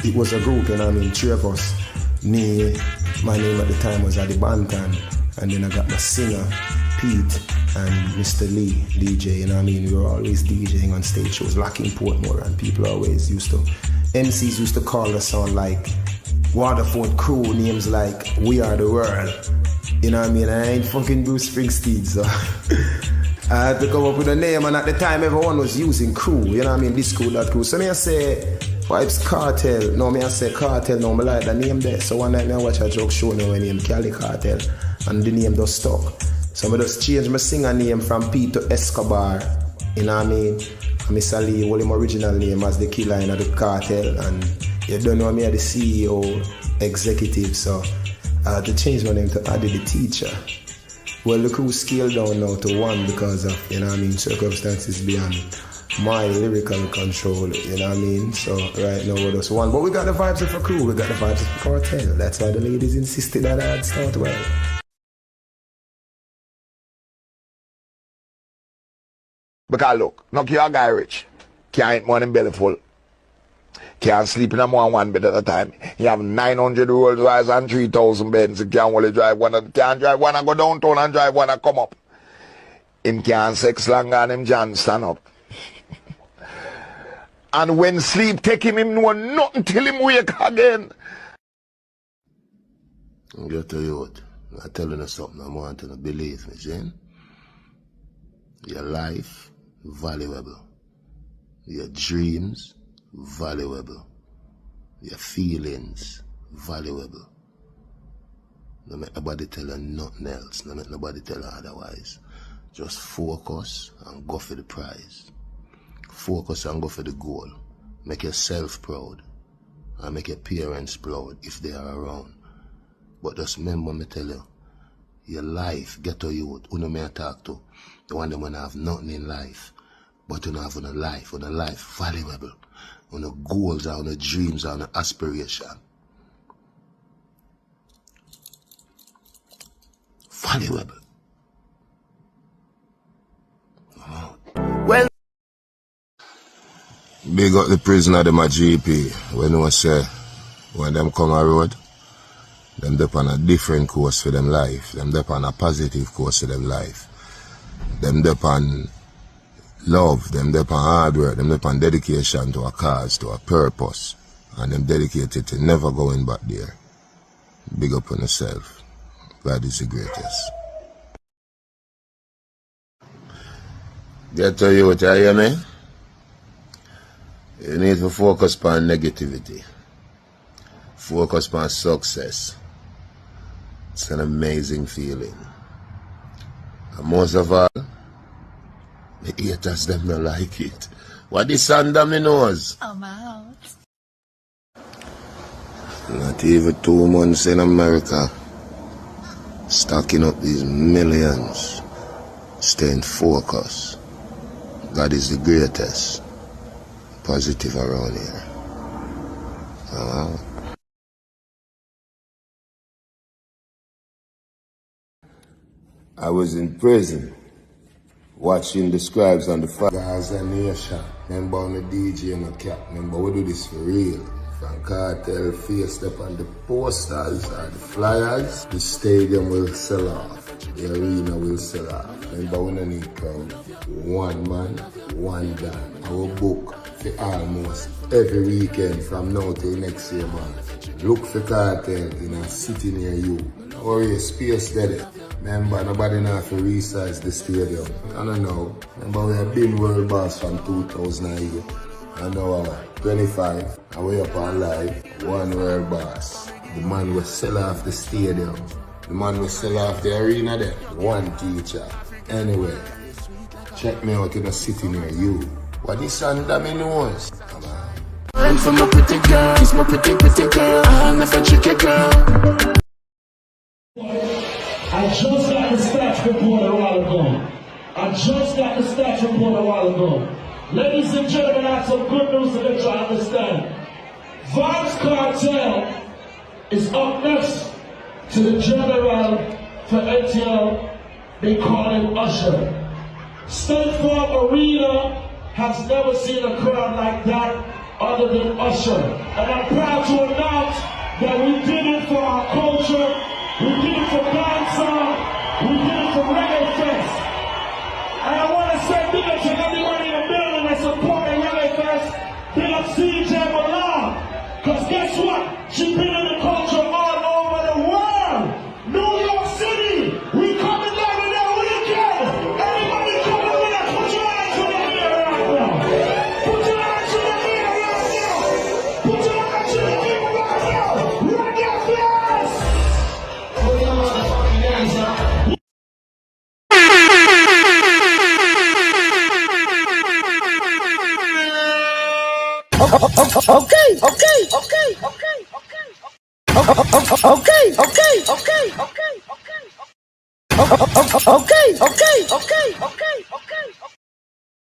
it was a group, you know what I mean, three of us. Me, my name at the time was Adi Bantan, and then I got my singer, Pete, and Mr. Lee, DJ, you know what I mean? We were always DJing on stage shows, Locking Portmore, and people always used to, MCs used to call us on like Waterford crew, names like We Are the World. You know what I mean? I ain't fucking Bruce Springsteen, so I had to come up with a name, and at the time everyone was using crew, you know what I mean? This crew, that crew. So me I say Vybz Kartel, no me I say Kartel, no me like the name there. So one night me I watch a joke show now when name Cali Kartel, and the name just stuck. So I just change my singer name from Pete to Escobar, you know what I mean? And Mr. Lee, hold him original name as the killer in the cartel, and you don't know me as the CEO, executive, so I had to change my name to Adi the Teacher. Well, the crew scaled down now to one because of, you know what I mean, circumstances beyond my lyrical control, you know what I mean? So right now we're just one. But we got the vibes of a crew, we got the vibes of a cartel. That's why the ladies insisted that I'd start well. Because look, knock your guy rich. Can't eat more than belly full. Can't sleep in a more one bed at a time. You have 900 Rolls Royce and 3,000 beds. You can't only drive one. Can't drive one and go downtown and drive one and come up. Him can't sex longer and him John stand up. And when sleep take him know nothing till him wake again. I'm going to tell you what. I'm telling you something. I want you to believe me, Jane. Your life, valuable. Your dreams, valuable. Your feelings, valuable. Don't make nobody tell you nothing else. Don't make nobody tell you otherwise. Just focus and go for the prize. Focus and go for the goal. Make yourself proud. And make your parents proud if they are around. But just remember me tell you, your life, get to youth, who no may talk to. The one that when have nothing in life, but you don't have a life valuable. On the goals, on the dreams, on the aspiration. Valuable. Well, big up the prisoner, them a GP. When I say, when them come a road, them dep on a different course for them life. Them dep on a positive course for them life. Them dep on love, them dep on hard work, them dep on dedication to a cause, to a purpose. And them dedicated to never going back there. Big up on yourself. God is the greatest. Get to you, what you hear me? You need to focus on negativity. Focus on success. It's an amazing feeling. And most of all, the haters them don't like it. What this under me nose? Oh my house. Not even 2 months in America. Stacking up these millions. Staying focused. God is the greatest. Positive around here. I was in prison, watching the scribes on the fire. Gaza Nation, remember on the DJ and the cap, remember we do this for real. From Cartel faced up on the posters or the flyers, the stadium will sell off, the arena will sell off. Remember we don't need crowd, one man, one band. Our book for almost every weekend from now till next year, man. Look for Cartel in a city near you. Or a space there. Remember, nobody know to resize the stadium. I don't know. Remember, we have been world boss from 2008. And now 25, and we up on live, one world boss. The man will sell off the stadium. The man will sell off the arena there. One teacher. Anyway, check me out in a city near you. What is under me nose? Come on. I'm from a pretty girl, it's my pretty girl. I'll never trick a girl. I just got the stats report a while ago. Ladies and gentlemen, I have some good news to let you understand. Vybz Kartel is up next to the general for ATL. They call him Usher. State Farm Arena has never seen a crowd like that other than Usher. And I'm proud guess what? She's been in the culture all over the world. New York City, we coming down in that weekend. Everybody coming with us. Put your hands in the air right now. Put your hands in the air right now. Put your hands in the air right now. Right now, yes. Put your motherfucking hands up.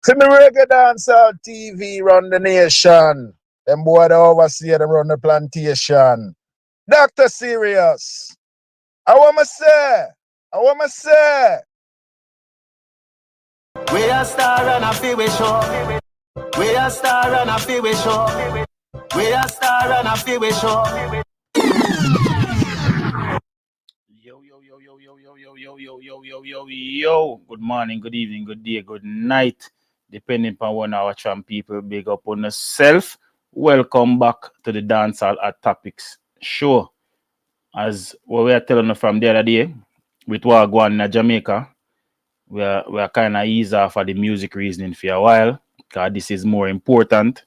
See me reggae dancehall TV run the nation. Them boy the overseer them run the plantation. Dr. Serious. I want to say. I want to say. We a star and a feel we show. We a star and a feel we show. We a star and a feel we show. Yo. Good morning, good evening, good day, good night. Depending upon when our champ people big up on yourself. Welcome back to the Dancehall at Topics show. As what we are telling you from the other day, with what going in Jamaica, we are kind of ease off of the music reasoning for a while, because this is more important.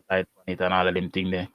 Light on it and all of them thing there.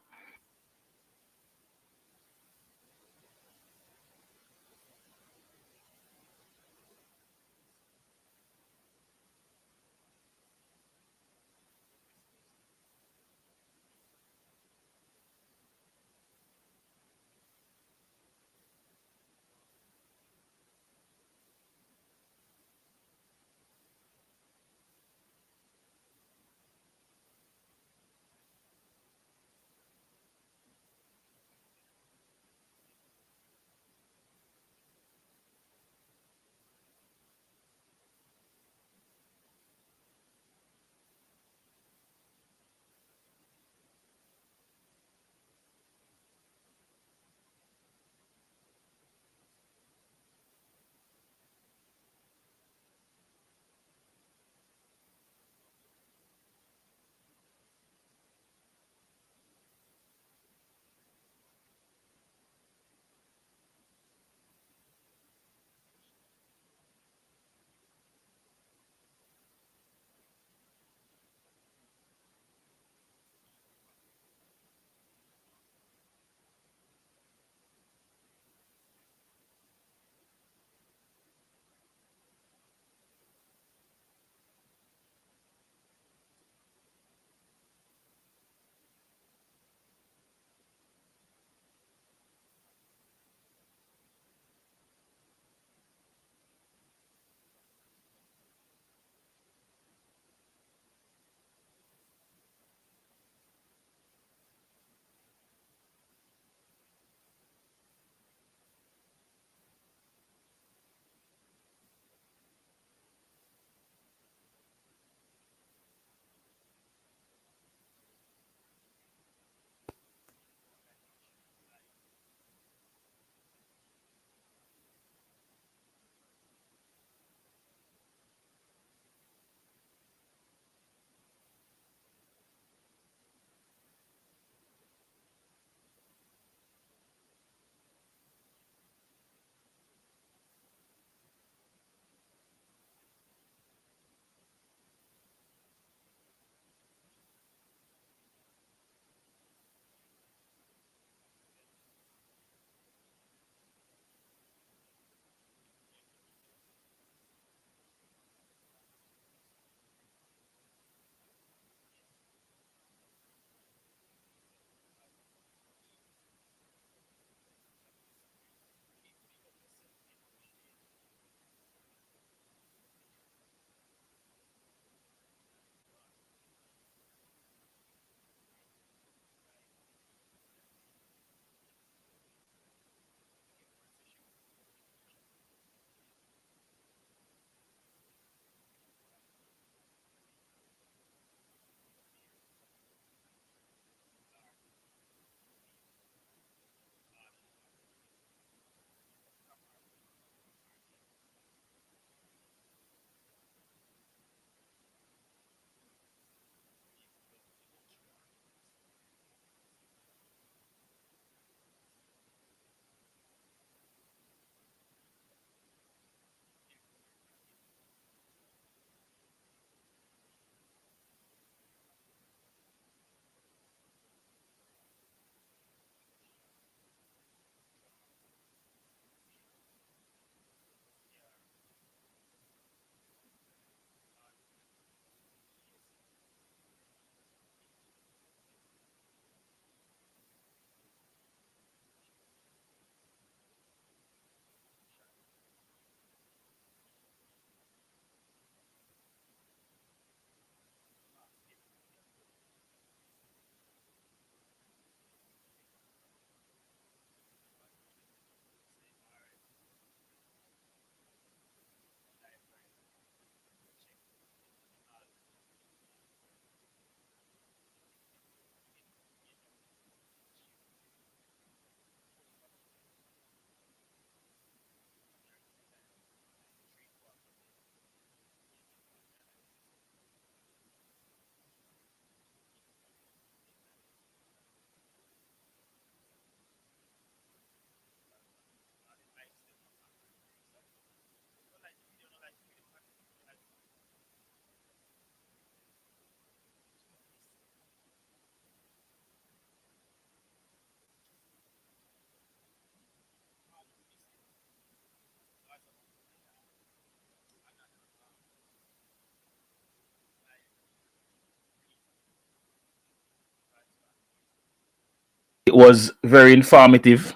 It was very informative.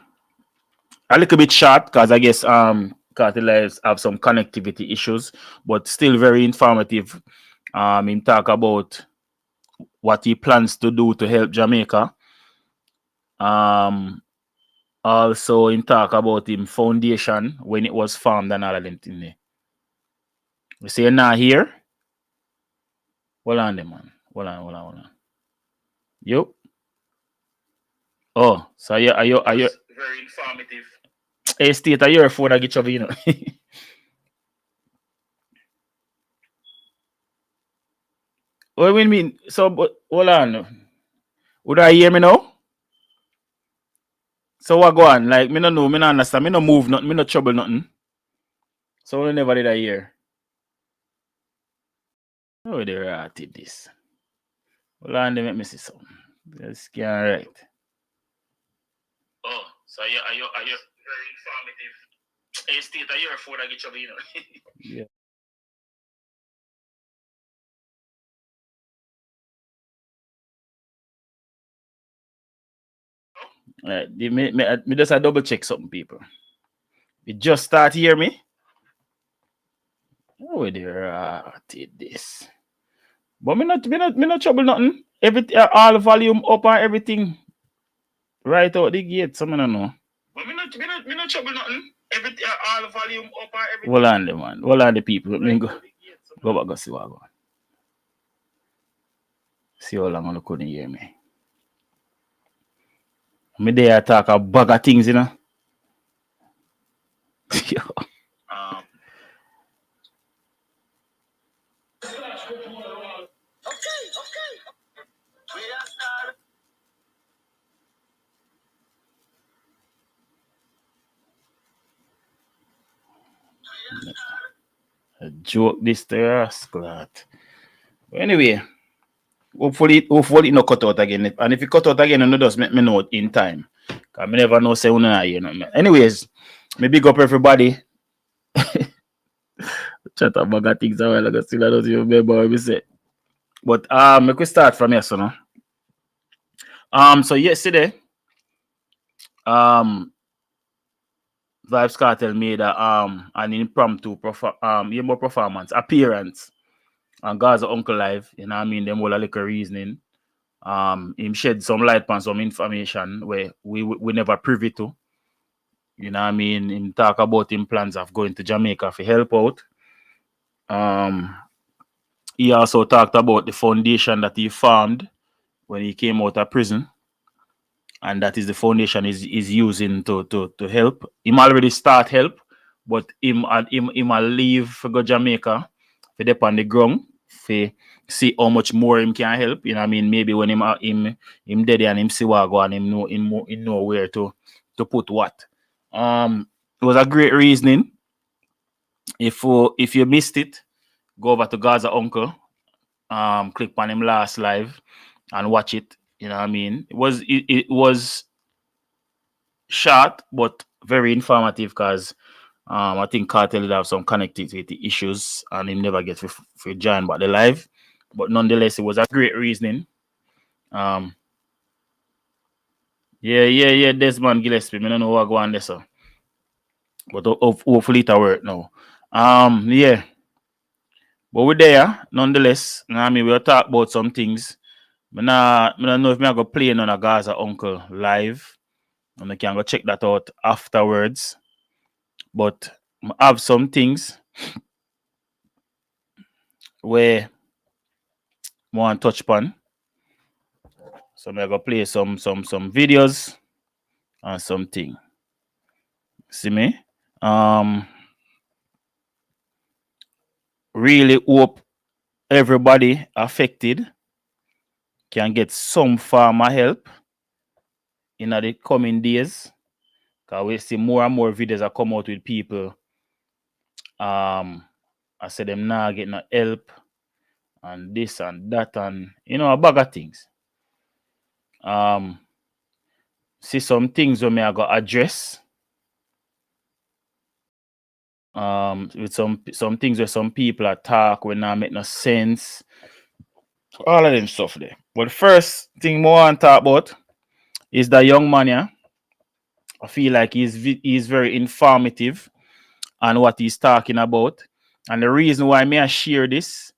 A little bit short because I guess Cartel have some connectivity issues, but still very informative. Him talk about what he plans to do to help Jamaica. Also him talk about him foundation when it was formed and all of them thing there. You see now here? Hold on there, man. Hold on. Yup. Oh, so are you very informative. Hey, State, are your phone I get you, you know? What do you mean? So, but hold on. Would I hear me now? So what go on? Like, me no know, me no understand, me no move nothing, me no trouble nothing. So I never did I hear. Oh, they ratted this. Hold on, they make me see something. This can't right. Oh, so are you very informative? Hey, State, are your phone I get you, you know? Yeah. Right, me just a double check something, people. You just start hear me. Oh, they ratted this. But me not trouble nothing. Everything, all volume up and everything. Right out the gate, so I don't know. But me not trouble nothing. Everything, all volume up and everything. Hold on, the man. Hold on, the people. Let me go back and see what I go. See how long I couldn't hear me. Me there talk a bag of things, you know. Yo. A joke this there, Scott. Anyway, hopefully it no cut out again. And if it cut out again, it just make me know in time. Cause me never know say una here. Anyways, me big up everybody. Chat about got things a while ago. Still I don't even remember what we said. But we could start from here, so no. So yesterday, Vybz Kartel made an impromptu performance appearance on Gaza Uncle Live. You know what I mean? Them all a little reasoning. Him shed some light on some information where we never privy to. You know what I mean? Him talk about him plans of going to Jamaica for help out. He also talked about the foundation that he formed when he came out of prison. And that is the foundation is using to help. Him already start help, but him leave for go Jamaica for dip on the ground for see how much more him can help. You know what I mean? Maybe when him dead and him see what go and him know where to put what. It was a great reasoning. If you missed it, go over to Gaza Uncle, click on him last live and watch it. You know what I mean? It was short but very informative because I think Cartel will have some connectivity issues and him never get for join back the live. But nonetheless, it was a great reasoning. Yeah, Desmond Gillespie. I don't know what go on there, so. But hopefully it will work now. Yeah. But we're there, nonetheless. I mean, we'll talk about some things. I don't know if I'm going to play on a Gaza Uncle live. And I can go check that out afterwards. But I have some things where I want to touch upon. So I'm going to play some videos and something. See me? Really hope everybody affected can get some form of help in the coming days. Because we see more and more videos that come out with people. I said them now get no help and this and that and a bag of things. See some things where I got address. With some things where some people talk when not make no sense. All of them stuff there. But the first thing more I want to talk about is the young man, yeah. I feel like he's very informative on what he's talking about. And the reason why I share this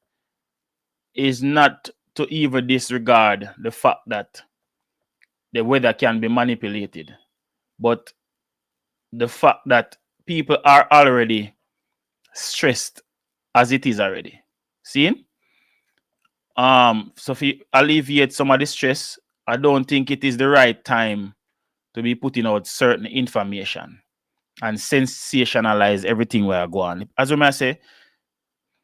is not to even disregard the fact that the weather can be manipulated, but the fact that people are already stressed as it is already. See? So if you alleviate some of the stress, I don't think it is the right time to be putting out certain information and sensationalize everything where I go on. As we may say,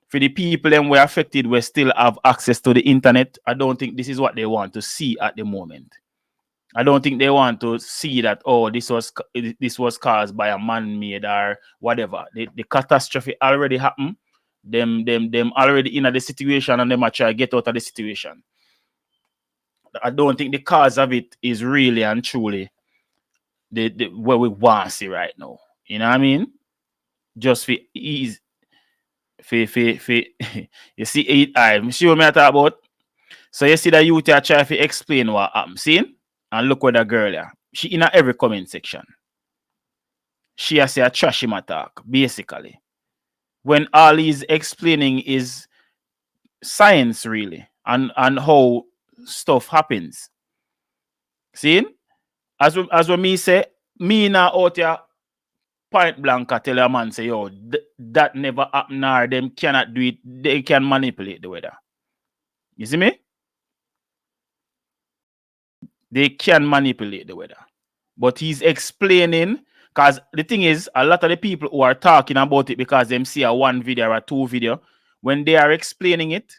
for the people them were affected, we still have access to the internet. I don't think this is what they want to see at the moment. I don't think they want to see that, oh, this was caused by a man-made or whatever. The catastrophe already happened. Them already in the situation, and them are trying to get out of the situation. I don't think the cause of it is really and truly the what we want to see right now. You know what I mean? Just for ease. You see it, I'm sure what I talk about. So you see the youth are trying to explain what happened. See? And look what the girl are. She in every comment section. She has a trash him attack, basically. When all he's explaining is science, really, and how stuff happens. See? As what me say, me now out here point blank I tell a man say, yo, that never happened, or them cannot do it, they can manipulate the weather. You see me? They can manipulate the weather. But he's explaining, because the thing is, a lot of the people who are talking about it because them see a one video or a two video, when they are explaining it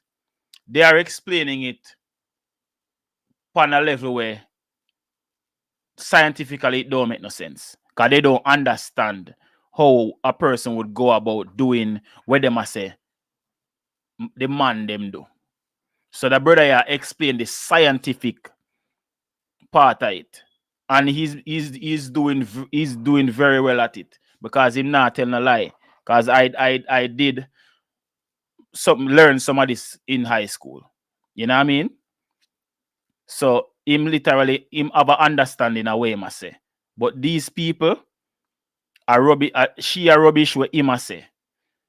on a level where scientifically it don't make no sense. Because they don't understand how a person would go about doing what they must say the man them do. So the brother here explained the scientific part of it. And he's doing very well at it. Because he's not telling a lie. Because I did learn some of this in high school. You know what I mean? So him have an understanding a way, I must say. But these people are rubbish. She are rubbish with him, I say.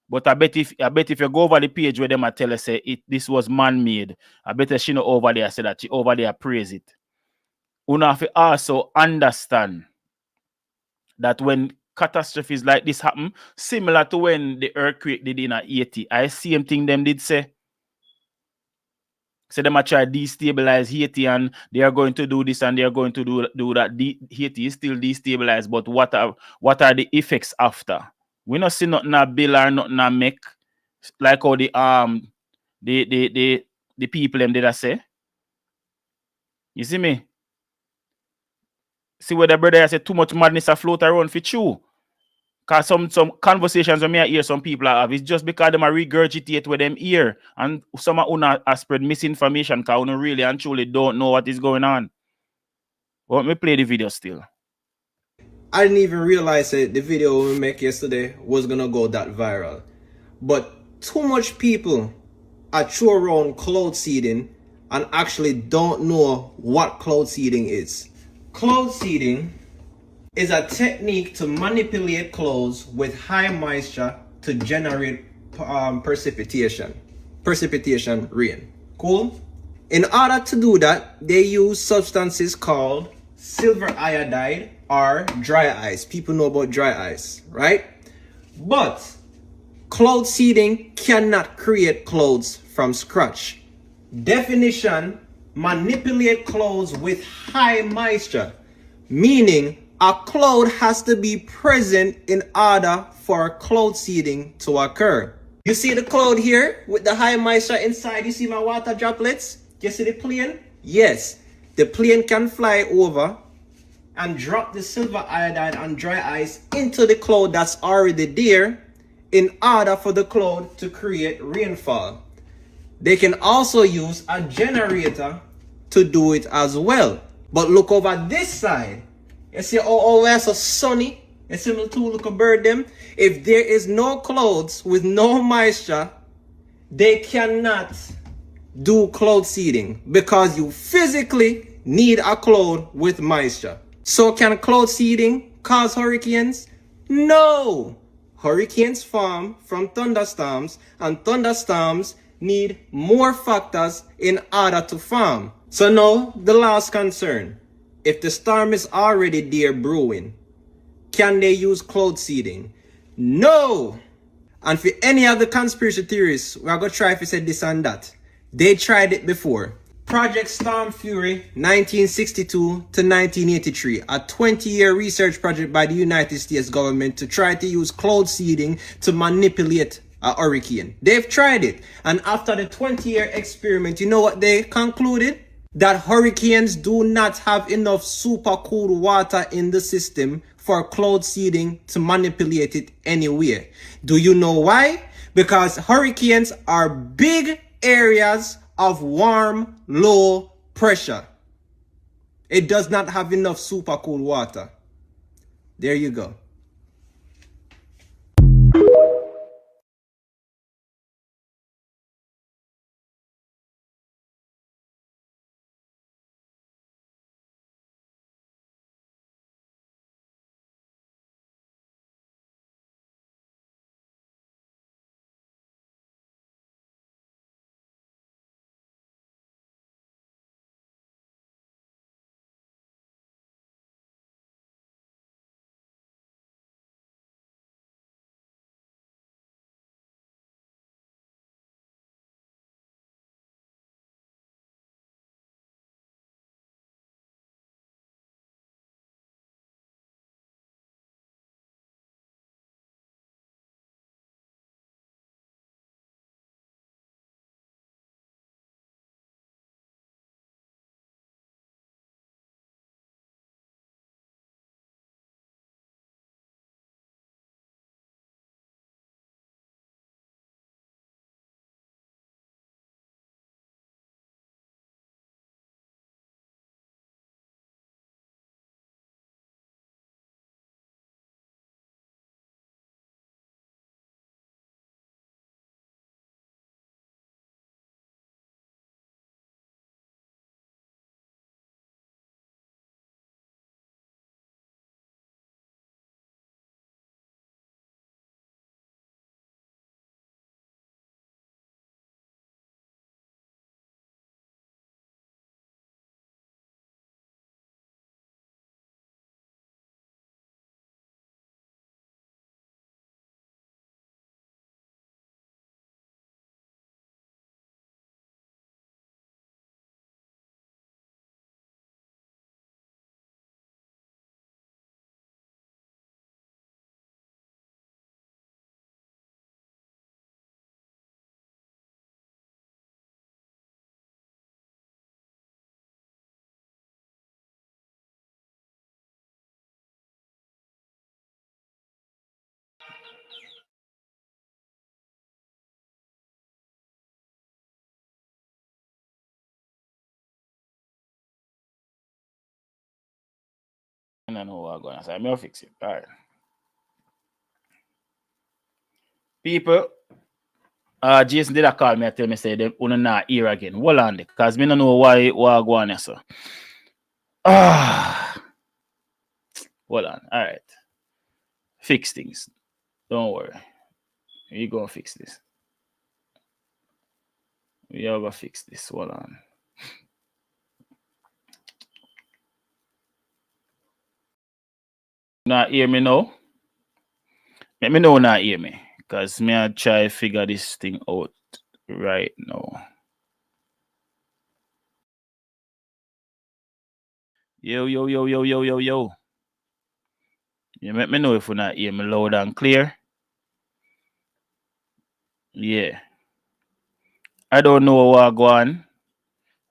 But I bet if you go over the page where them I tell her say this was man-made, I bet she know over there say that she over there praise it. You have to also understand that when catastrophes like this happen, similar to when the earthquake did in Haiti, I same thing them did say. So them are try destabilize Haiti and they are going to do this and they are going to do that. Haiti is still destabilized, but what are the effects after? We not see nothing a bill or nothing a make like how the people them did I say. You see me? See where the brother said too much madness afloat around for you. Because some conversations when I hear some people have, it's just because them are regurgitate with them ear. And some are spread misinformation because they really and truly don't know what is going on. But let me play the video still. I didn't even realize that the video we make yesterday was gonna go that viral. But too much people are throw around cloud seeding and actually don't know what cloud seeding is. Cloud seeding is a technique to manipulate clouds with high moisture to generate precipitation rain. Cool? In order to do that, they use substances called silver iodide or dry ice. People know about dry ice, right? But cloud seeding cannot create clouds from scratch. Definition: manipulate clouds with high moisture, meaning a cloud has to be present in order for cloud seeding to occur. You see the cloud here with the high moisture inside? You see my water droplets? You see the plane? Yes, the plane can fly over and drop the silver iodide and dry ice into the cloud that's already there in order for the cloud to create rainfall. They can also use a generator to do it as well. But look over this side. You see how it's so sunny? You see me too, look a bird them? If there is no clouds with no moisture, they cannot do cloud seeding because you physically need a cloud with moisture. So can cloud seeding cause hurricanes? No! Hurricanes form from thunderstorms, and thunderstorms need more factors in order to form. So now, the last concern. If the storm is already there brewing, can they use cloud seeding? No! And for any other conspiracy theorists, we're going to try if you said this and that. They tried it before. Project Storm Fury 1962 to 1983, a 20-year research project by the United States government to try to use cloud seeding to manipulate a hurricane. They've tried it, and after the 20-year experiment, you know what they concluded? That hurricanes do not have enough super cool water in the system for cloud seeding to manipulate it anywhere. Do you know why? Because hurricanes are big areas of warm, low pressure. It does not have enough super cool water. There you go. I don't know what I'm going to say. I'm going to fix it. All right. People, Jason did a call me and tell me say they want not here again. Hold on, because me don't know why what going on so. Hold on. All right. Fix things. Don't worry. We gonna fix this. We are gonna fix this. Hold on. Not hear me now? Let me know not hear me. Because me I try to figure this thing out right now. Yo. You let me know if you not hear me loud and clear. Yeah. I don't know what go on.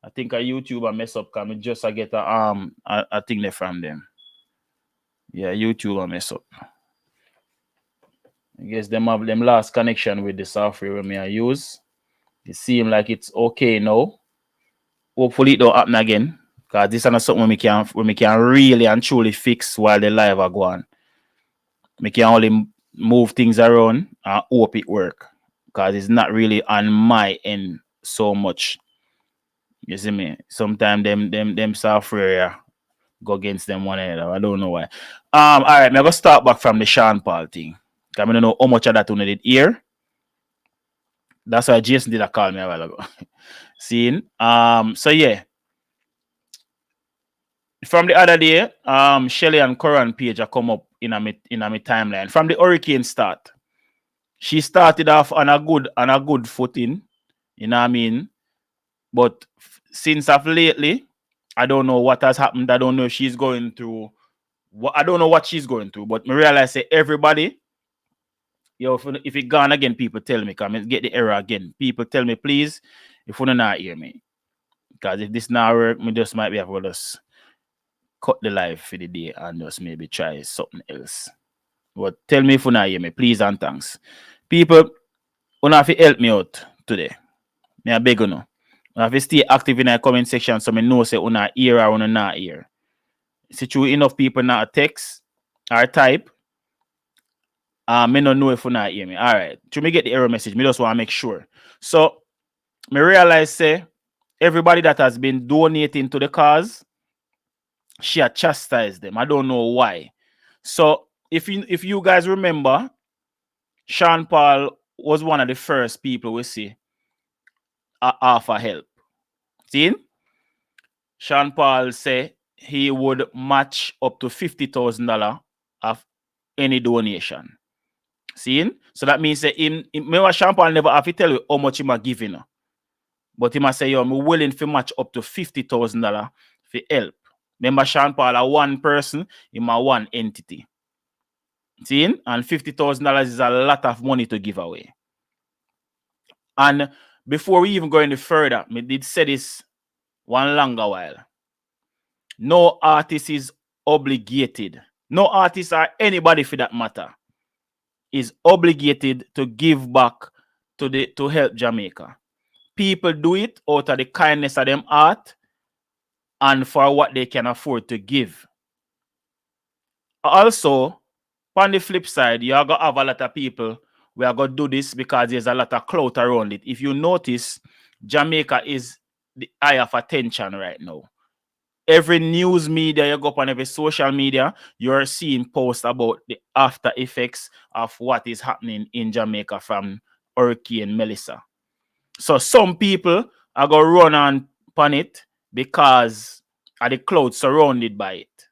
I think a YouTuber mess up because I just get a thing there from them. Yeah, YouTuber mess up. I guess them have them last connection with the software me I use. It seems like it's okay now. Hopefully it don't happen again. Because this is not something we can really and truly fix while the live are going. We can only move things around and hope it work. Because it's not really on my end so much. You see me? Sometimes them software go against them one another. I don't know why. All right, I'm gonna start back from the Sean Paul thing. I don't know how much of that you did here. That's why Jason did a call me a while ago. Seeing? So yeah. From the other day, Shelly and Coran page are come up in a timeline. From the hurricane start. She started off on a good footing. You know what I mean? But since of lately, I don't know what has happened. I don't know if she's going through. I don't know what she's going through. But I realize say everybody, if it gone again, people tell me. Come get the error again. People tell me, please, if you not hear me. Because if this not work, me just might be able to just cut the live for the day and just maybe try something else. But tell me if you not hear me, please and thanks. People, you have to help me out today. I beg you know. You have to stay active in the comment section so I know say you not hear or you not hear. See true enough people not text or type. Me don't know if you not hear me. All right. To me get the error message, me just want to make sure. So me realize say everybody that has been donating to the cause, she had chastised them. I don't know why. So if you guys remember, Sean Paul was one of the first people we see offer help. See? Sean Paul say he would match up to $50,000 of any donation. See? So that means that remember Sean Paul never have to tell you how much he might give you. But he must say, yo, I'm willing to match up to $50,000 for help. Remember Sean Paul are one person, him a one entity. See? And $50,000 is a lot of money to give away. And before we even go any further, I did say this one longer while. No artist is obligated. No artist or anybody for that matter is obligated to give back to help Jamaica. People do it out of the kindness of them heart and for what they can afford to give. Also, on the flip side, you are going to have a lot of people who are going to do this because there's a lot of clout around it. If you notice, Jamaica is the eye of attention right now. Every news media you go up on, every social media, you're seeing posts about the after effects of what is happening in Jamaica from Hurricane Melissa. So some people are going to run on it because of the cloud surrounded by it.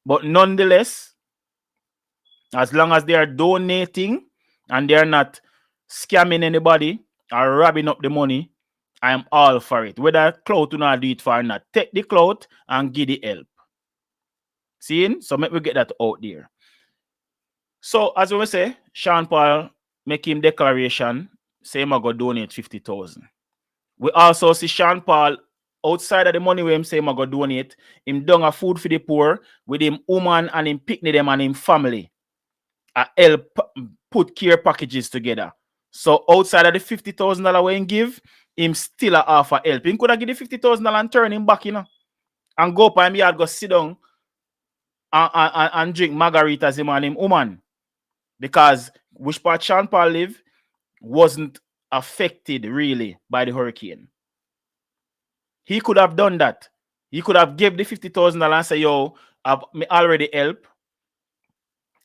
But nonetheless, as long as they are donating and they're not scamming anybody or robbing up the money, I am all for it. Whether clout do not do it for or not, take the clout and give the help. See? So make we get that out there. So as we say, Sean Paul make him declaration, say him I go donate 50,000. We also see Sean Paul outside of the money where him say him I go donate, him done a food for the poor with him woman and him picnic them and him family. Help put care packages together. So outside of the $50,000 we him give, him still a offer help. Him could have give the $50,000 and turn him back, and go up and him yard go sit down and drink margaritas him and him woman. Because which part Sean Paul live wasn't affected really by the hurricane. He could have done that. He could have gave the $50,000 and say, yo, me already help.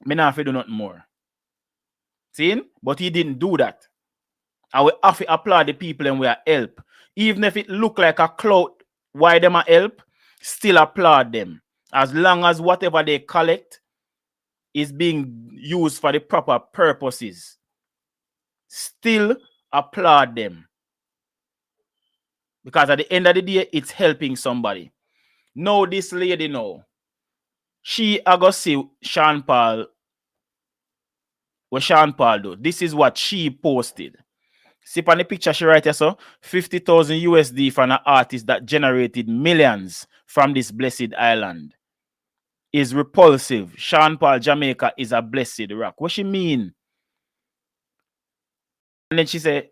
Me not have to do nothing more. See? But he didn't do that. And we have to applaud the people and we are help. Even if it look like a clout, why them a help, still applaud them. As long as whatever they collect is being used for the proper purposes. Still applaud them. Because at the end of the day, it's helping somebody. No, this lady now. She I go see Sean Paul. What Sean Paul do? This is what she posted. See on the picture she write here, so 50,000 USD from an artist that generated millions from this blessed island. Is repulsive. Sean Paul, Jamaica is a blessed rock. What she mean? And then she said,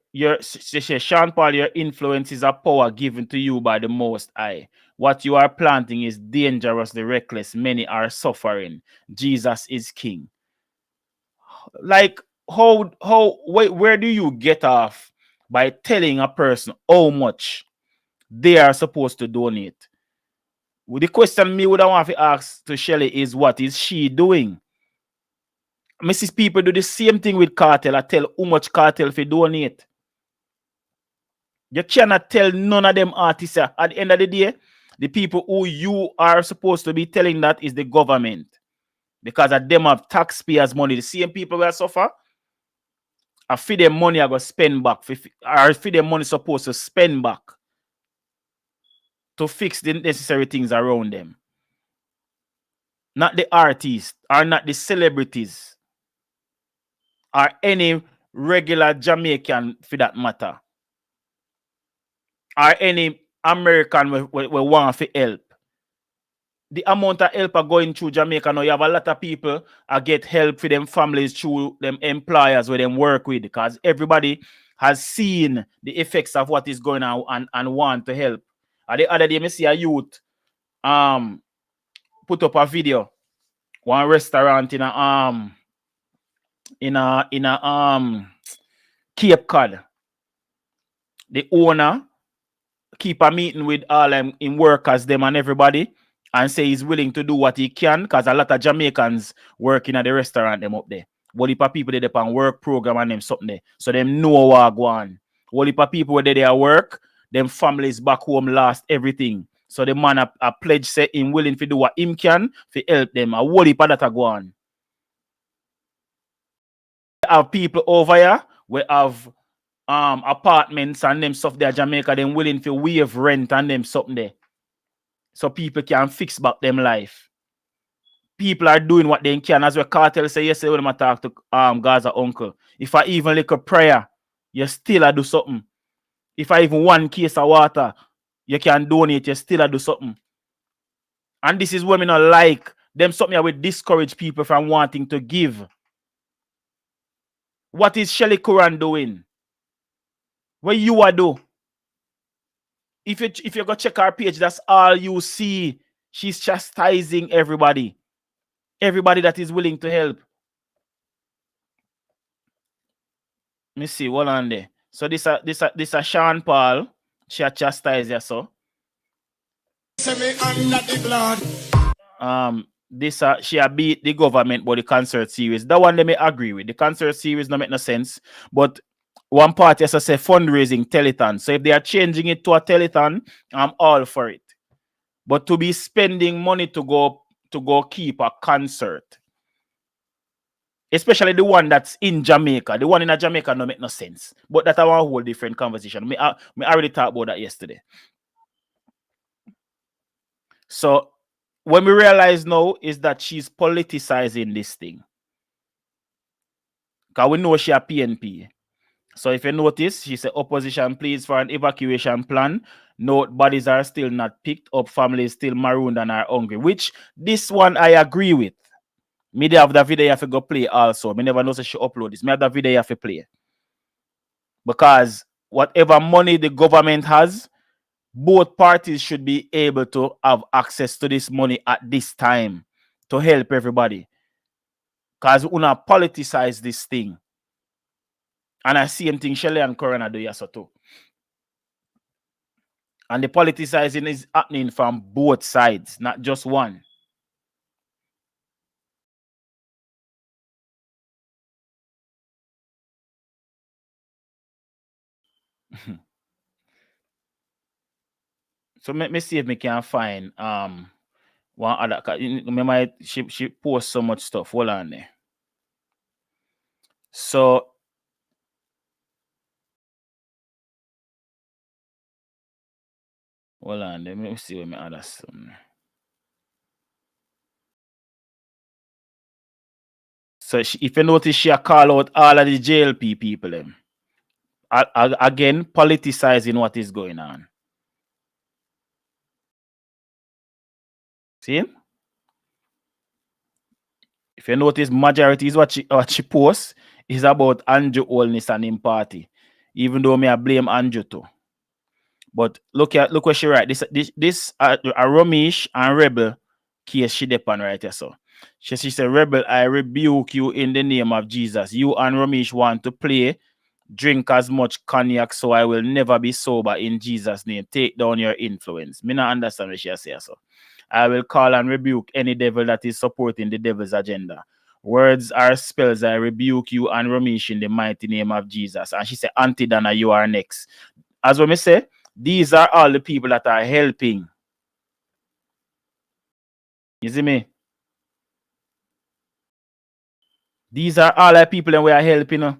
Sean Paul, your influence is a power given to you by the Most High. What you are planting is dangerously reckless. Many are suffering. Jesus is King. Like, where do you get off by telling a person how much they are supposed to donate. The question me would want to ask to Shelly is, what is she doing? Mrs. People do the same thing with Kartel. I tell how much Kartel for donate. You cannot tell none of them artists. At the end of the day, the people who you are supposed to be telling that is the government. Because of them have taxpayers' money. The same people will suffer. I feel them money I go spend back. Or feel them money supposed to spend back to fix the necessary things around them. Not the artists or not the celebrities or any regular Jamaican for that matter. Or any American we want to help. The amount of help are going through Jamaica now, you have a lot of people get help for them families through them employers where them work with, because everybody has seen the effects of what is going on and want to help. The other day, I see a youth put up a video. One restaurant in a Cape Cod. The owner keep a meeting with all in workers, them and everybody, and say he's willing to do what he can, because a lot of Jamaicans working at the restaurant them up there. What if people they on work program and them something there, so them know what go on. What if people where they work, them families back home lost everything. So the man a pledge say him willing to do what him can to help them. A what if that go on? We have people over here, we have apartments and them stuff there, Jamaica, them willing to waive rent and them something there. So people can fix back them life. People are doing what they can. As we Kartel say yesterday when I talk to Gaza uncle. If I even like a prayer, you still do something. If I even one case of water, you can donate, you still do something. And this is what me not like. Them something I would discourage people from wanting to give. What is Shelly Curran doing? What you are do? If you go check her page, that's all you see. She's chastising everybody. Everybody that is willing to help. Let me see, what on there. So this a Sean Paul. She a chastise you, so. She a beat the government but the concert series. That one they may agree with. The concert series don't make no sense. But one part yes I say fundraising telethon. So if they are changing it to a telethon, I'm all for it. But to be spending money to go keep a concert, especially the one that's in Jamaica, the one in Jamaica don't make no sense. But that's a whole different conversation. Me already talked about that yesterday. So when we realize now is that she's politicizing this thing. Because we know she a PNP. So if you notice, she said opposition pleads for an evacuation plan. Note bodies are still not picked up. Families still marooned and are hungry. Which this one I agree with. Me they have the video you have to go play also. Me never know so she upload this. Me have the video you have to play. Because whatever money the government has, both parties should be able to have access to this money at this time to help everybody. Because we not politicize this thing. And I see same thing Shelley and Corona do yes too. And the politicizing is happening from both sides, not just one. So let me see if we can find one other. Remember she posts so much stuff. Hold on there. So hold on, let me see what my other some. So if you notice, she call out all of the JLP people. Again, politicizing what is going on. See? If you notice, majority is what she posts is about Andrew Holness and him party. Even though I blame Andrew too. But look what she write. This a Ramesh and Rebel case she depend right here. So she said, Rebel, I rebuke you in the name of Jesus. You and Ramesh want to play drink as much cognac so I will never be sober in Jesus' name. Take down your influence. Me not understand what she say so. I will call and rebuke any devil that is supporting the devil's agenda. Words are spells. I rebuke you and Ramesh in the mighty name of Jesus. And she said, Auntie Dana, you are next. As what me say, these are all the people that are helping. You see me? These are all the people that we are helping.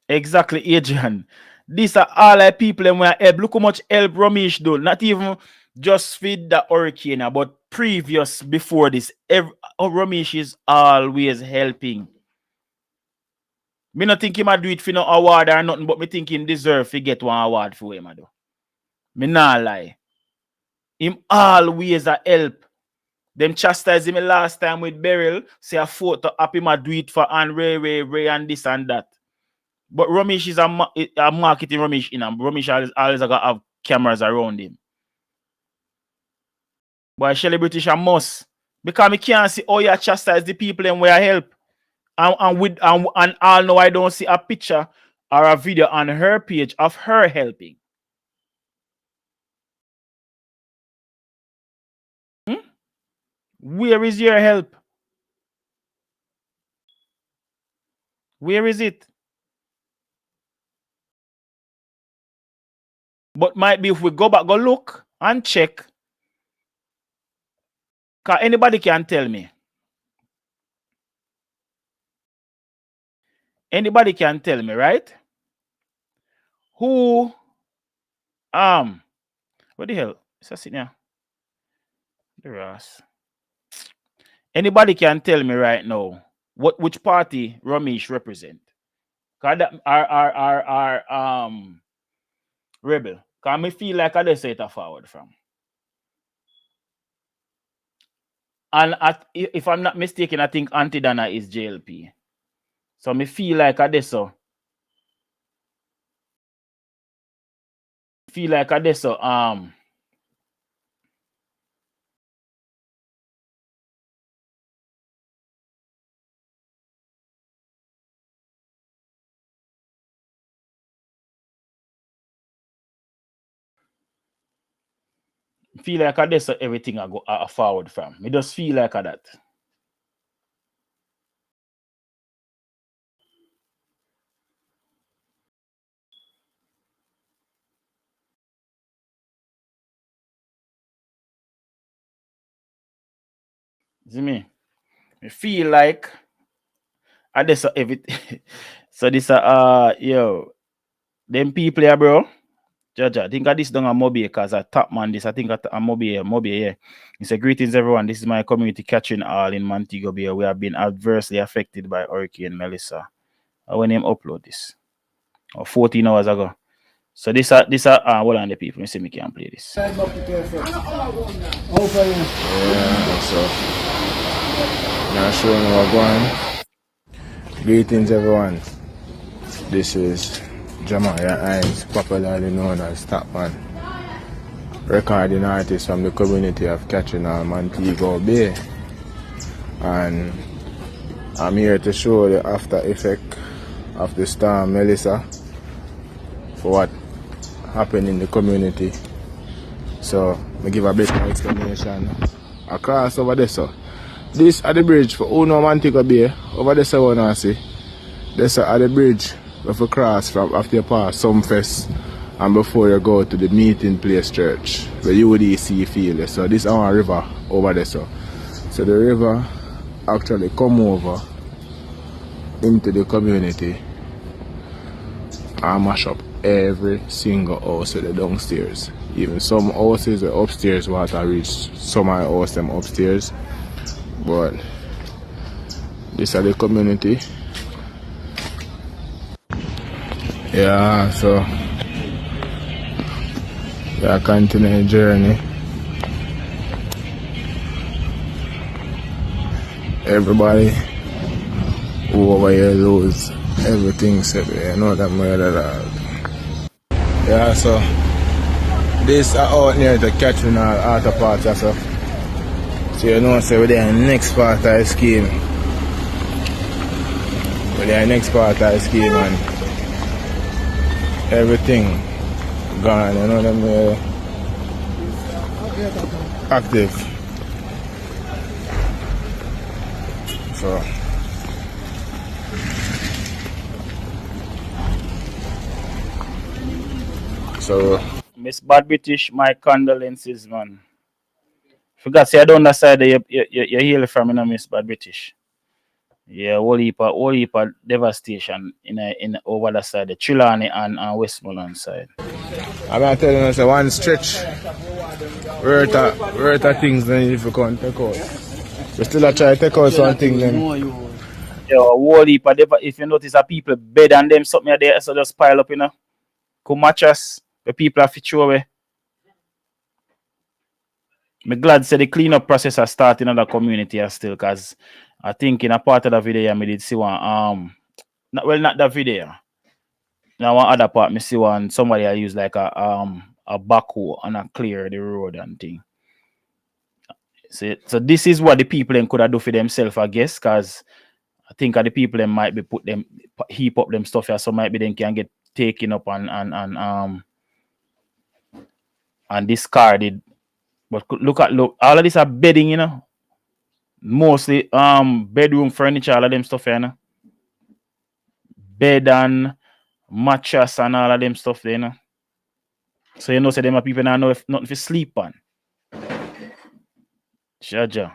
Exactly, Adrian. These are all the people that we are help. Look how much help Ramesh do. Not even just feed the hurricane, but previous before this. Ramesh is always helping. Me not think he might do it for no award or nothing, but me think him deserve to get one award for him. Me not lie. Him always a help. Them chastise him last time with Beryl. Say a photo up him a do it for and Ray and this and that. But Ramesh is a marketing Ramesh in him. Ramesh always got have cameras around him. But Shelly British a must. Because me can't see how you chastise the people and where I help. And all know I don't see a picture or a video on her page of her helping. Where is your help? Where is it? But might be if we go look and check. Because anybody can tell me. Anybody can tell me, right? Who what the hell? Is that sitting here? The Ross. Anybody can tell me right now which party Ramesh represent? Cause that our rebel. Cause me feel like I just say it forward from. And if I'm not mistaken, I think Auntie Dana is JLP. So me feel like I so. Feel like I so feel like I so everything I go forward from. Me just feel like that. See me? I feel like I just everything. So this yo, them people here, bro. Jaja, I think I this done a Mobi because I top man this. I think a Mobi, yeah. It's a greetings everyone. This is my community catching all in Montego Bay. We have been adversely affected by Hurricane Melissa. When him upload this? 14 hours ago. So this hold on the people. Let me see me can play this. Yeah, so now showing what going. Greetings everyone. This is Jamaiah Hines, popularly known as Tapman, recording artist from the community of Catchinall, Montego Bay, and I'm here to show the after effect of the storm Melissa for what happened in the community. So I give a bit of explanation across over there. So this at the bridge for Uno Montego Bay over there. So I see this at the bridge of a cross from after you pass Sumfest and before you go to the meeting place church where you would see feel. So this is our river over there. So the river actually come over into the community and mash up every single house with the downstairs. Even some houses the upstairs water reach some of the houses them upstairs. But this is the community. Yeah, so we are continuing the journey. Everybody who over here lose everything said, you know that murder. Yeah, so this are out near the Catchinall outer part, so you know, so we're there in the next part of the scheme. But the next part of the scheme and everything gone, you know them active. So Miss Bad British, my condolences, man. Forgot say I don't understand you heal from, you know, Miss Bad British. Yeah, whole heap of devastation in over the side, the Trelawney and Westmoreland side. I'm not telling you, so one stretch worth of things then if you can't take out. We still try to take out something then. Yeah, whole heap of if you notice that people bed and them something there, so just pile up, you know. Come matches, the people have to throw away. I'm glad say the cleanup process has started in the community still, because I think in a part of the video I did see one not the video. Now one other part me see one somebody I use like a backhoe and a clear the road and thing. So this is what the people then could have do for themselves, I guess, because I think the people then might be heap up them stuff here, so might be then can get taken up and discarded. But look all of this are bedding, you know. Mostly bedroom furniture, all of them stuff, you know. Bed and mattress and all of them stuff there, you know. So you know, say them are people now know if nothing to sleep on. Jaja.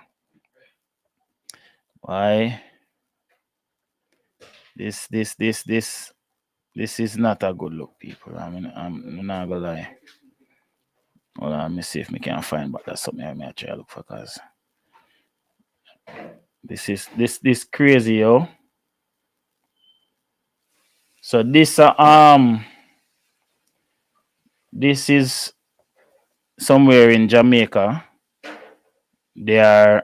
Why? This is not a good look, people. I mean, I'm not gonna lie. Hold on, let me see if we can find, but that's something I may try to look for, cause this is crazy, yo. So this is somewhere in Jamaica. They are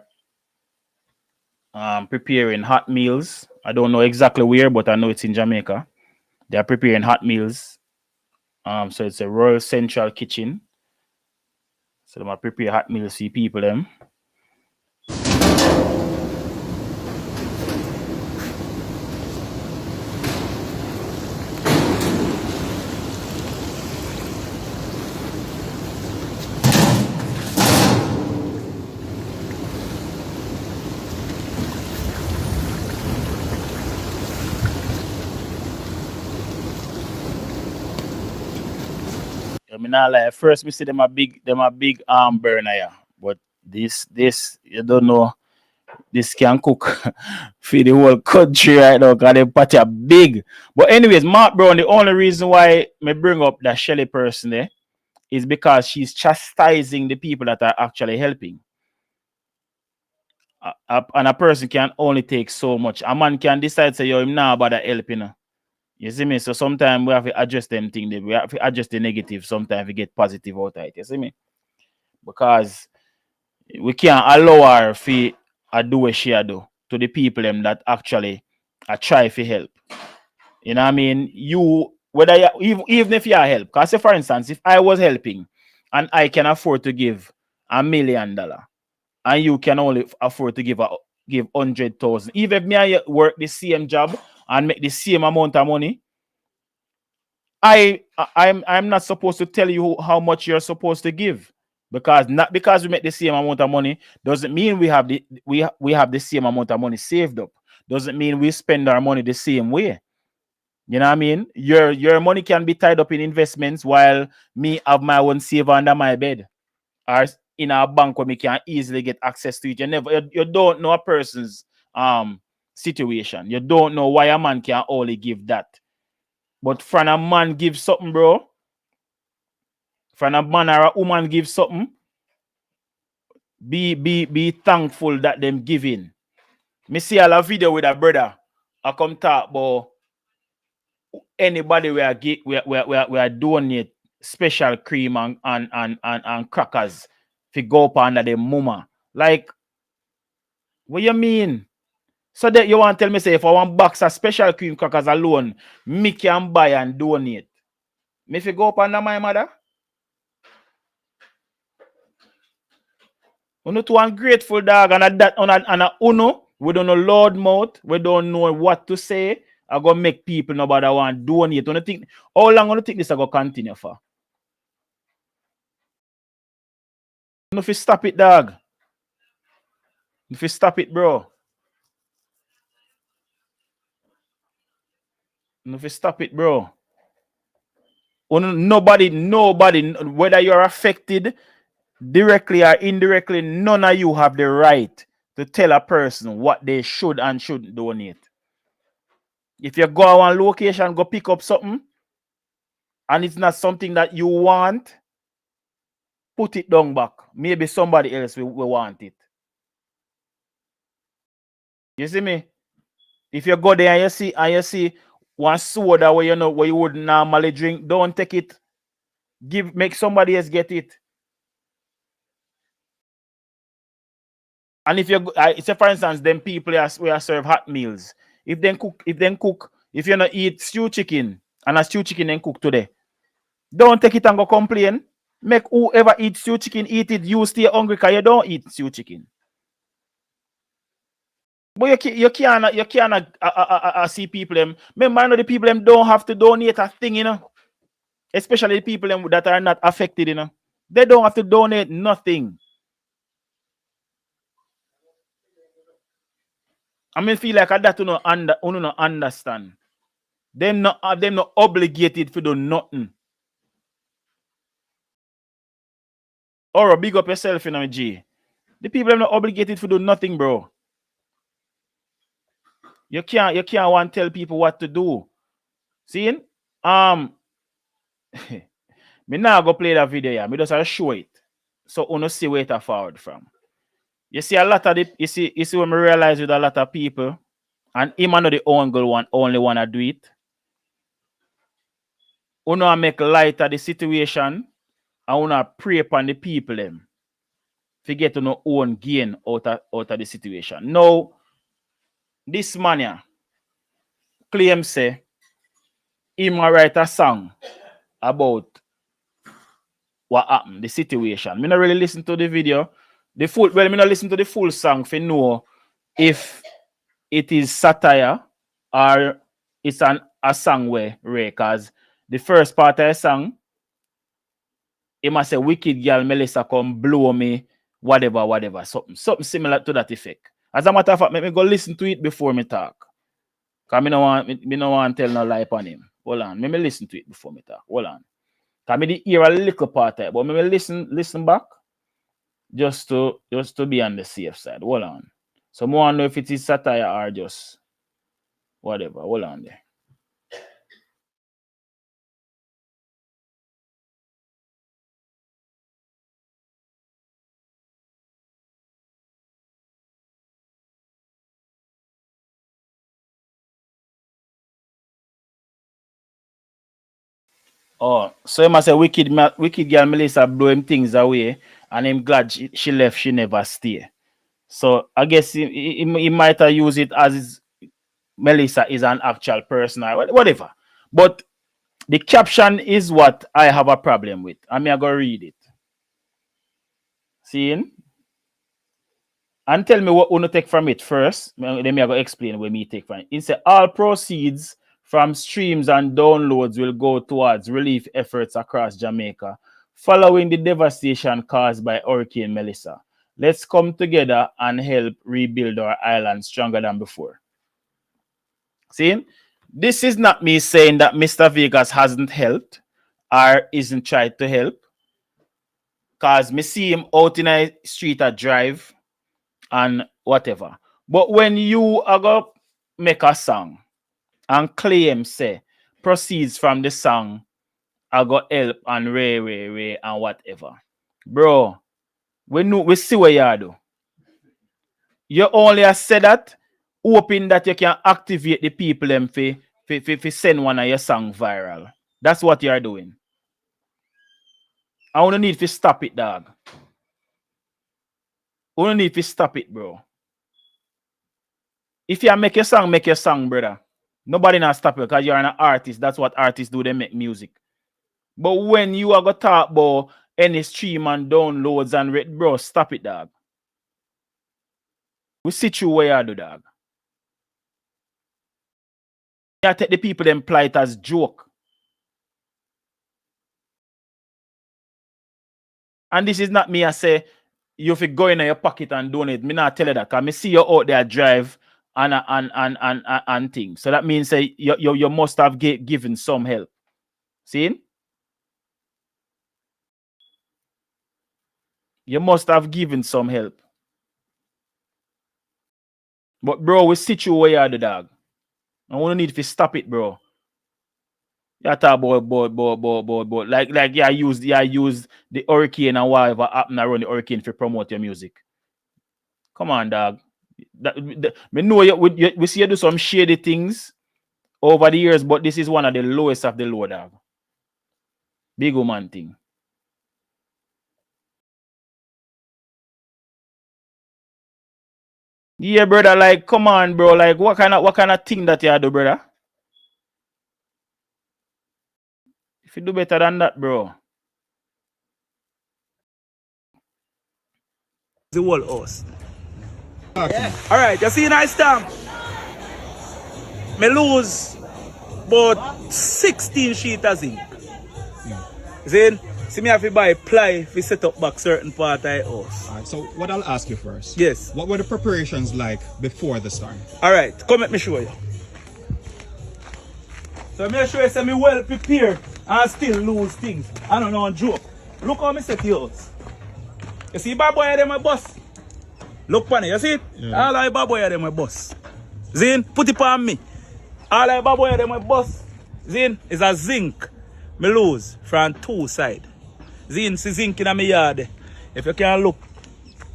preparing hot meals. I don't know exactly where, but I know it's in Jamaica. They are preparing hot meals. So it's a Royal Central Kitchen. So they might prepare hot meals for people them. I mean, not like first we see them a big burner, yeah. But this you don't know, this can cook for the whole country right now, because the party are big. But anyways, Mark Brown, the only reason why me bring up that Shelly person there is because she's chastising the people that are actually helping. And a person can only take so much. A man can decide say, yo, him now about that helping. You see me? So sometimes we have to adjust them things. We have to adjust the negative. Sometimes we get positive out of it. You see me? Because we can't allow her to do what she do to the people them that actually try to help. You know what I mean? You, whether you, even if you are help, because say for instance, if I was helping and I can afford to give $1 million and you can only afford to give 100,000, even if me and you work the same job and make the same amount of money, I'm not supposed to tell you how much you're supposed to give, because not because we make the same amount of money doesn't mean we have the same amount of money saved up. Doesn't mean we spend our money the same way. You know what I mean? Your money can be tied up in investments while me have my own saver under my bed or in a bank where me can easily get access to it. You don't know a person's situation. You don't know why a man can only give that. But from a man give something, bro. From a man or a woman give something, be thankful that them giving. Me see a video with a brother. I come talk about anybody we are donate special cream and crackers if go up under the mama. Like, what you mean? So that you want to tell me say if I want box of special cream crackers alone, me can buy and donate. Me if you go up under my mother? Uno too ungrateful dog and that on a uno, we don't know loud mouth, we don't know what to say, I go make people nobody want donate. Don't think how long gonna think this I go continue for? If you stop it, dog. If you stop it, bro. If you stop it, bro. Nobody, whether you're affected directly or indirectly, none of you have the right to tell a person what they should and shouldn't donate. If you go on location, go pick up something, and it's not something that you want, put it down back. Maybe somebody else will want it. You see me? If you go there and you see one soda where you wouldn't normally drink, don't take it. Make somebody else get it. And if you say for instance, them people we serve hot meals. If you not eat stew chicken and a stew chicken then cook today, don't take it and go complain. Make whoever eats stew chicken eat it. You stay hungry because you don't eat stew chicken. But you can't see people them. Remember, I know the people them don't have to donate a thing, Especially the people them that are not affected, They don't have to donate nothing. I mean, feel like that you don't understand. Them not obligated to do nothing. Or big up yourself, G. The people are not obligated to do nothing, bro. You can't want to tell people what to do. See? Me now go play that video here. Me just show it. So you see where it forward from. You see a lot of you see when me realize with a lot of people, and him and the only one to do it. You make light of the situation and you pray upon the people them. Forget to no own gain out of the situation. Now, this man here claim say him write a song about what happened, the situation. Me not really listen to the video. Me not listen to the full song to know if it is satire or it's a song where because the first part of the song, he must say wicked girl Melissa come blow me, whatever. Something similar to that effect. As a matter of fact, let me go listen to it before me talk. Because me no want to tell no lie on him. Hold on. Let me listen to it before me talk. Hold on. Because me hear a little part of it, but me listen back just to be on the safe side. Hold on. So I want to know if it is satire or just whatever. Hold on there. Oh, so he must say wicked girl Melissa blow him things away, and I'm glad she left. She never stay. So I guess he might have used it as Melissa is an actual person or whatever. But the caption is what I have a problem with. I'm going to read it. See? And tell me what you take from it first. Then me go explain what me take from it. It says all proceeds from streams and downloads will go towards relief efforts across Jamaica following the devastation caused by Hurricane Melissa. Let's come together and help rebuild our island stronger than before. See, this is not me saying that Mr. Vegas hasn't helped or isn't tried to help. Because me see him out in a street at drive and whatever. But when you are going to make a song and claim, say, proceeds from the song, I got help and Ray and whatever. Bro, we see what you do. You only said that, hoping that you can activate the people them for send one of your song viral. That's what you are doing. I want to need to stop it, dog. I want to need to stop it, bro. If you make your song, brother. Nobody not stop you because you're an artist. That's what artists do. They make music. But when you are going to talk about any stream and downloads and bro, stop it, dog. We see you where you do, dog. I take the people them plight as joke. And this is not me, I say, you have to go in your pocket and donate. Me not tell you that, because I see you out there drive and things. So that means say you must have given some help. See? You must have given some help. But bro, we sit you where you are the dog. I want to need to stop it, bro. You talk about like you use the hurricane and whatever happen around the hurricane to promote your music. Come on, dog. Me know we see you do some shady things over the years, but this is one of the lowest of the low, dog. Big woman thing. Yeah, brother. Like, come on, bro. Like, what kind of thing that you do, brother? If you do better than that, bro. The whole house. Yeah. Alright, you see nice time. Me lose about 16 sheet of zinc. Then, see me have to buy ply if we set up back certain part of the house. Alright, so what I'll ask you first. Yes. What were the preparations like before the storm? Alright, come let me show you. So me show you say me well prepared and still lose things. I don't know a joke. Look how me set the house. You see bad boy them my boss? Look on it, you see it? Yeah. All I bad boy them my boss. Zin, put it on me. All I bad boy them my boss. Zin is a zinc. Me lose from two sides. Zin, see zinc in my yard. If you can look,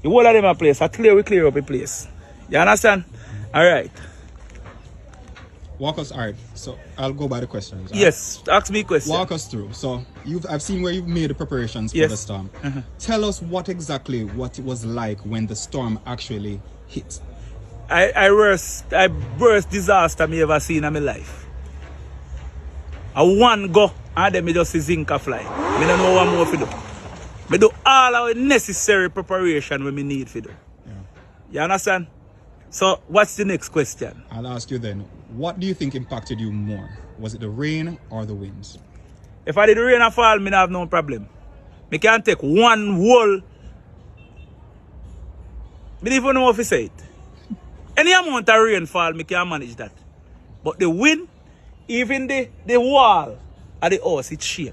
the whole of them a place. I clear up a place. You understand? Alright. Walk us, alright. So I'll go by the questions. Right? Yes, ask me a question. Walk us through. So I've seen where you've made the preparations for the storm. Tell us what it was like when the storm actually hit. I worst disaster me ever seen in my life. I one go and then me just see zinc a fly. Me don't know what more to do. Me do all our necessary preparation when me need to do. Yeah. You understand? So what's the next question? I'll ask you then, what do you think impacted you more? Was it the rain or the winds? If I did rain and fall, me have no problem. Me can take one whole. Me don't even know if I say it. Any amount of rainfall, me can manage that. But the wind, even the wall of the house, it shake.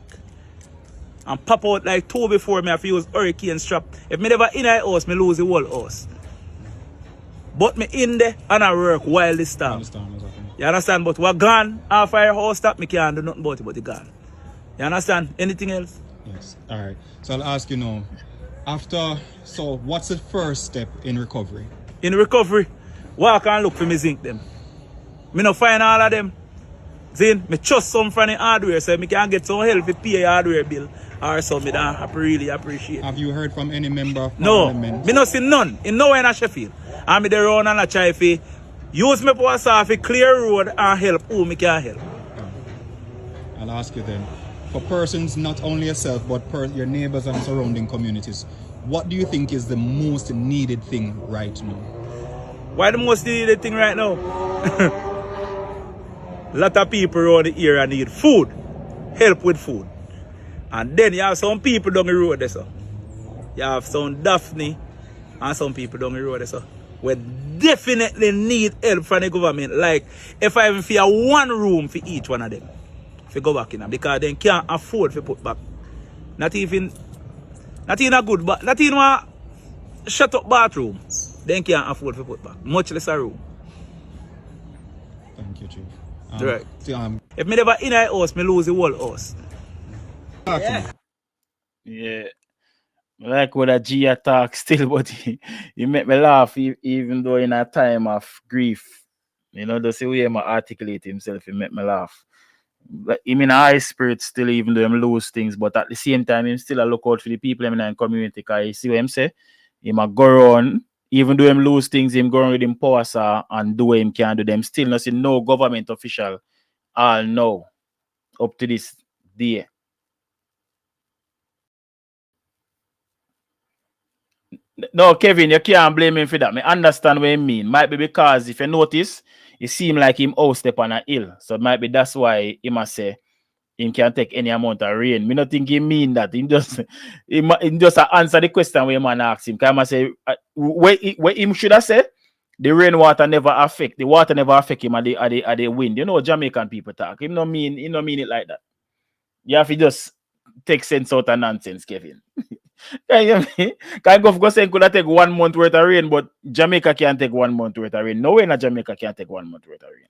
And pop out like two before me have to use hurricane strap. If me never in the house, me lose the whole house. But me in there and I work while the storm. You understand? But we're gone. After our house stop, me can't do nothing about it, but it gone. You understand? Anything else? Yes. Alright. So I'll ask you now. So what's the first step in recovery? In recovery, walk and look for me zinc them. Me no find all of them. Then me trust some from the hardware so me can get some help to pay a hardware bill or something that I really appreciate. Have you heard from any member of No, parliament? me no see none. In nowhere in Sheffield. And me there around and I try to use my power saw to clear road and help who me can help. I'll ask you then. For persons, not only yourself, but your neighbors and surrounding communities, what do you think is the most needed thing right now? Why the most needed thing right now? A lot of people around the area need food, help with food. And then you have some people down the road there, so. You have some Daphne and some people down the road there, so. We definitely need help from the government. Like, if I even fear one room for each one of them, if you go back in them, because they can't afford to put back. Not even a good, not even a shut up bathroom. They can't afford to put back. Much less a room. Thank you, Chief. Right. If me never in a house, me lose the whole house. Yeah. Like what a G attack still, but he make me laugh even though in a time of grief. You know, the way he articulate himself, he make me laugh. But him in a high spirit still, even though him lose things, but at the same time, him still a look out for the people in the community. Because you see what him say? Him a go on, even though him lose things, him go on with him power saw and do what him can do. Them still not see no government official all know up to this day. No, Kevin, you can't blame him for that. I understand what you mean. Might be because if you notice, it seemed like him out step on a hill. So it might be that's why he must say him can take any amount of rain. Me not think he mean that. He just answer the question when man ask him. Can I say where him should have said the rainwater never affect the water never affect him at the wind. You know Jamaican people talk. Him no mean it like that. You have to just take sense out of nonsense, Kevin. Can go say could have take 1 month worth of rain, but Jamaica can't take 1 month worth of rain. No way in Jamaica can't take 1 month worth of rain.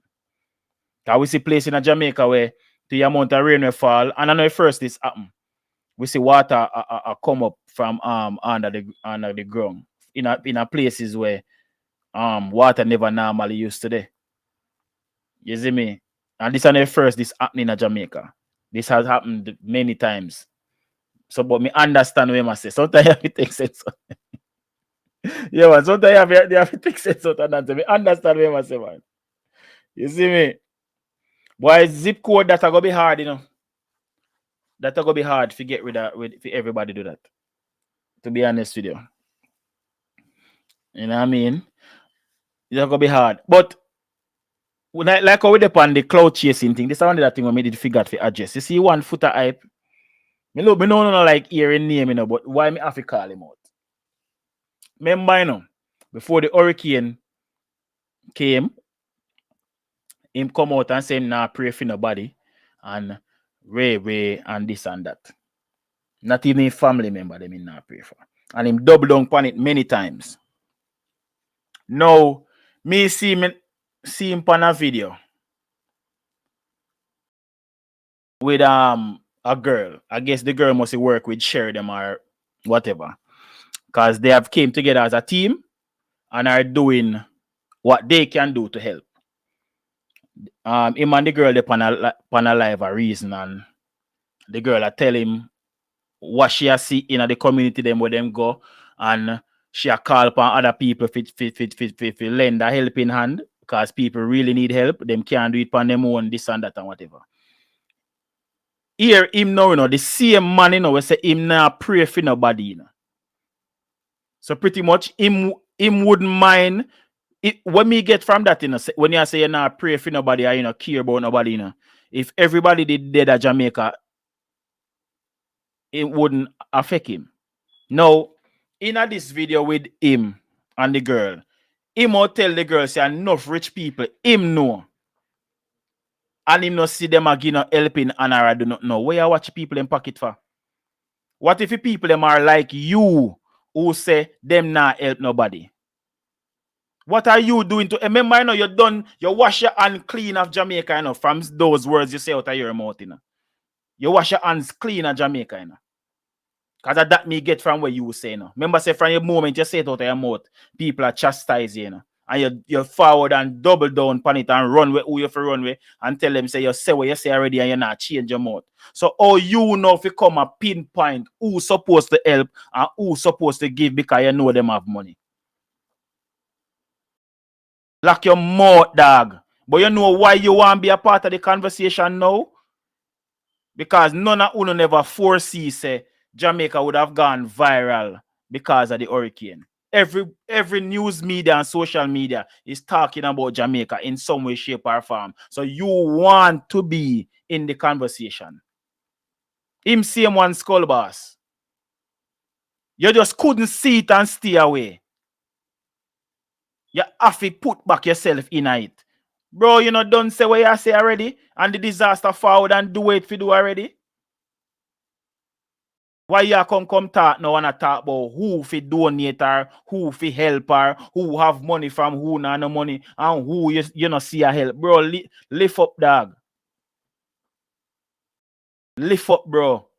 Because we see place in Jamaica where the amount of rain will fall, and I know first this happen. We see water come up from under the ground in a places where water never normally used to there. You see me? And this is the first this happening in Jamaica. This has happened many times. So, but me understand what I say. Sometimes you have to take sense. Yeah, man. Sometimes you have to take sense out of that. Me understand what I say, man. You see me? Why zip code that are gonna be hard, you know? That are gonna be hard to get rid of for everybody do that. To be honest with you. You know what I mean? It's gonna be hard. But like how we depend on the cloud chasing thing, this is one of the thing we made it figure to address. You see one footer hype. Me no like hearing name, you know, but why me have to call him out? Remember, you know, before the hurricane came, him come out and say him nah pray for nobody and Ray and this and that. Not even a family member them him nah pray for. And him double down on it many times. Now, me see him on a video with a girl. I guess the girl must work with share them or whatever. Because they have came together as a team and are doing what they can do to help. Him and the girl upon a live a reason, and the girl tell him what she has see in the community them where them go, and she a call upon other people to lend a helping hand because people really need help. Them can't do it on them own, this and that and whatever. Here him now, you know, the same man, you know, we say him now pray for nobody, you know. So pretty much him wouldn't mind it, when me get from that, you know, when you say you not pray for nobody or you know care about nobody, you know, if everybody did dead at Jamaica, it wouldn't affect him. Now, in this video with him and the girl, him will tell the girl say enough rich people, him know. And him not see them again helping and I do not know. Where you watch people in pocket for? What if the people them are like you who say them not help nobody? What are you doing to remember? You know, you done, you wash your hand clean of Jamaica, you know, from those words you say out of your mouth, you know. You wash your hands clean of Jamaica, you know. Because that me get from where you say, you know. Remember, say from your moment you say it out of your mouth, people are chastising, you know. And you forward and double down on it and run with who you for run with and tell them say you say what you say already and you're not change your mouth. So all you know if you come a pinpoint who's supposed to help and who's supposed to give because you know them have money. Lock your mouth, dog. But you know why you want to be a part of the conversation now? Because none of you never foresee say Jamaica would have gone viral because of the hurricane. Every news media and social media is talking about Jamaica in some way, shape, or form. So you want to be in the conversation. Him same one skull boss. You just couldn't see it and stay away. You have to put back yourself in it. Bro, you know, don't say what you say already and the disaster forward and do it if you do already. Why you come talk now and talk about who fi donate or who fi help or who have money from who no money and who you know see a help. Bro, lift up, dog. Lift up, bro.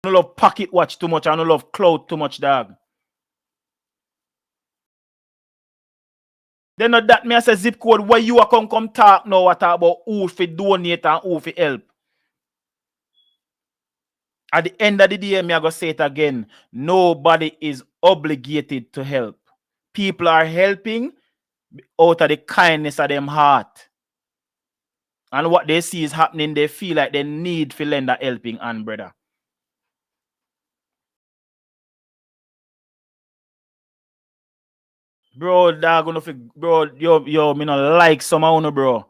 I don't love pocket watch too much. I don't love cloud too much, dog. Then that me as a zip code why you are come talk now what about who fi donate and who fi help. At the end of the day, me I go say it again. Nobody is obligated to help. People are helping out of the kindness of them heart. And what they see is happening, they feel like they need to lend a helping hand, brother. Bro, dog, gonna fi, bro, yo, me not like some of you, bro.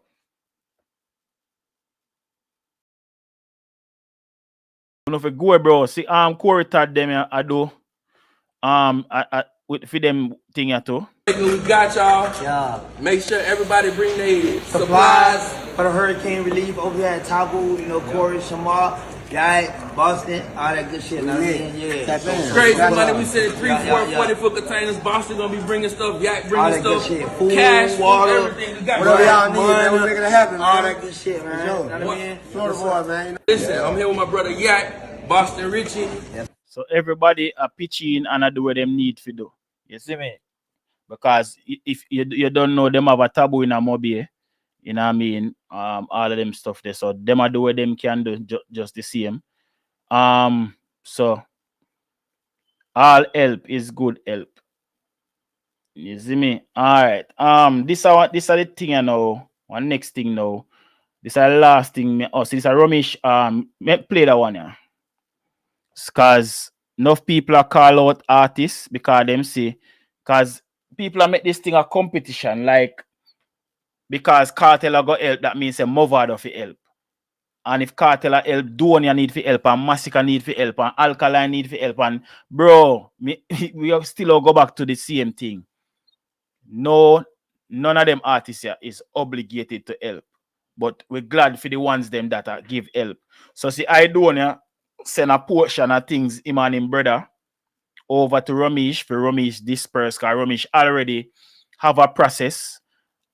Gonna fi go, bro. See, Corey Todd them I do. With for them thing at too. We got y'all. Yeah. Make sure everybody bring their Supplies for the hurricane relief over here at Tabu, Corey, Shamar, Boston, all that good shit. Yeah. Crazy money. We said 3, 4, 40-foot containers. Boston gonna be bringing stuff. Yak bringing stuff. Food, cash, water, everything. We got whatever y'all need, man. We're making it happen, all that good shit, man. You know what I mean? Florida boy, man. Listen, I'm here with my brother Yak, Boston Richie. So everybody are pitching and I do what them need to do. You see me? Because if you don't know, them have a taboo in a mobile, you know what I mean? All of them stuff there. So them are do what them can do just the same. So all help is good help. You see me? All right. This are the thing I know. One next thing now. This is the last thing. Oh, so this is a Romish. Play that one, yeah. Because enough people are call out artists because them say, because people are make this thing a competition, like because Kartel are got help, that means a Movado for help. And if Kartel are help, Donia need for help, and Massacre need for help, and Alkaline need for help, and bro, we are still all go back to the same thing. No, none of them artists here is obligated to help. But we're glad for the ones them that are give help. So see, I Donia send a portion of things him and him brother over to Ramesh for Ramesh disperse, because Ramesh already have a process,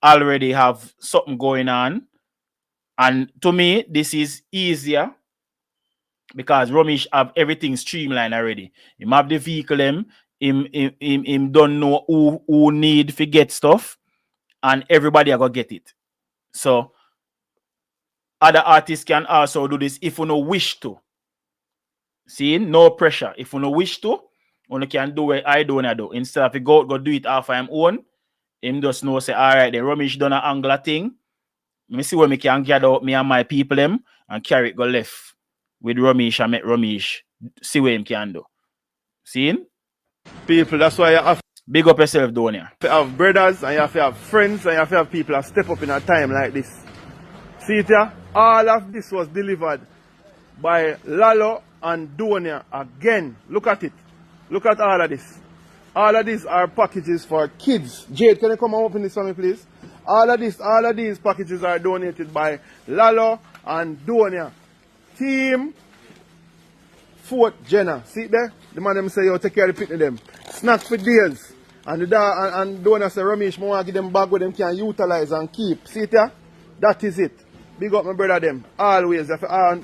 already have something going on. And to me, this is easier because Ramesh have everything streamlined already. Him have the vehicle, him don't know who need to get stuff, and everybody are gonna get it. So other artists can also do this if you no wish to. See, no pressure. If you no wish to, you can do what I do and I do. Instead of you go do it off of him own, him just know say, all right, then Ramesh done an angular thing. Let me see where me can gather up me and my people them and carry it go left with Ramesh and make Ramesh see what him can do. See? People, that's why you have big up yourself, Donia. to have brothers and you have to have friends and you have to have people that step up in a time like this. See it here? All of this was delivered by Lalo and Donia again. Look at it. Look at all of this. All of these are packages for kids. Jade, can you come and open this for me, please? All of these packages are donated by Lalo and Donia. Team 4th Jenna. See there? The man them say, yo, take care of the pitney them. Snacks for days. And the and Donia say, Ramesh, I want to give them bag where them can utilize and keep. See it here? That is it. Big up my brother them. Always.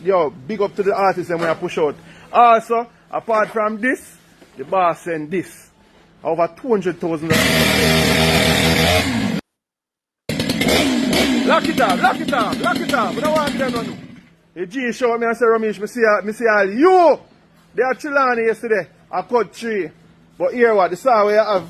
Yo, big up to the artists them when I push out. Also, apart from this, the boss send this. Over 200,000. Lock it up. We don't want them no. The G show me and say, Ramesh, me see all you. They are Chilani yesterday. I cut 3. But here what, the saw where you have,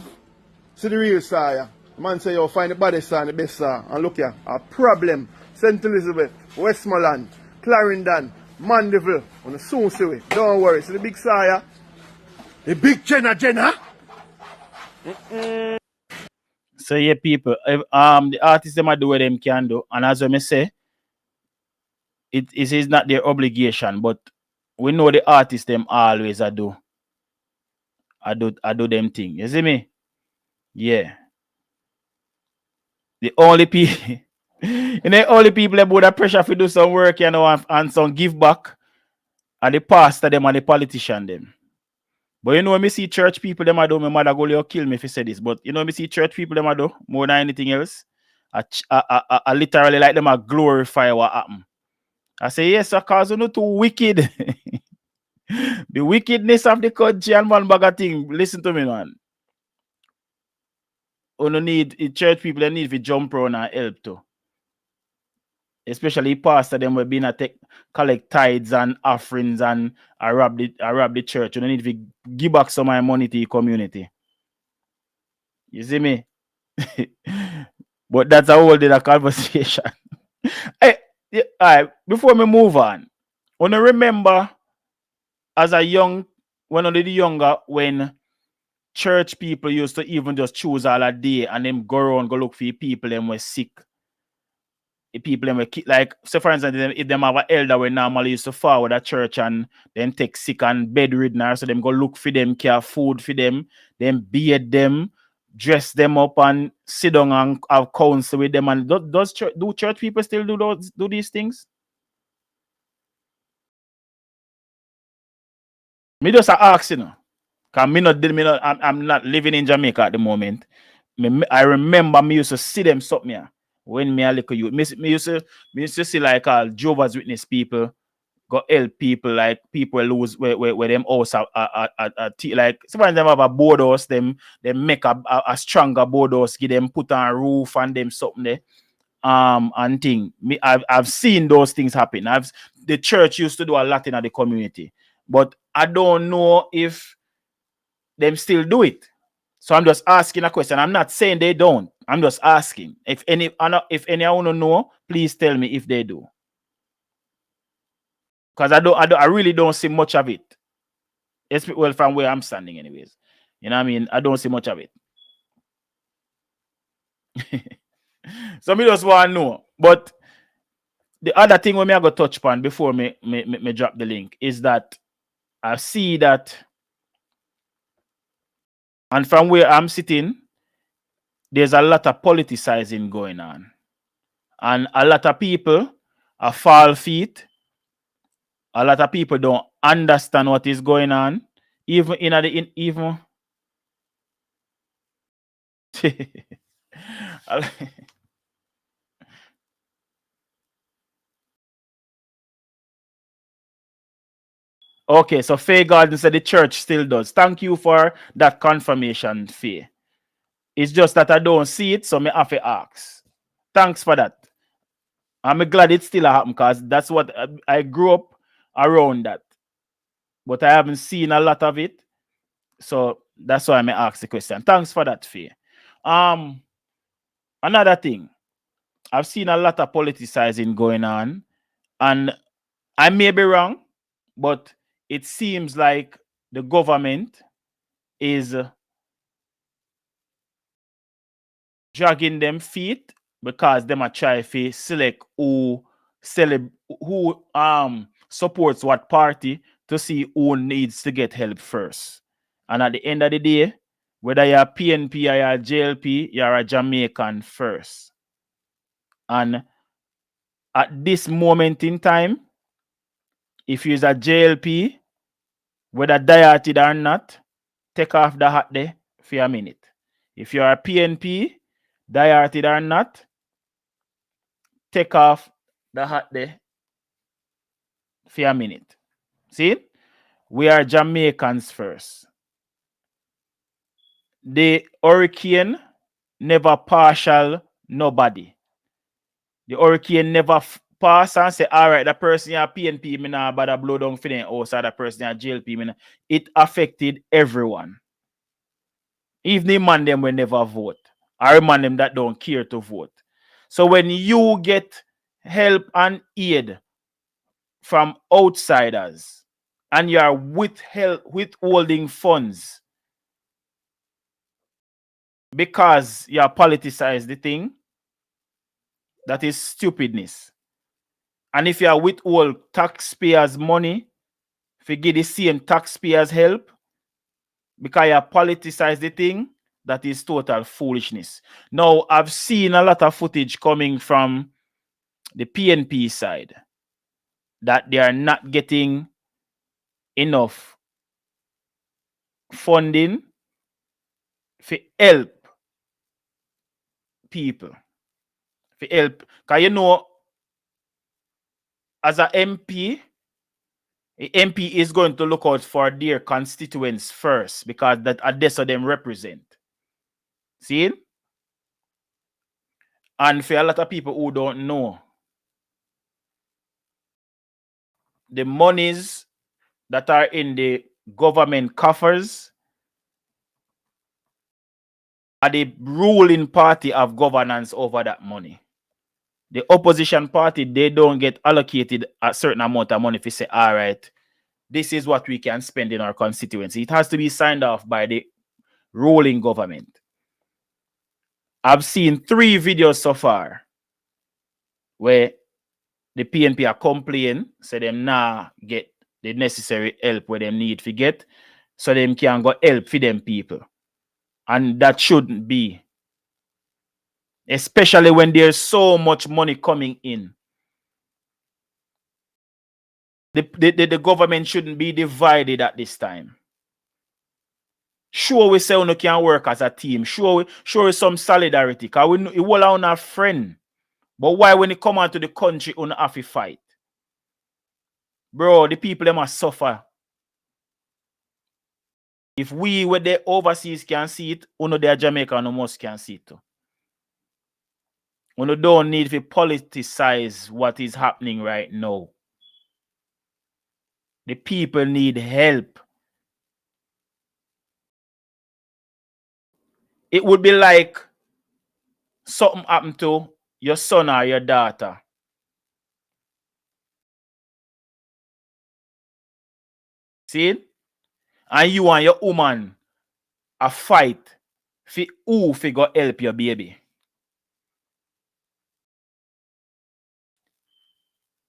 see the real saw here. The man say, yo, find the baddest saw and the best saw. And look here, a problem. St. Elizabeth, Westmoreland, Clarendon, Mandeville. On the soon see it. Don't worry. See the big saw here? The big Jenna. So yeah, people, the artists them do what them can do, and as I say, it is not their obligation, but we know the artists them always do them thing. You see me? Yeah. The only people, the only people that put the pressure to do some work, you know, and some give back are the pastor them and the politician them. But you know, when me see church people, them I do, my mother go kill me if you say this. But you know, me see church people, them I do more than anything else. I literally like them I glorify what happened. I say, yes, because you're not too wicked. The wickedness of the country and one bag of thing. Listen to me, man. You no need church people, they need to jump around and help too. Especially pastor them will be in a collect tithes and offerings and rob the church. You don't need to give back some of my money to the community. You see me? But that's a whole other conversation. Hey, all right, before we move on, I remember as a young, when I was younger, when church people used to even just choose all a day and them go around, go look for people them were sick. The people them were like, so for instance, if them have an elder we normally used to forward a church and then take sick and bedridden, so them go look for them, care food for them, then bathe them, dress them up and sit down and have counsel with them. And do church people still do these things? Me just ask, you know, because I'm not living in Jamaica at the moment. I remember me used to see them something here when me a little youth. Me used to see like Jehovah's Witness people go help people, like people lose where them house like sometimes them have a board house, them make a stronger board house, give them put on a roof and them something there. And thing. I've seen those things happen. The church used to do a lot in the community, but I don't know if them still do it. So I'm just asking a question. I'm not saying they don't. I'm just asking. If anyone don't know, please tell me if they do. Because I really don't see much of it. Well, from where I'm standing, anyways. You know what I mean? I don't see much of it. So me just want to know. But the other thing we may go touch upon before me drop the link is that I see that, and from where I'm sitting, there's a lot of politicizing going on. And a lot of people are fall feet. A lot of people don't understand what is going on. Even okay, so Faye Garden said the church still does. Thank you for that confirmation, Faye. It's just that I don't see it, so me have to ask. Thanks for that. I'm glad it still happened because that's what I grew up around that. But I haven't seen a lot of it. So that's why I may ask the question. Thanks for that, Faye. Another thing, I've seen a lot of politicizing going on, and I may be wrong, but it seems like the government is dragging them feet because them are trying to select who supports what party to see who needs to get help first. And at the end of the day, whether you're PNP or you're JLP, you're a Jamaican first. And at this moment in time, if you're a JLP, whether dieted or not, take off the hat there for a minute. If you're a PNP, dieted or not, take off the hat there for a minute. See? We are Jamaicans first. The hurricane never partial nobody. The hurricane never pass and say, all right, the person you PNP, me nah bother blow down for them, or so the person you JLP, me nah. It affected everyone. Even the man them will never vote. Or man them that don't care to vote. So when you get help and aid from outsiders and you are withholding funds because you politicize the thing, that is stupidness. And if you are withhold taxpayers' money, if you give the same taxpayers help because you politicize the thing, that is total foolishness. Now, I've seen a lot of footage coming from the PNP side that they are not getting enough funding for help people. For help. Because you know, as an MP, the MP is going to look out for their constituents first because that's what them represent. See? And for a lot of people who don't know, the monies that are in the government coffers are the ruling party of governance over that money. The opposition party, they don't get allocated a certain amount of money if you say, all right, this is what we can spend in our constituency. It has to be signed off by the ruling government. I've seen 3 videos so far where the PNP are complaining, say them nah get the necessary help where them need to get, so them can go help for them people. And that shouldn't be. Especially when there's so much money coming in. The government shouldn't be divided at this time. Sure, we say we can work as a team. Sure, some solidarity. Because we all are our friend. But why when it come out to the country, we have to fight? Bro, the people them must suffer. If we with the overseas can see it, we know the Jamaica no must can see it too. We don't need to politicize what is happening right now. The people need help. It would be like something happened to your son or your daughter. See it? And you and your woman a fight for who go help your baby.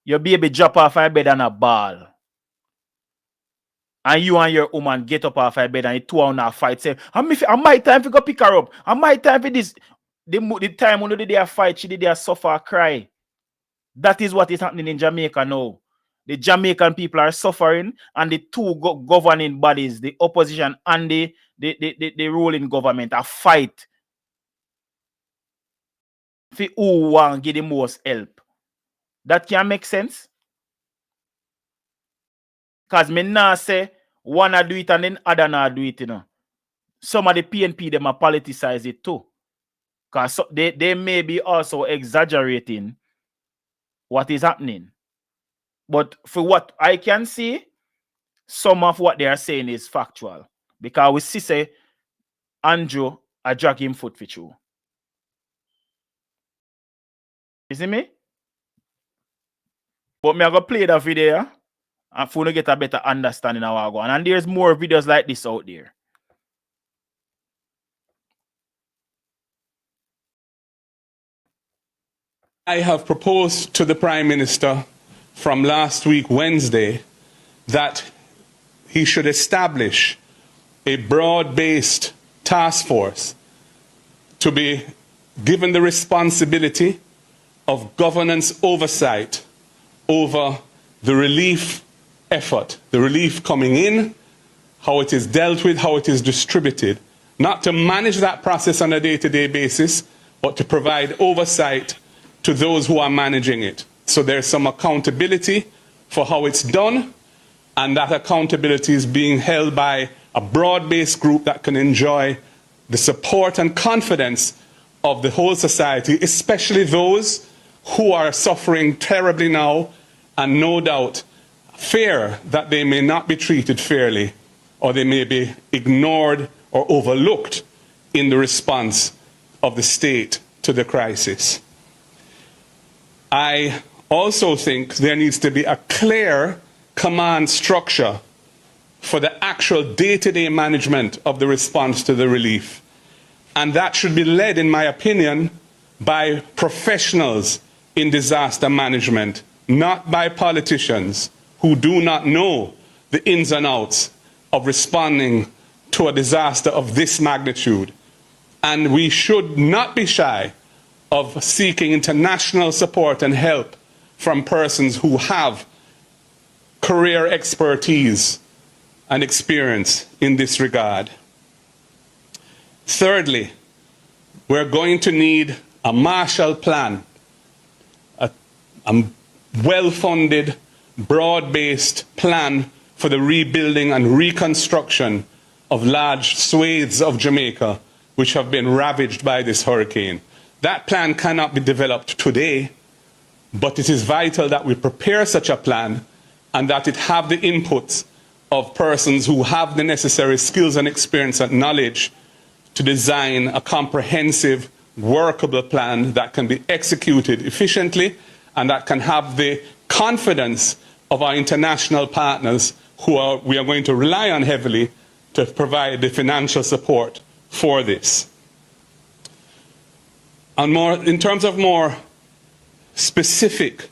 Your baby drop off her bed and a ball. And you and your woman get up off her bed and you two on a fight. Say, I'm my time to go pick her up. I'm my time for this. The time when they did fight, she did suffer, cry. That is what is happening in Jamaica now. The Jamaican people are suffering, and the two governing bodies, the opposition and the ruling government, are fight for who want give the most help. That can make sense? Because me nah say one do it and then other not do it, you know. Some of the PNP them a politicize it too. Because they may be also exaggerating what is happening. But for what I can see, some of what they are saying is factual. Because we see say Andrew a drag him foot for true. You see me? But me I go play that video and for to get a better understanding of what I go on. And there's more videos like this out there. I have proposed to the Prime Minister from last week, Wednesday, that he should establish a broad-based task force to be given the responsibility of governance oversight over the relief effort, the relief coming in, how it is dealt with, how it is distributed, not to manage that process on a day-to-day basis, but to provide oversight to those who are managing it. So there's some accountability for how it's done, and that accountability is being held by a broad-based group that can enjoy the support and confidence of the whole society, especially those who are suffering terribly now and no doubt fear that they may not be treated fairly or they may be ignored or overlooked in the response of the state to the crisis. I also think there needs to be a clear command structure for the actual day-to-day management of the response to the relief. And that should be led, in my opinion, by professionals in disaster management, not by politicians who do not know the ins and outs of responding to a disaster of this magnitude. And we should not be shy of seeking international support and help from persons who have career expertise and experience in this regard. Thirdly, we're going to need a Marshall Plan, a well-funded, broad-based plan for the rebuilding and reconstruction of large swathes of Jamaica which have been ravaged by this hurricane. That plan cannot be developed today, but it is vital that we prepare such a plan and that it have the inputs of persons who have the necessary skills and experience and knowledge to design a comprehensive, workable plan that can be executed efficiently and that can have the confidence of our international partners who we are going to rely on heavily to provide the financial support for this. And in terms of more specific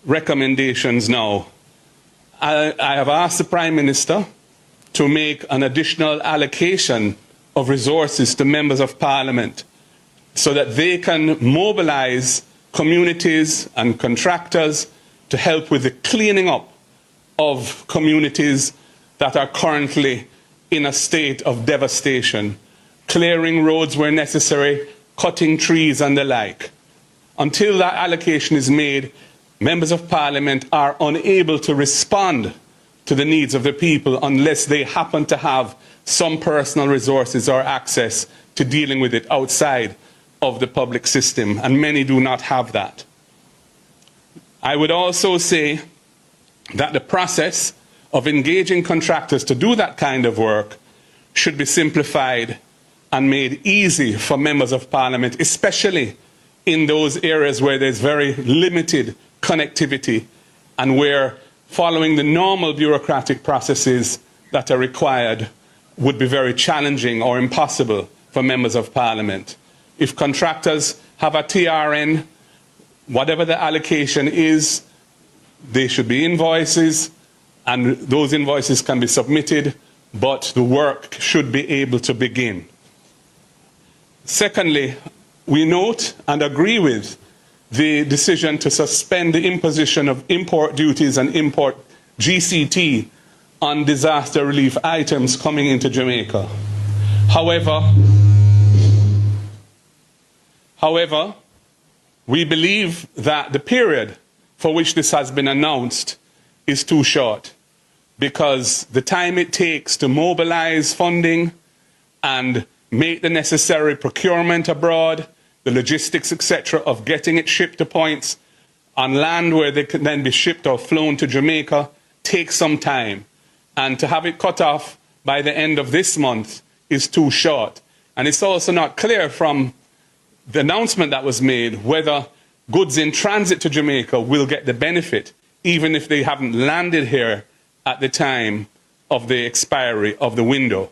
recommendations now, I have asked the Prime Minister to make an additional allocation of resources to members of Parliament so that they can mobilize communities and contractors to help with the cleaning up of communities that are currently in a state of devastation, clearing roads where necessary, cutting trees and the like. Until that allocation is made, members of Parliament are unable to respond to the needs of the people unless they happen to have some personal resources or access to dealing with it outside of the public system, and many do not have that. I would also say that the process of engaging contractors to do that kind of work should be simplified and made easy for members of Parliament, especially in those areas where there's very limited connectivity and where following the normal bureaucratic processes that are required would be very challenging or impossible for members of Parliament. If contractors have a TRN, whatever the allocation is, there should be invoices, and those invoices can be submitted, but the work should be able to begin. Secondly, we note and agree with the decision to suspend the imposition of import duties and import GCT on disaster relief items coming into Jamaica. However, we believe that the period for which this has been announced is too short, because the time it takes to mobilize funding and make the necessary procurement abroad, the logistics, etc., of getting it shipped to points on land where they can then be shipped or flown to Jamaica takes some time. And to have it cut off by the end of this month is too short. And it's also not clear from the announcement that was made whether goods in transit to Jamaica will get the benefit, even if they haven't landed here at the time of the expiry of the window.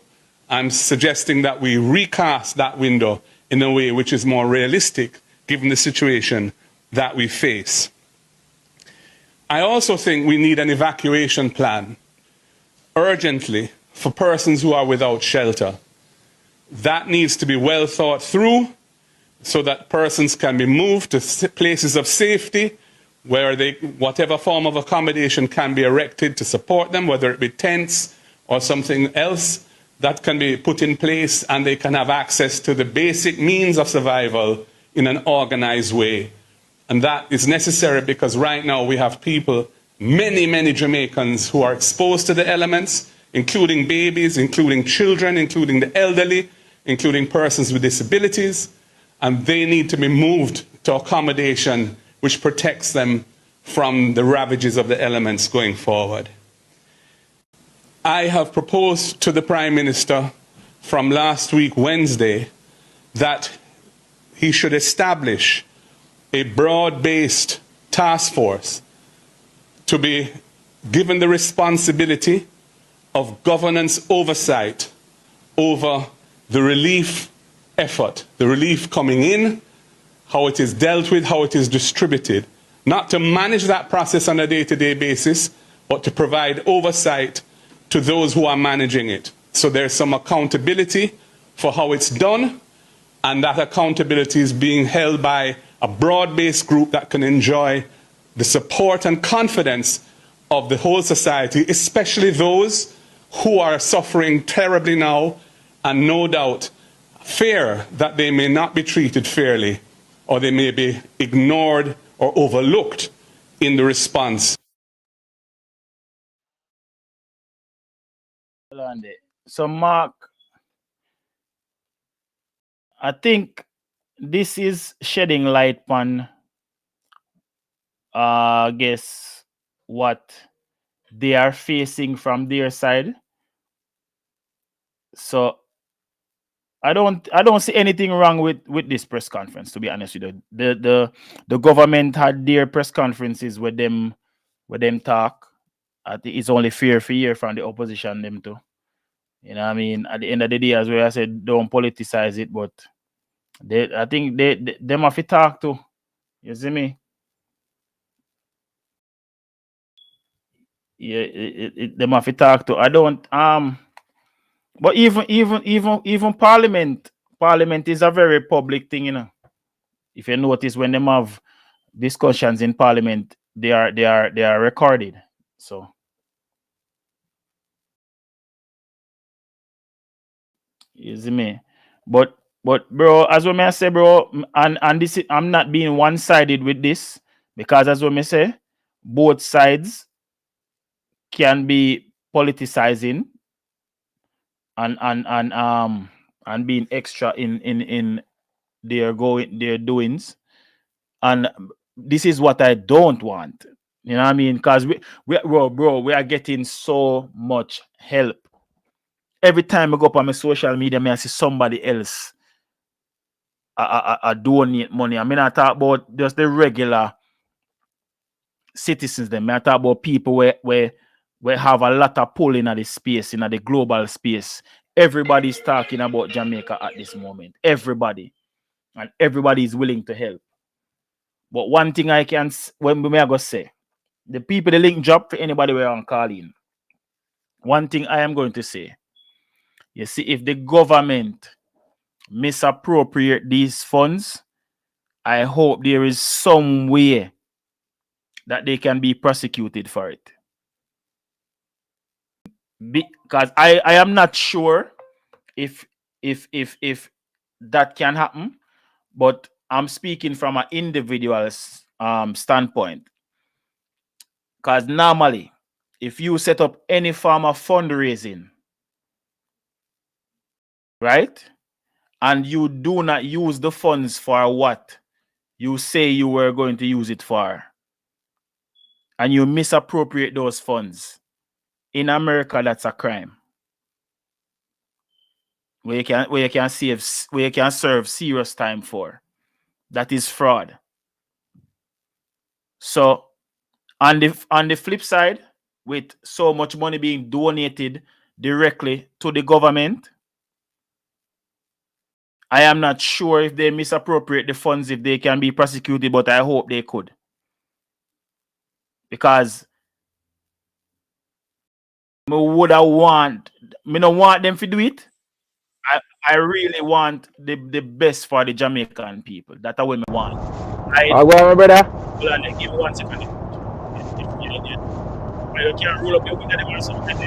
I'm suggesting that we recast that window in a way which is more realistic, given the situation that we face. I also think we need an evacuation plan urgently for persons who are without shelter. That needs to be well thought through so that persons can be moved to places of safety where whatever form of accommodation can be erected to support them, whether it be tents or something else that can be put in place, and they can have access to the basic means of survival in an organized way. And that is necessary because right now we have people, many Jamaicans, who are exposed to the elements, including babies, including children, including the elderly, including persons with disabilities, and they need to be moved to accommodation which protects them from the ravages of the elements going forward. I have proposed to the Prime Minister from last week, Wednesday, that he should establish a broad-based task force to be given the responsibility of governance oversight over the relief effort, the relief coming in, how it is dealt with, how it is distributed, not to manage that process on a day-to-day basis, but to provide oversight to those who are managing it. So there's some accountability for how it's done, and that accountability is being held by a broad-based group that can enjoy the support and confidence of the whole society, especially those who are suffering terribly now and no doubt fear that they may not be treated fairly or they may be ignored or overlooked in the response. So, Mark, I think this is shedding light on, I guess, what they are facing from their side. So, I don't see anything wrong with this press conference, to be honest with you. The government had their press conferences with them talk. I think it's only fair for hear from the opposition them too. You know what I mean? At the end of the day, as well, I said, don't politicize it, but I think they them have to talk to. You see me? Yeah, them have to talk to. I don't but even Parliament is a very public thing, you know. If you notice when them have discussions in Parliament, they are recorded. So you see me? But bro, as what I say, bro, and this I'm not being one-sided with this, because as what I say, both sides can be politicizing and being extra in their doings. And this is what I don't want. You know what I mean? Because bro, we are getting so much help. Every time I go up on my social media, I see somebody else donate money. I mean, I talk about just the regular citizens. Them I talk about people where have a lot of pull in the space, in the global space. Everybody's talking about Jamaica at this moment. Everybody, and everybody is willing to help. But one thing I can, when we may go say, the people the link drop for anybody where I'm calling. One thing I am going to say, you see, if the government misappropriate these funds, I hope there is some way that they can be prosecuted for it. Because I am not sure if that can happen, but I'm speaking from an individual standpoint. Because normally, if you set up any form of fundraising, right, and you do not use the funds for what you say you were going to use it for, and you misappropriate those funds, in America, that's a crime. Where you can serve serious time for. That is fraud. So on the flip side, with so much money being donated directly to the government, I am not sure if they misappropriate the funds, if they can be prosecuted, but I hope they could. Because me don't want them to do it. I really want the best for the Jamaican people. That's what I want. Go on, my brother. Hold on, give me 1 second. You can't roll up your window or something.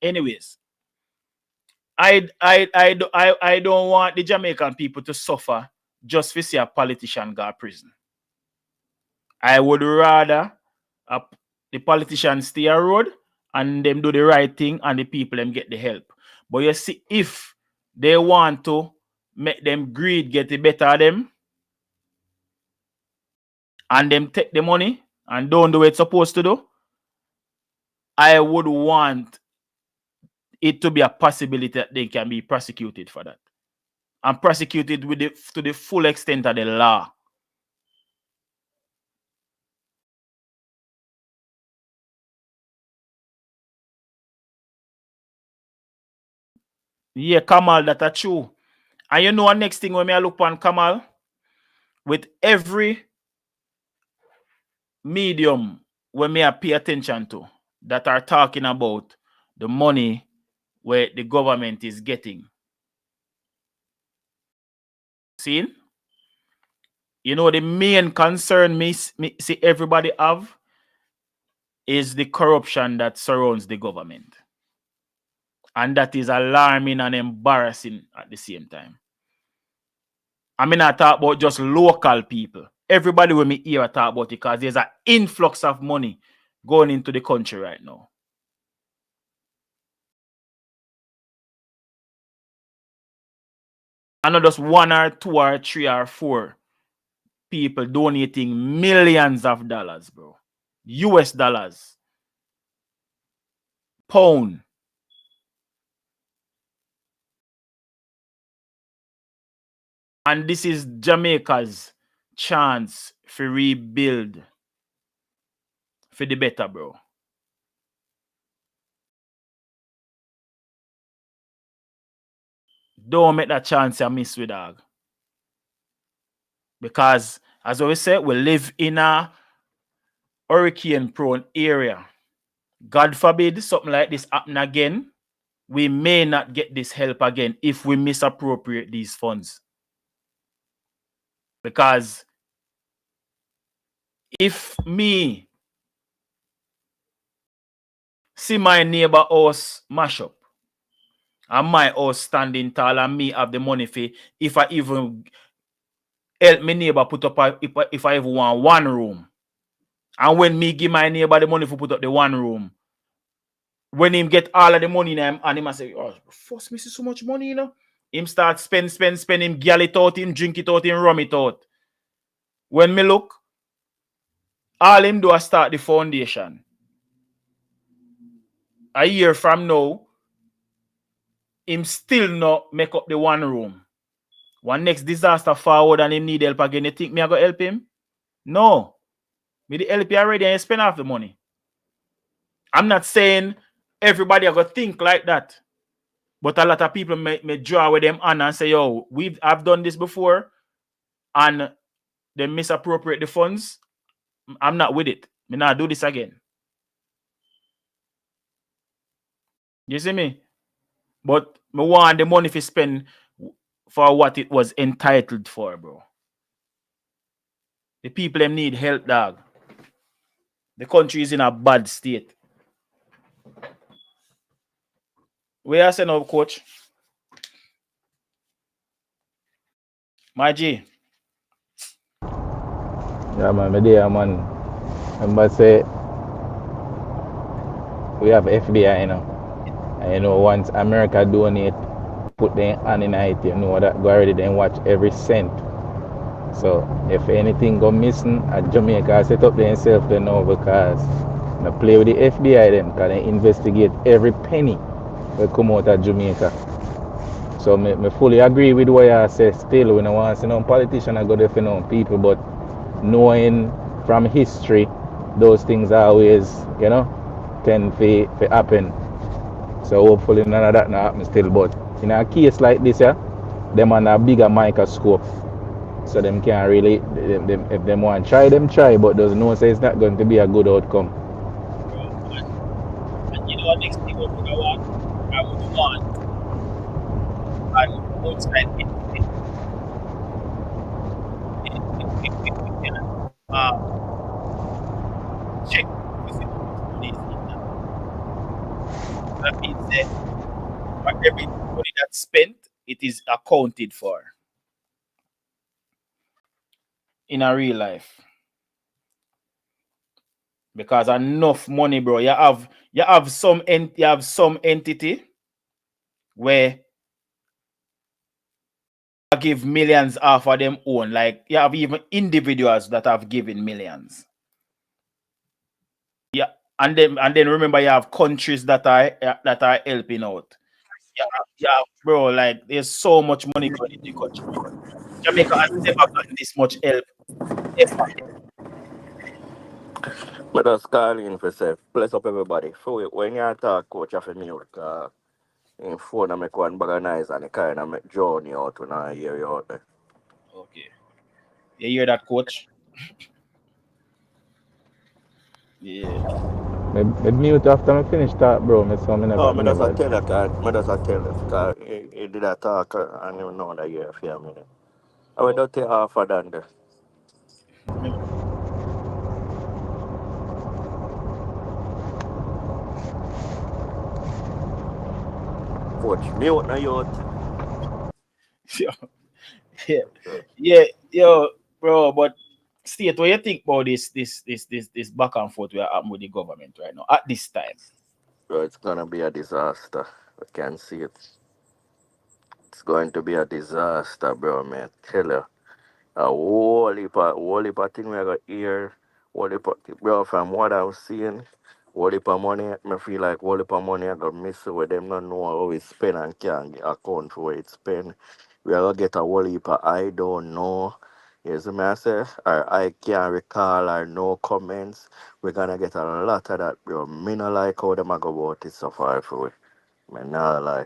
Anyways, I don't want the Jamaican people to suffer just to see a politician go to prison. I would rather the politicians stay a road and them do the right thing and the people them get the help. But you see, if they want to make them greed get the better of them and them take the money and don't do what it's supposed to do, I would want it to be a possibility that they can be prosecuted for that. And prosecuted to the full extent of the law. Yeah, Kamal, that's true. And you know, next thing when I look on Kamal, with every medium when I pay attention to that are talking about the money where the government is getting. See? You know, the main concern me see everybody have is the corruption that surrounds the government. And that is alarming and embarrassing at the same time. I mean, I talk about just local people. Everybody with me here talk about it because there's an influx of money going into the country right now. And not just 1 or 2 or 3 or 4 people donating millions of dollars, bro. US dollars. Pound. And this is Jamaica's chance to rebuild for the better, bro. Don't make that chance you miss with dog. Because as I say, we live in a hurricane prone area. God forbid something like this happen again. We may not get this help again if we misappropriate these funds. Because if me see my neighbor house mash up and my house standing tall and me have the money for if I even help my neighbor put up if I even want one room. And when me give my neighbor the money for put up the one room, when him get all of the money and him I say, oh, first me see so much money, you know. Him start spend, him gal it out, him drink it out, him rum it out. When me look, all him do is start the foundation. A year from now, him still not make up the one room. One next disaster forward and him need help again. You think me I go help him? No. Me the help you already and you spend half the money. I'm not saying everybody are gonna think like that. But a lot of people may draw with them on and say, yo, I've done this before and they misappropriate the funds. I'm not with it. Me not do this again. You see me? But me want the money to spend for what it was entitled for, bro. The people them need help, dog. The country is in a bad state. Where I say now, coach? My G. Yeah, man, me there, man. Remember say we have FDI, you know. And you know, once America donate, put their hand in it, you know that go already then watch every cent. So if anything go missing at Jamaica, set up themselves they know because I play with the FBI then, because they investigate every penny that come out of Jamaica. So me fully agree with what I say still. We don't want to see no politician I go there for no people, but knowing from history, those things always, you know, tend to happen. So hopefully none of that not happen still. But in a case like this, yeah, them on a bigger microscope. So them can't really, if them want to try, them try, but there's no say it's not going to be a good outcome. And you know what next thing I would want and outside it. Check that means that for every money that's spent, it is accounted for in a real life. Because enough money, bro. You have some entity where I give millions off of them own. Like you have even individuals that have given millions. Yeah, and then remember you have countries that are helping out. Yeah, bro. Like there's so much money going into the country. Jamaica has never gotten this much help ever. But just call in for say, bless up everybody. So when you talk, coach, you have to mute. In phone, I make one bag of noise and it kind of make journey out when I hear you out there. Okay. You hear that, coach? Yeah. Me mute after I finish that, bro. Me so me never, No, me me just a never. tell you, me just a tell you, because he did a talk and you know that you hear me. I will not take half of that there. Coach, mute na youth. Yo, bro, but State, what you think about this back and forth we are happening with the government right now at this time? Bro, it's gonna be a disaster. I can see it. It's going to be a disaster, bro, man. Tell you. A whole heap of thing we got here. Whole heap of, bro, from what I was seeing, whole heap of money, I feel like whole heap of money I got missed with them not know how we spend and can't account for where it's spent. We are gonna get a whole heap of I don't know. You see me I say? Or I can't recall or no comments. We're gonna get a lot of that, bro. Me not like how them I go about it so far for it. Man, not lie.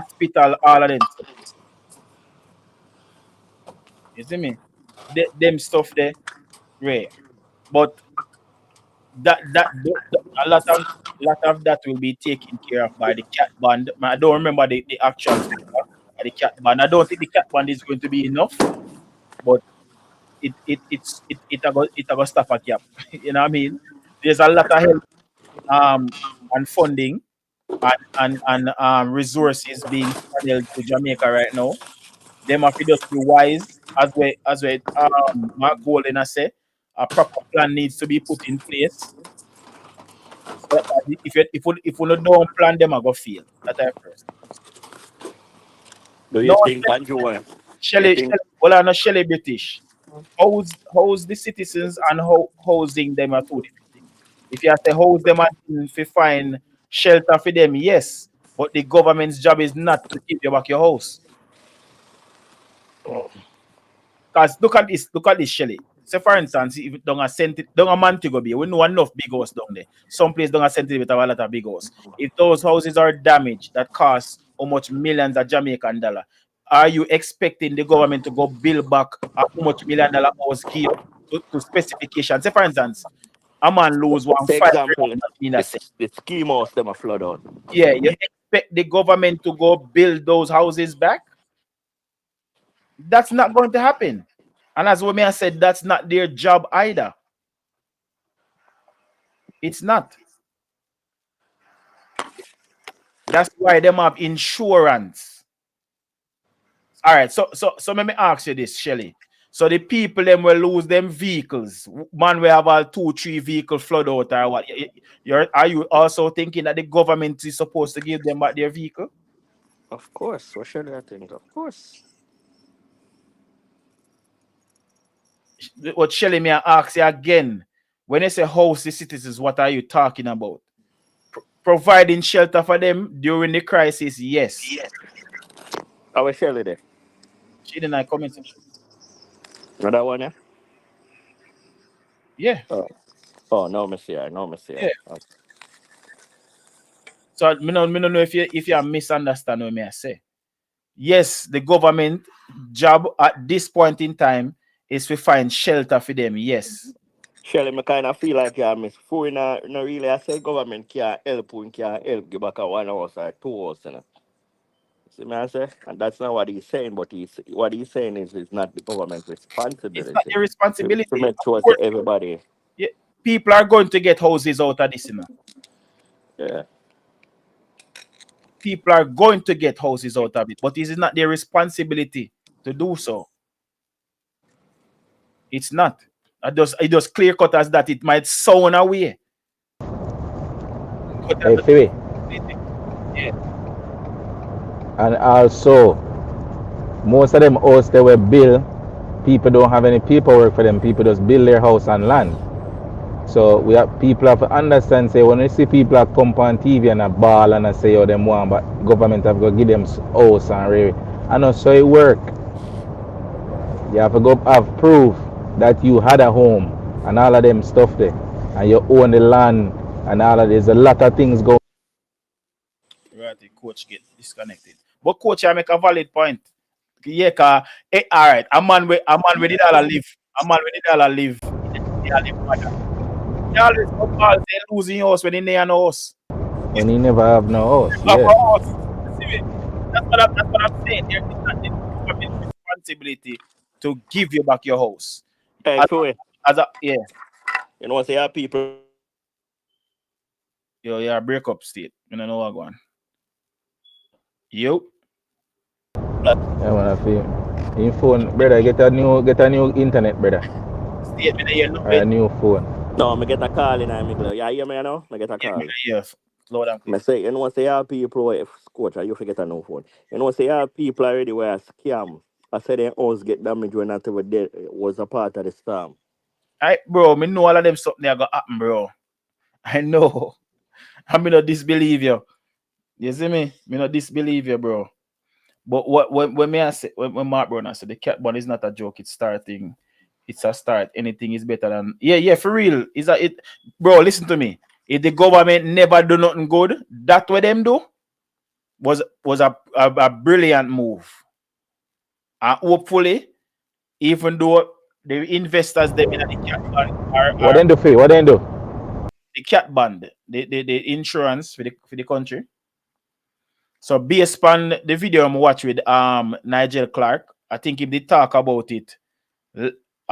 hospital, all of them stuff. You see me? Them stuff there, right? But a lot of that will be taken care of by the cat band. I don't remember the actual figure of the cat band. I don't think the cat band is going to be enough, but it stop at cap. You know what I mean? There's a lot of help and funding and resources being channeled to Jamaica right now. Them have to just be wise as we Mark Golden has said. A proper plan needs to be put in place. So that if you don't plan, them are go fail. That I first. Do you No, think, Andrew, you think well, I'm not Shelley British. How's the citizens and how housing them are two different things. If you have to house them and if you find shelter for them, yes. But the government's job is not to give you back your house. Because look at this, Shelly. Say for instance, if it don't a don't a man to go be, we know enough big house down there. Some place don't a centimeter have a lot of big house. If those houses are damaged, that costs how much millions of Jamaican dollar, are you expecting the government to go build back how much $1 million house give to specifications? Say for instance, a man lose one for 5 example, in a set. the ski house them a flood out? Yeah, you expect the government to go build those houses back? That's not going to happen. And as Wome said, that's not their job either. It's not. That's why them have insurance. All right, so let me ask you this, Shelly. So the people them will lose them vehicles. Man, we have all 2-3 vehicle flood out or what? Are you also thinking that the government is supposed to give them back their vehicle? Of course, what should I think? Of course. What Shelly, may I ask you again? When you say house the citizens, what are you talking about? Providing shelter for them during the crisis, yes. Yes. I was Shirley there. She didn't comment section. Another one, yeah? Yeah. Oh, no, Monsieur. No, Monsieur. Yeah. Okay. So I don't know if you misunderstand what I say. Yes, the government job at this point in time is to find shelter for them. Yes. Shirley, I kind of feel like you miss four. No, really, I say government can't help you, can't help give back a 1 house or 2 house. You know? See me I say? And that's not what he's saying, but what he's saying is it's not the government's responsibility. It's not their responsibility. To make sure to everybody. Yeah, people are going to get houses out of this, you know. Yeah. People are going to get houses out of it, but it is not their responsibility to do so. It's not. It just clear cut as that it might sound away. Hey, Phoebe. Yeah. And also, most of them houses they were built, people don't have any paperwork for them. People just build their house on land. So we have people have to understand, say, when you see people that come on TV and a ball and I say, oh, them want, but government have to give them house and really. I know, so it work. You have to go have proof that you had a home and all of them stuff there. And you own the land and all of there's a lot of things going. Right, the coach get disconnected. But coach, I make a valid point. Yeah, all right. A man with it all live. A man with it all live. They always go ball, they losing house when they have no house. When he never have no house. Yeah. Yeah. See me? That's what I'm saying. There is not the government's responsibility to give you back your house. Hey, Yeah. You know what say people. Yo, yeah, break up state. I don't know what going on. Yo. Yeah, man, I feel. Your phone, brother, get a new internet, brother. State, me hear or a new phone. No, I get a call in my yeah, hear me now? I get a call. Yeah, loud and clear. I say, you know what say people coach, you forget a new phone. You know what say people already were a scam. I said their house get damaged when that was a part of the storm. Bro, me know all of them something that gonna happen, bro. I know. I mean not disbelieve you. You see me? Me not disbelieve you, bro. But when me I say when Mark Brown said the cat bun is not a joke, it's starting. It's a start. Anything is better than yeah, for real. Is that it, bro? Listen to me. If the government never do nothing good, that's what them do. was a brilliant move. And hopefully, even though the investors them in the cat band What are then do for you? What then do? the cat band, the insurance for the country. So based on the video I'm watch with Nigel Clark, I think he did talk about it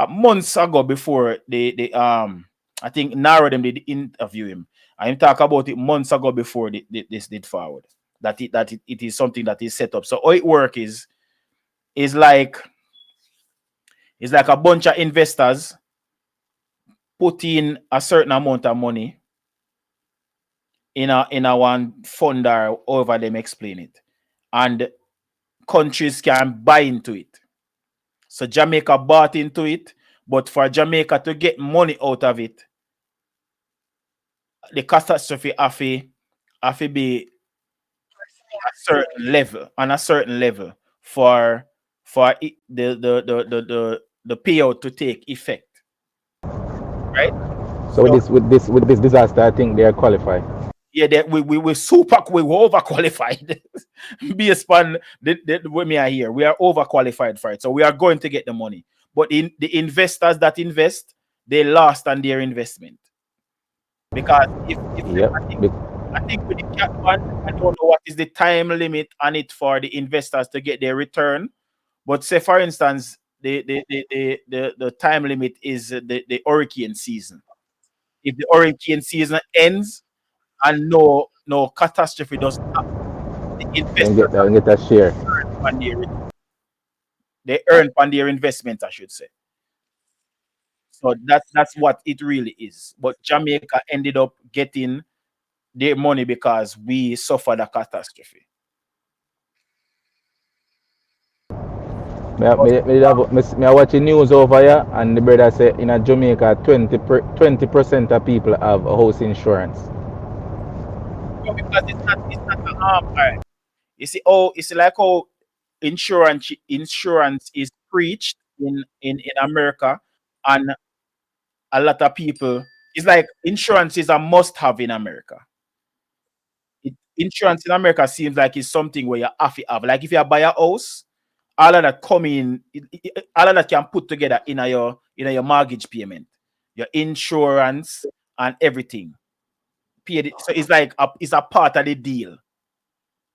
months ago before they I think Narrow them did interview him. And he talk about it months ago before this did forward. That it is something that is set up. So how it work is like a bunch of investors put in a certain amount of money in a one fund or however them explain it. And countries can buy into it. So Jamaica bought into it, but for Jamaica to get money out of it, the catastrophe have to be a certain level, on a certain level for the payout to take effect. Right? So with this disaster, I think they are qualified. Yeah, that we were overqualified based on the way me are here. We are overqualified for it. So we are going to get the money. But in the investors that invest, they lost on their investment. Because if I think with the cat fund, I don't know what is the time limit on it for the investors to get their return. But say for instance, the time limit is the hurricane season. If the hurricane season ends and no catastrophe does happen, the investors get a share. They earn on their investment, I should say. So that's what it really is. But Jamaica ended up getting their money because we suffered a catastrophe. Me watch the news over here, and the brother say in a Jamaica 20% of people have a house insurance. No, because it's not right. You see, it's like how insurance is preached in America, and a lot of people, it's like insurance is a must-have in America. Insurance in America seems like it's something where you have to have. Like if you buy a house, all of that come in, all of that can put together in your mortgage payment, your insurance and everything. So it's like it's a part of the deal,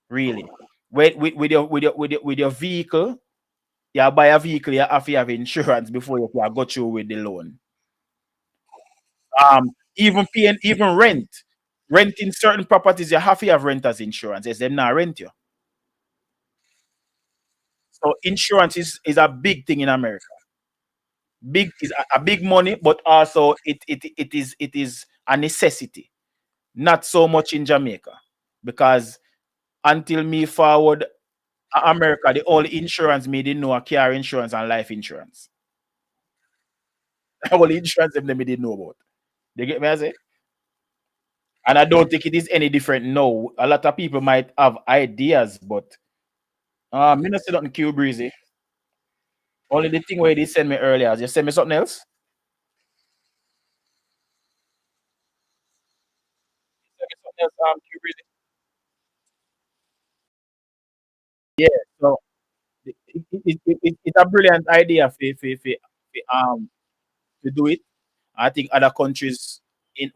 really. With your vehicle, you buy a vehicle, you have to have insurance before you can go through with the loan. Even renting certain properties, you have to have renters insurance. Yes, them not rent you. So insurance is a big thing in America. Big is a big money, but also it is a necessity. Not so much in Jamaica, because until me forward America, the only insurance me didn't know a car insurance and life insurance. The only insurance them me didn't know about. They get me I say? And I don't think it is any different now. A lot of people might have ideas, but me not see nothing Q breezy. Only the thing where they send me earlier. You send me something else? Send me something else, Q breezy. Yeah, so it's a brilliant idea to do it. I think other countries we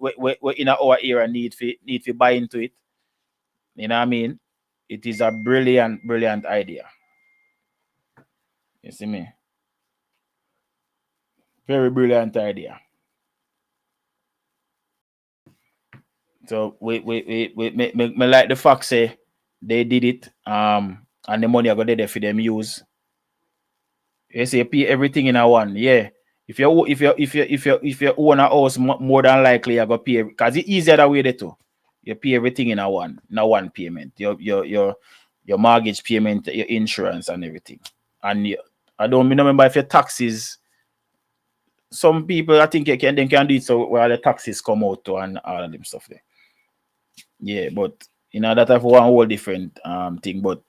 in our era need to buy into it. You know what I mean? It is a brilliant idea. You see me? Very brilliant idea. So we me like the fact say they did it. And the money I got there for them use. You say pay everything in a one, yeah. If you own a house, more than likely you go pay, because it's easier that way there too. You pay everything in a one payment. Your mortgage payment, your insurance and everything. And I don't remember if your taxes. Some people I think they can do it so where the taxes come out to and all of them stuff there. Yeah, but that have one whole different thing. But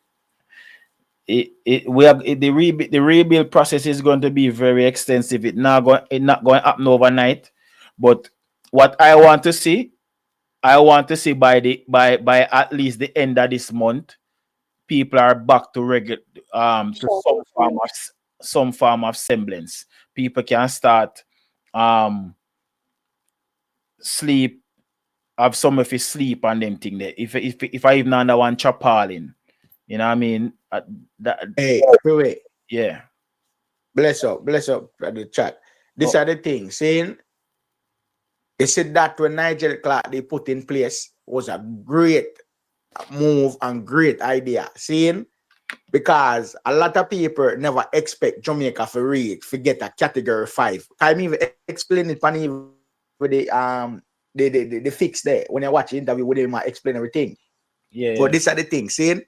the rebuild process is going to be very extensive. It's not going to happen overnight. But what I want to see by at least the end of this month, people are back to regular to some form of semblance. People can start sleep, have some of his sleep and them thing there. If I even under one chapalin, you know what I mean? Hey, wait. Yeah. Bless up at the chat. These are the things saying. They said that when Nigel Clark they put in place was a great move and great idea. Seeing because a lot of people never expect Jamaica for get a category 5. Can even explain it with the fix there when I watch the interview with him, I explain everything. Yeah. But these are the things, saying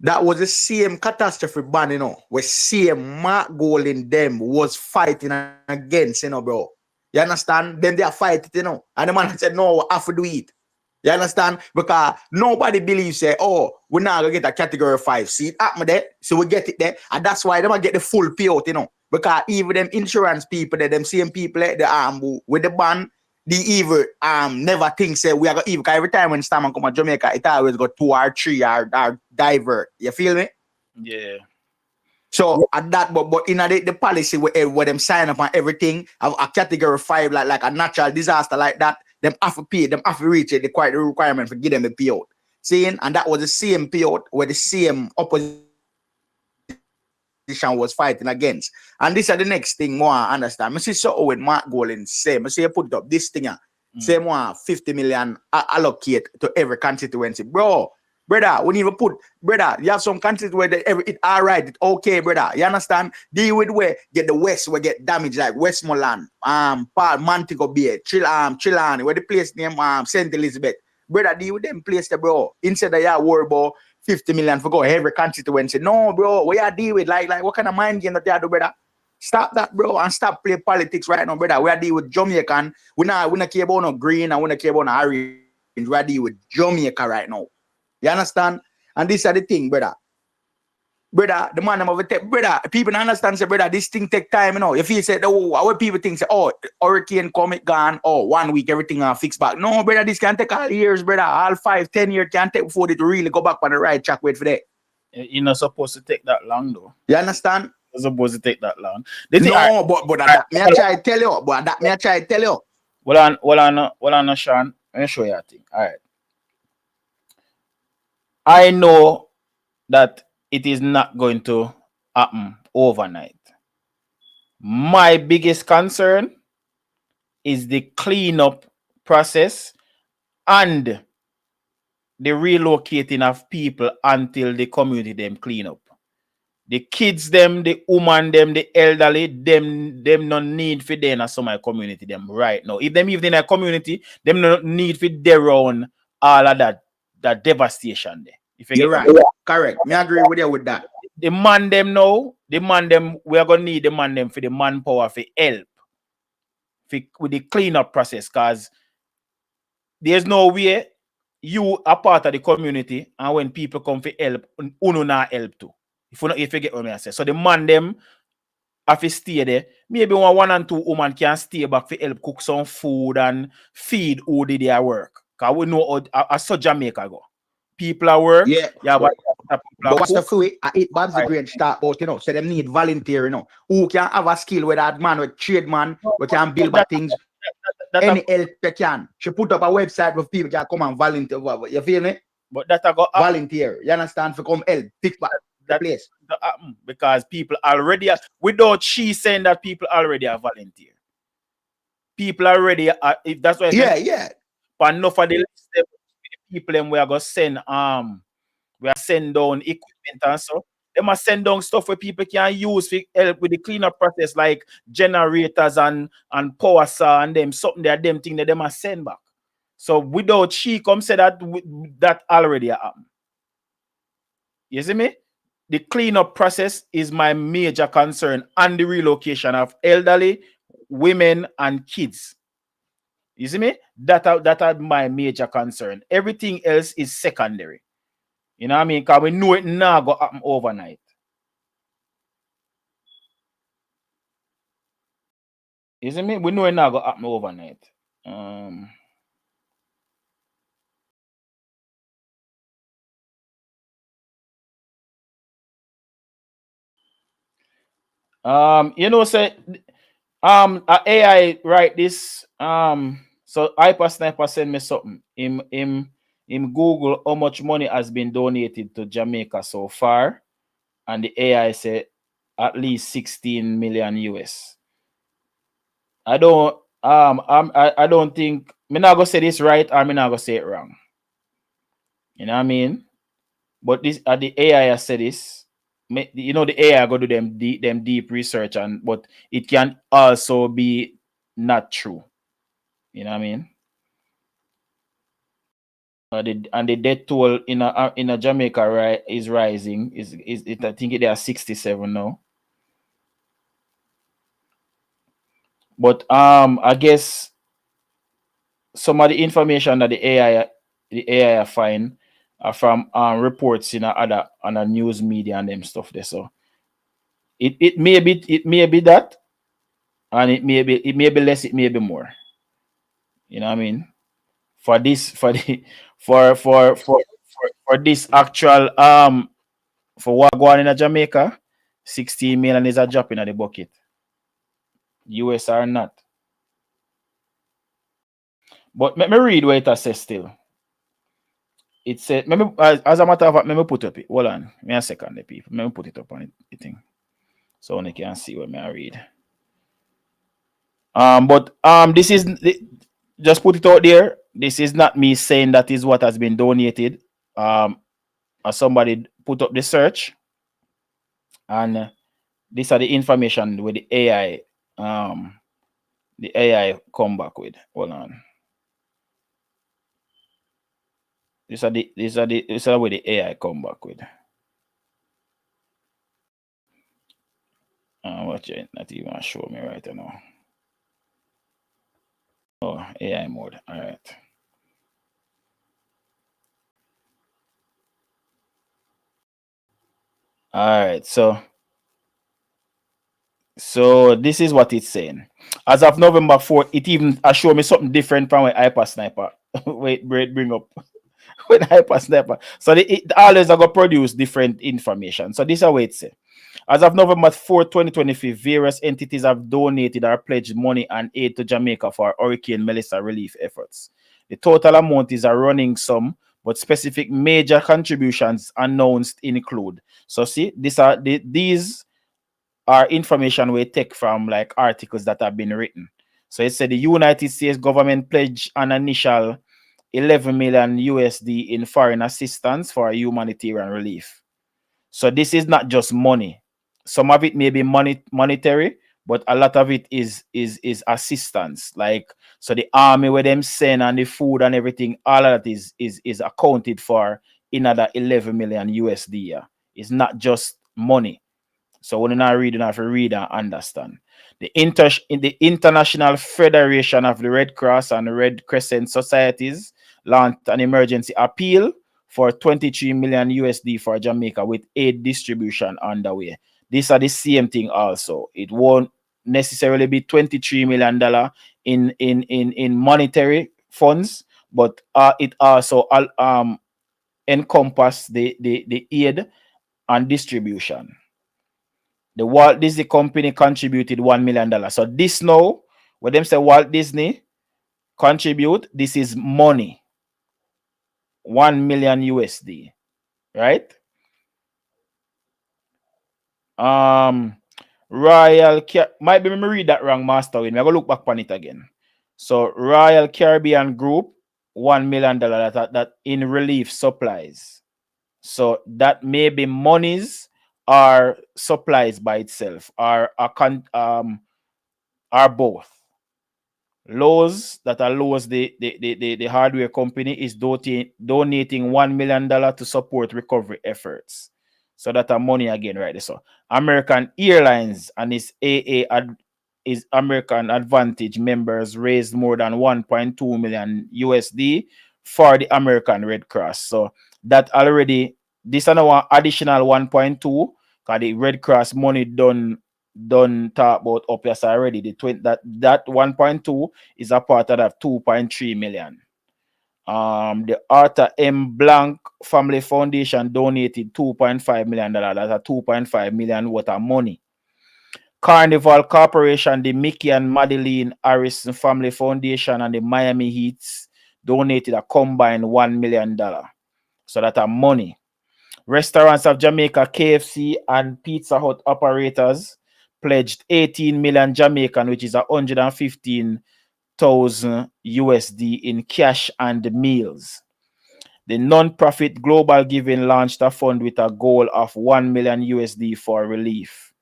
that was the same catastrophe ban, where same Mark Gold in them was fighting against, bro. You understand? Then they are fighting, and the man said, no, I have to do it. You understand? Because nobody believes, oh, we're not going to get a category 5 seat. There, so we get it there. And that's why they might get the full payout, Because even them insurance people, them same people, with the ban, the evil never think say we are going to evil. Because every time when Starman come to Jamaica, it always got 2 or 3 or divert. You feel me? Yeah. So at that, but in the policy where them sign up on everything, a category 5 like a natural disaster like that, them have to pay, them have to reach it, the requirement for give them the payout. Seeing, and that was the same payout where the same opposition was fighting against. And this is the next thing more I understand. I see so with Mark Golden say, I see you put up this thing, say more 50 million allocate to every constituency. Brother, we need to put, brother, you have some countries where it all right, it's okay, brother. You understand? Deal with where get the West, where get damaged like Westmoreland, Montego Bay, Trelawney, where the place name St. Elizabeth. Brother, deal with them place there, bro. Instead of you worry about 50 million for go every constituency. No, bro, what you deal with? Like what kind of mind game that you do, brother? Stop that, bro, and stop play politics right now, brother. We are dealing with Jamaican. We not care about no green and we not care about no orange. We are dealing with Jamaica right now. You understand? And this is the thing, brother. Brother, the man of it, brother, people don't understand, say, brother, this thing take time, If you say, what people think, say, oh, hurricane come, it gone, 1 week, everything fix back. No, brother, this can take all years, brother. All 5, 10 years can take before it really go back on the right track. Wait for that. You're not supposed to take that long, though. You understand? You're supposed to take that long. No, but that me I try to tell you. But that me I try to tell you. Well, on, Sean. Let me show you a thing. All right. I know that it is not going to happen overnight. My biggest concern is the cleanup process and the relocating of people until the community them clean up. The kids them, the woman them, the elderly, them no need for them in some my community them right now. If them even in a community, them no need for their own all of that devastation there. If you're right, correct. Me agree with you with that. The man them now, we are gonna need the man them for the manpower for help with the cleanup process, because there's no way you are part of the community and when people come for help, uno not help too. If you get what I say. So the man them have to stay there. Maybe one and two women can stay back for help cook some food and feed who did their work. Because we know how Jamaica go. People are work. Yeah. But what's the free? I eat Vybz Kartel start out, so them need volunteer, Who can have a skill with that man, with trade man, we can build back things. Any help they can. She put up a website where people can come and volunteer. You feel me? But that I got volunteer. You understand? For come help fix back the place. Because people already are, without she saying that people already are volunteer. People already are, if that's what yeah. But enough of the people them we are gonna send we are send down equipment and so they must send down stuff where people can use to help with the cleanup process, like generators and power saw and them something that them thing that they must send back. So without she come say that already happened. You see me? The cleanup process is my major concern, and the relocation of elderly, women, and kids. You see me? That are my major concern. Everything else is secondary. You know what I mean? Because we know it now go happen overnight. You see me? We know it now go happen overnight. You know, say AI write this. So Hyper Sniper send me something. Him Google how much money has been donated to Jamaica so far, and the AI say at least 16 million US. I don't think me not gonna say this right or me not gonna say it wrong. You know what I mean? But this the AI has said this. You know, the AI go do them deep research, and but it can also be not true. You know what I mean? And the death toll in a Jamaica is rising. Is it? I think they are 67 now. But I guess some of the information that the AI find are from reports in a news media and them stuff there. So it may be that, and it may be less, it may be more. You know what I mean? For this for the for this actual for what going in a Jamaica, 16 million is a drop in the bucket. US are not. But let me read what it says still. It said, as a matter of fact, let me put up it. Hold on. Me a second, the people. Let me put it up on the thing. So you can see what I read. But this is just put it out there. This is not me saying that is what has been donated. As somebody put up the search, and these are the information with the AI come back with. Hold on. These are where the AI come back with. Watch it, not even show me right now. Oh, AI mode. All right. All right. So this is what it's saying. As of November 4th, it even show me something different from what Hyper Sniper. Wait, bring up with Hyper Sniper. So it always are going to produce different information. So this is what it says. As of November 4, 2025, various entities have donated or pledged money and aid to Jamaica for Hurricane Melissa relief efforts. The total amount is a running sum, but specific major contributions announced include. So see, these are information we take from like articles that have been written. So it said the United States government pledged an initial 11 million USD in foreign assistance for humanitarian relief. So this is not just money. Some of it may be monetary, but a lot of it is assistance. Like, so the army where them send and the food and everything, all of that is accounted for in another 11 million USD. Yeah. It's not just money. So when you're not reading, you have to read and understand. The International Federation of the Red Cross and Red Crescent Societies launched an emergency appeal for 23 million USD for Jamaica with aid distribution underway. These are the same thing also. It won't necessarily be $23 million in monetary funds, but it also encompass the aid and distribution. The Walt Disney Company contributed $1 million. So this now, when them say Walt Disney contribute, this is money. 1 million USD. Right? Might be me read that wrong, Master Win. I'm gonna look back on it again. So Royal Caribbean Group, $1 million that in relief supplies. So that may be monies or supplies by itself, or both. Lowe's, that allows the hardware company, is donating $1 million to support recovery efforts. So that are money again, right? So American Airlines and its is American Advantage members raised more than 1.2 million USD for the American Red Cross. So that already, this another additional 1.2, because the Red Cross money done talk about up here already. That 1.2 is a part of that 2.3 million. The Arthur M. Blank Family Foundation donated $2.5 million. That's a 2.5 million worth of money. Carnival Corporation, the Mickey and Madeline Harrison Family Foundation, and the Miami Heats donated a combined $1 million. So that are money. Restaurants of Jamaica, KFC, and Pizza Hut operators pledged 18 million Jamaican, which is 115,000 USD in cash and meals. The non-profit Global Giving launched a fund with a goal of 1 million USD for relief.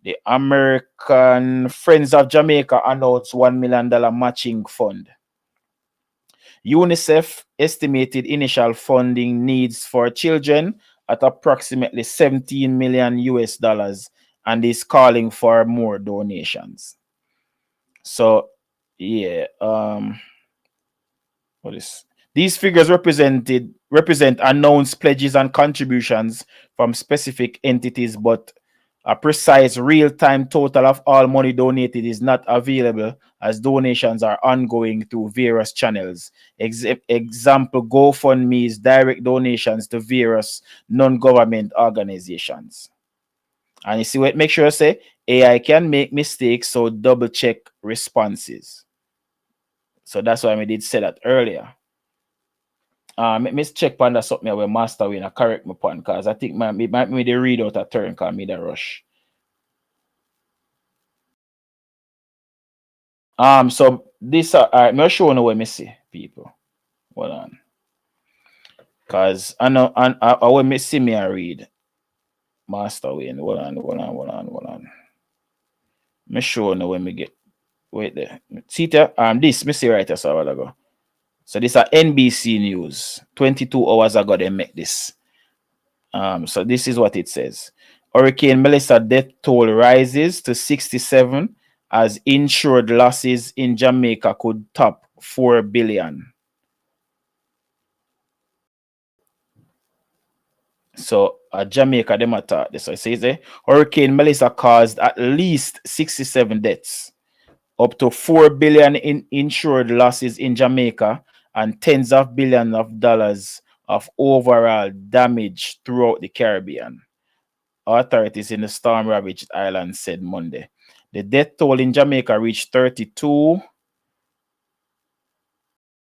The American Friends of Jamaica announced $1 million matching fund. UNICEF estimated initial funding needs for children at approximately 17 million US dollars and is calling for more donations. So, yeah, what is these figures represent announced pledges and contributions from specific entities, but a precise real-time total of all money donated is not available as donations are ongoing through various channels. Example, GoFundMe's direct donations to various non-government organizations. And you see what make sure I say AI can make mistakes, so double check responses. So that's why I did say that earlier. Miss check on that something where master win a correct me point, because I think me the read out a turn call me the rush. So this alright, me show no way me see people. Hold on. Cause I know and I when me see me I read master win. Hold on. Me show no when me get wait there. See there, this me see right here so a while ago. So this are NBC News. 22 hours ago they make this. So this is what it says. Hurricane Melissa death toll rises to 67 as insured losses in Jamaica could top 4 billion. So Jamaica them attack this. So it says Hurricane Melissa caused at least 67 deaths, up to 4 billion in insured losses in Jamaica, and tens of billions of dollars of overall damage throughout the Caribbean. Authorities in the storm-ravaged island said Monday. The death toll in Jamaica reached 32.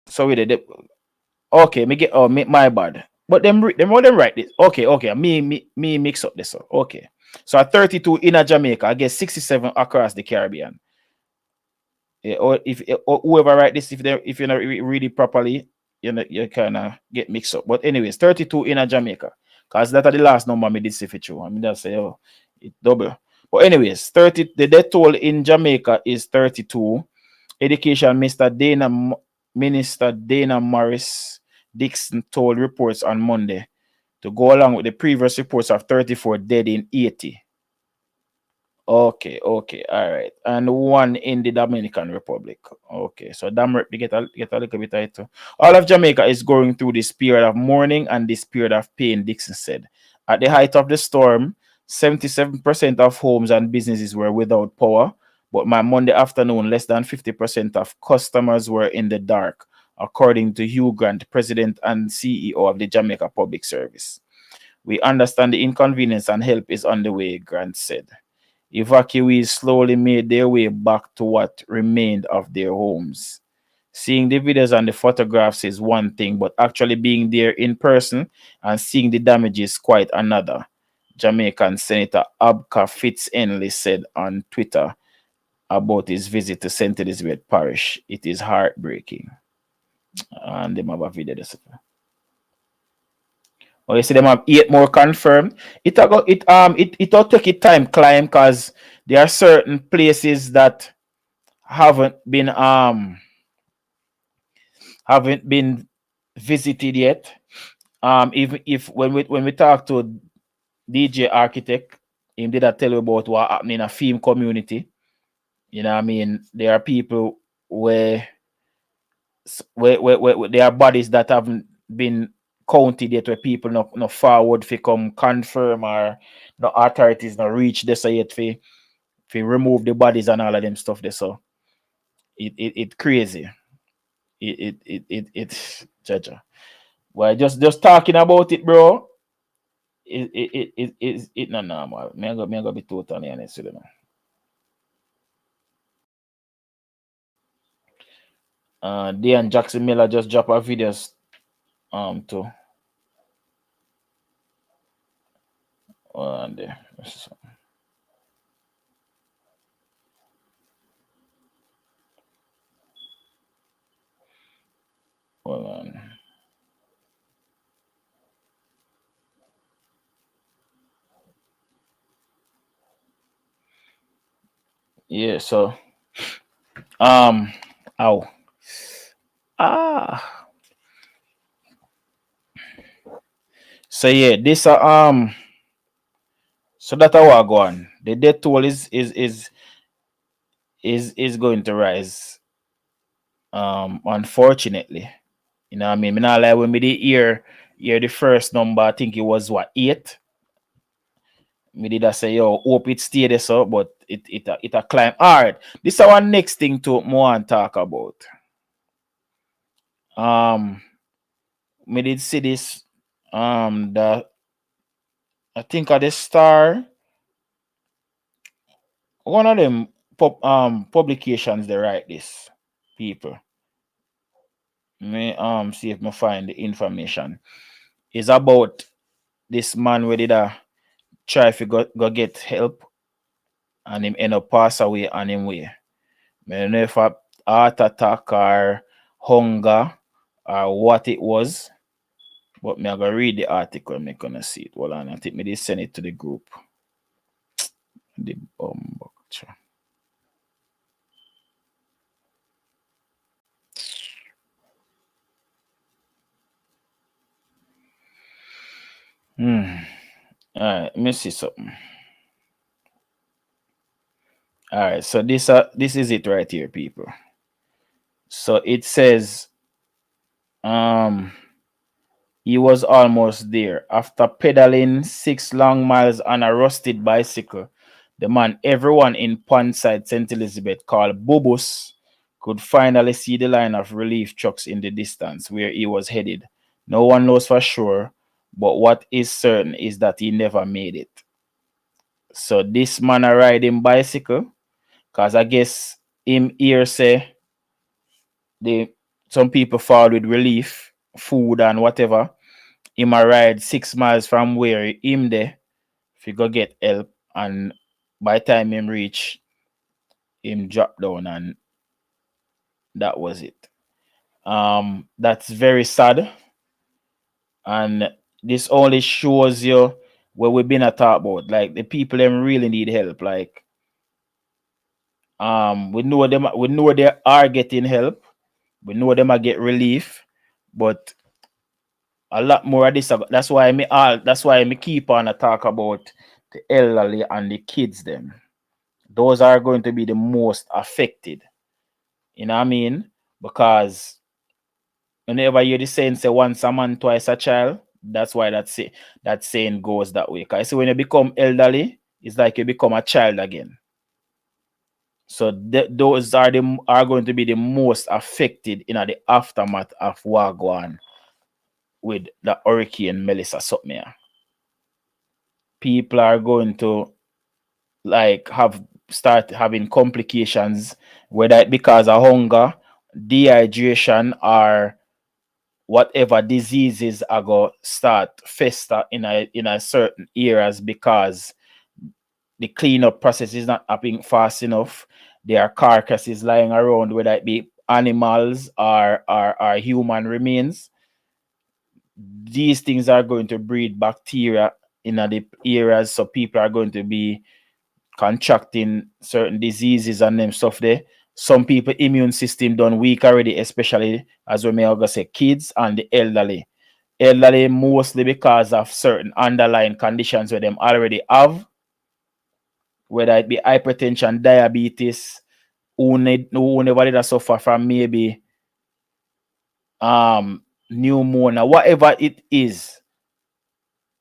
Sorry, okay, my bad. But them write this. Okay, me mix up this. Okay, so at 32 in Jamaica, I guess 67 across the Caribbean. Yeah, or if or whoever write this, if you not read it properly, you kind of get mixed up. But anyways, 32 in Jamaica, cause that's the last number I did see for you. I mean, that's say it double. But anyways, 30. The death toll in Jamaica is 32. Education Minister Dana Morris Dixon told reports on Monday to go along with the previous reports of 34 dead in 80. Okay, all right. And one in the Dominican Republic. Okay, so we get a little bit of it too. All of Jamaica is going through this period of mourning and this period of pain, Dixon said. At the height of the storm, 77% of homes and businesses were without power, but by Monday afternoon, less than 50% of customers were in the dark, according to Hugh Grant, President and CEO of the Jamaica Public Service. We understand the inconvenience and help is on the way, Grant said. Evacuees slowly made their way back to what remained of their homes. Seeing the videos and the photographs is one thing, but actually being there in person and seeing the damage is quite another, Jamaican Senator Abka Fitz-Henley said on Twitter about his visit to St. Elizabeth Parish. It is heartbreaking. And they have a video this. Oh, you see them have 8 more confirmed. It'll take it time climb because there are certain places that haven't been visited yet. If when we talk to DJ Architect, he did tell you about what happened in a film community. You know what I mean? There are people where there are bodies that haven't been counted yet, where people no forward for come confirm, or no authorities no reach this yet for remove the bodies and all of them stuff there. So it crazy. It's Jaja. Well, just talking about it, bro. It not normal. Me I go be totally honest with you. Dan Jackson Miller just dropped a videos too. There. Hold on. Yeah, so ow. So yeah, this so that what go on. The death toll is going to rise. Unfortunately. You know what I mean? Me not like when me did hear the first number, I think it was what 8. Me did I say yo, hope it stay there so, but it a climb. Alright. This is our next thing to more and talk about. Me did see this the I think at the Star, one of them publications they write this people. Me see if me find the information. It's about this man where did try to go get help and him end up pass away on him way. I don't know if a heart attack or hunger or what it was. But me I go read the article and me gonna see it. Hold on, I think me they send it to the group. The Alright, let me see something. Alright, so this is it right here, people. So it says he was almost there. After pedaling 6 long miles on a rusted bicycle, the man everyone in Pondside, St. Elizabeth called Bubus could finally see the line of relief trucks in the distance where he was headed. No one knows for sure, but what is certain is that he never made it. So this man a riding bicycle, cause I guess him here say some people fall with relief, food and whatever. Him a ride 6 miles from where him there if he go get help, and by the time him reach, him drop down and that was it. That's very sad, and this only shows you what we've been a talk about. Like the people them really need help. Like we know they are getting help. We know them are get relief, but a lot more of this. That's why me keep on a talk about the elderly and the kids them. Those are going to be the most affected. You know what I mean? Because whenever you the saying say once a man, twice a child, that's why that saying goes that way. Because when you become elderly, it's like you become a child again. So those are going to be the most affected in the aftermath of Wagwan with the Hurricane Melissa something. People are going to like start having complications, whether it because of hunger, dehydration, or whatever diseases are going to start fester in a certain areas because the cleanup process is not happening fast enough. There are carcasses lying around, whether it be animals or human remains. These things are going to breed bacteria in the areas, so people are going to be contracting certain diseases and them stuff there. Some people immune system done weak already, especially as we may also say kids and the elderly. Elderly mostly because of certain underlying conditions where them already have, whether it be hypertension, diabetes, who never did suffer from maybe pneumonia, whatever it is,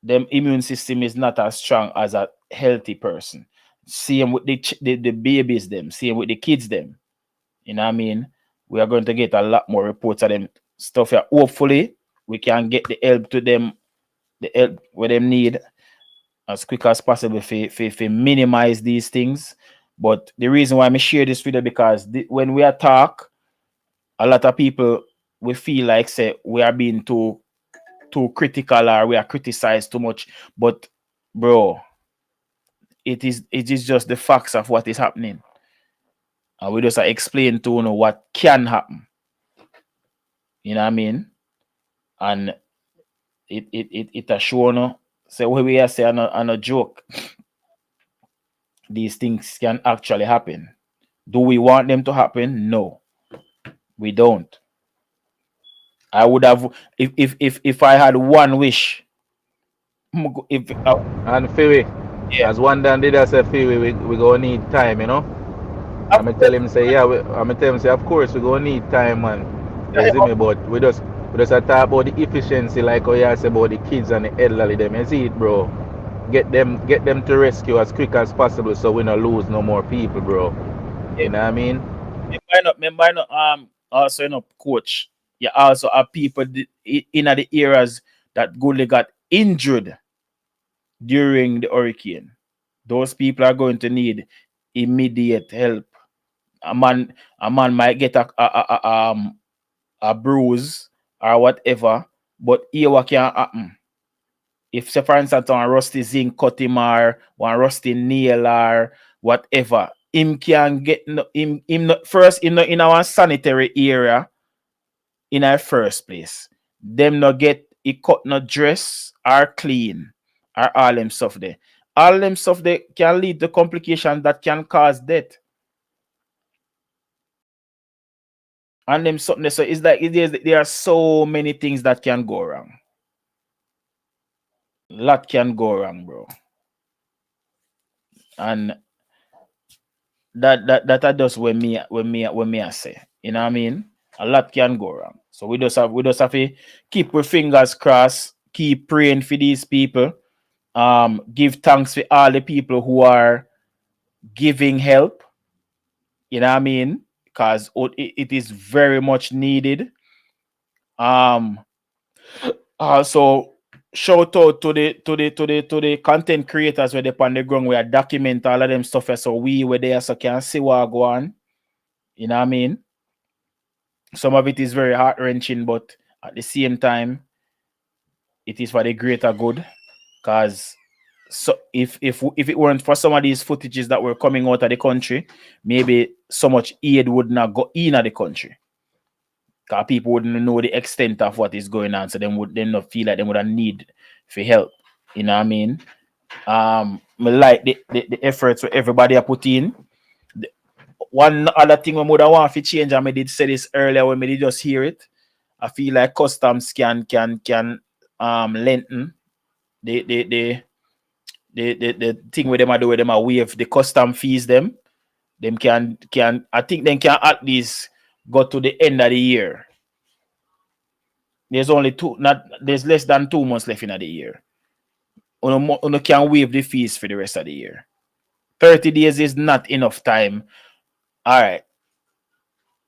them immune system is not as strong as a healthy person. Same with the babies them, same with the kids them. You know what I mean? We are going to get a lot more reports of them stuff here. Hopefully, we can get the help to them, the help where them need as quick as possible if minimize these things. But the reason why I share this video because when we talk, a lot of people we feel like say we are being too critical or we are criticized too much. But bro, it is just the facts of what is happening. And we just explain to what can happen. You know what I mean? And it a show no. So what we are saying on a joke. These things can actually happen. Do we want them to happen? No, we don't. I would have if I had one wish. If And Fiwi, yeah. as one Dan did I say Fiwi, we gonna need time, you know. I'ma tell him say yeah, I'ma tell him say of course we gonna need time, man. You see me, but we just talk about the efficiency like how you say about the kids and the elderly them. You see it, bro. Get them to rescue as quick as possible so we not lose no more people, bro. You know what I mean? Remember, also coach. You also have people in the areas that Gully got injured during the hurricane. Those people are going to need immediate help. A man might get a bruise or whatever, but here what can happen. If say for instance one rusty zinc cut him or one rusty nail or whatever, him can get him first in our sanitary area in our first place. Them not get he cut no dress or clean or all them stuff there. All them stuff there can lead to complications that can cause death. And them something there, so it's like there are so many things that can go wrong. A lot can go wrong, bro. And that are just when me I say. You know what I mean? A lot can go wrong. So we just have to keep our fingers crossed, keep praying for these people. Give thanks for all the people who are giving help. You know what I mean? Because it is very much needed. Also shout out to the content creators where they on the ground where document all of them stuff so we were there so can see what go on. You know what I mean? Some of it is very heart-wrenching, but at the same time, it is for the greater good. Because so if it weren't for some of these footages that were coming out of the country, maybe so much aid would not go in the country. Because people wouldn't know the extent of what is going on, so them would then not feel like they would have need for help. You know what I mean? Me like the efforts where everybody are put in. One other thing we would want to change, and I did say this earlier when we did just hear it. I feel like customs can lengthen the thing where them are doing them are waive the custom fees them can I think they can at least go to the end of the year. There's less than 2 months left in the year. You can waive the fees for the rest of the year. 30 days is not enough time. All right.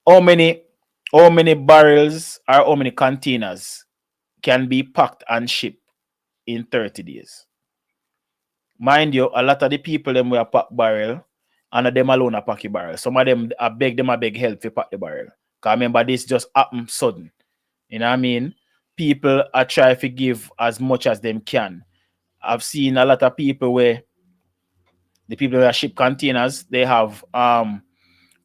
How many barrels or how many containers can be packed and shipped in 30 days? Mind you, a lot of the people them will pack barrel and them alone are pack the barrel. Some of them I beg help to pack the barrel. Because remember, this just happened sudden. You know what I mean? People are trying to give as much as them can. I've seen a lot of people where the people that ship containers, they have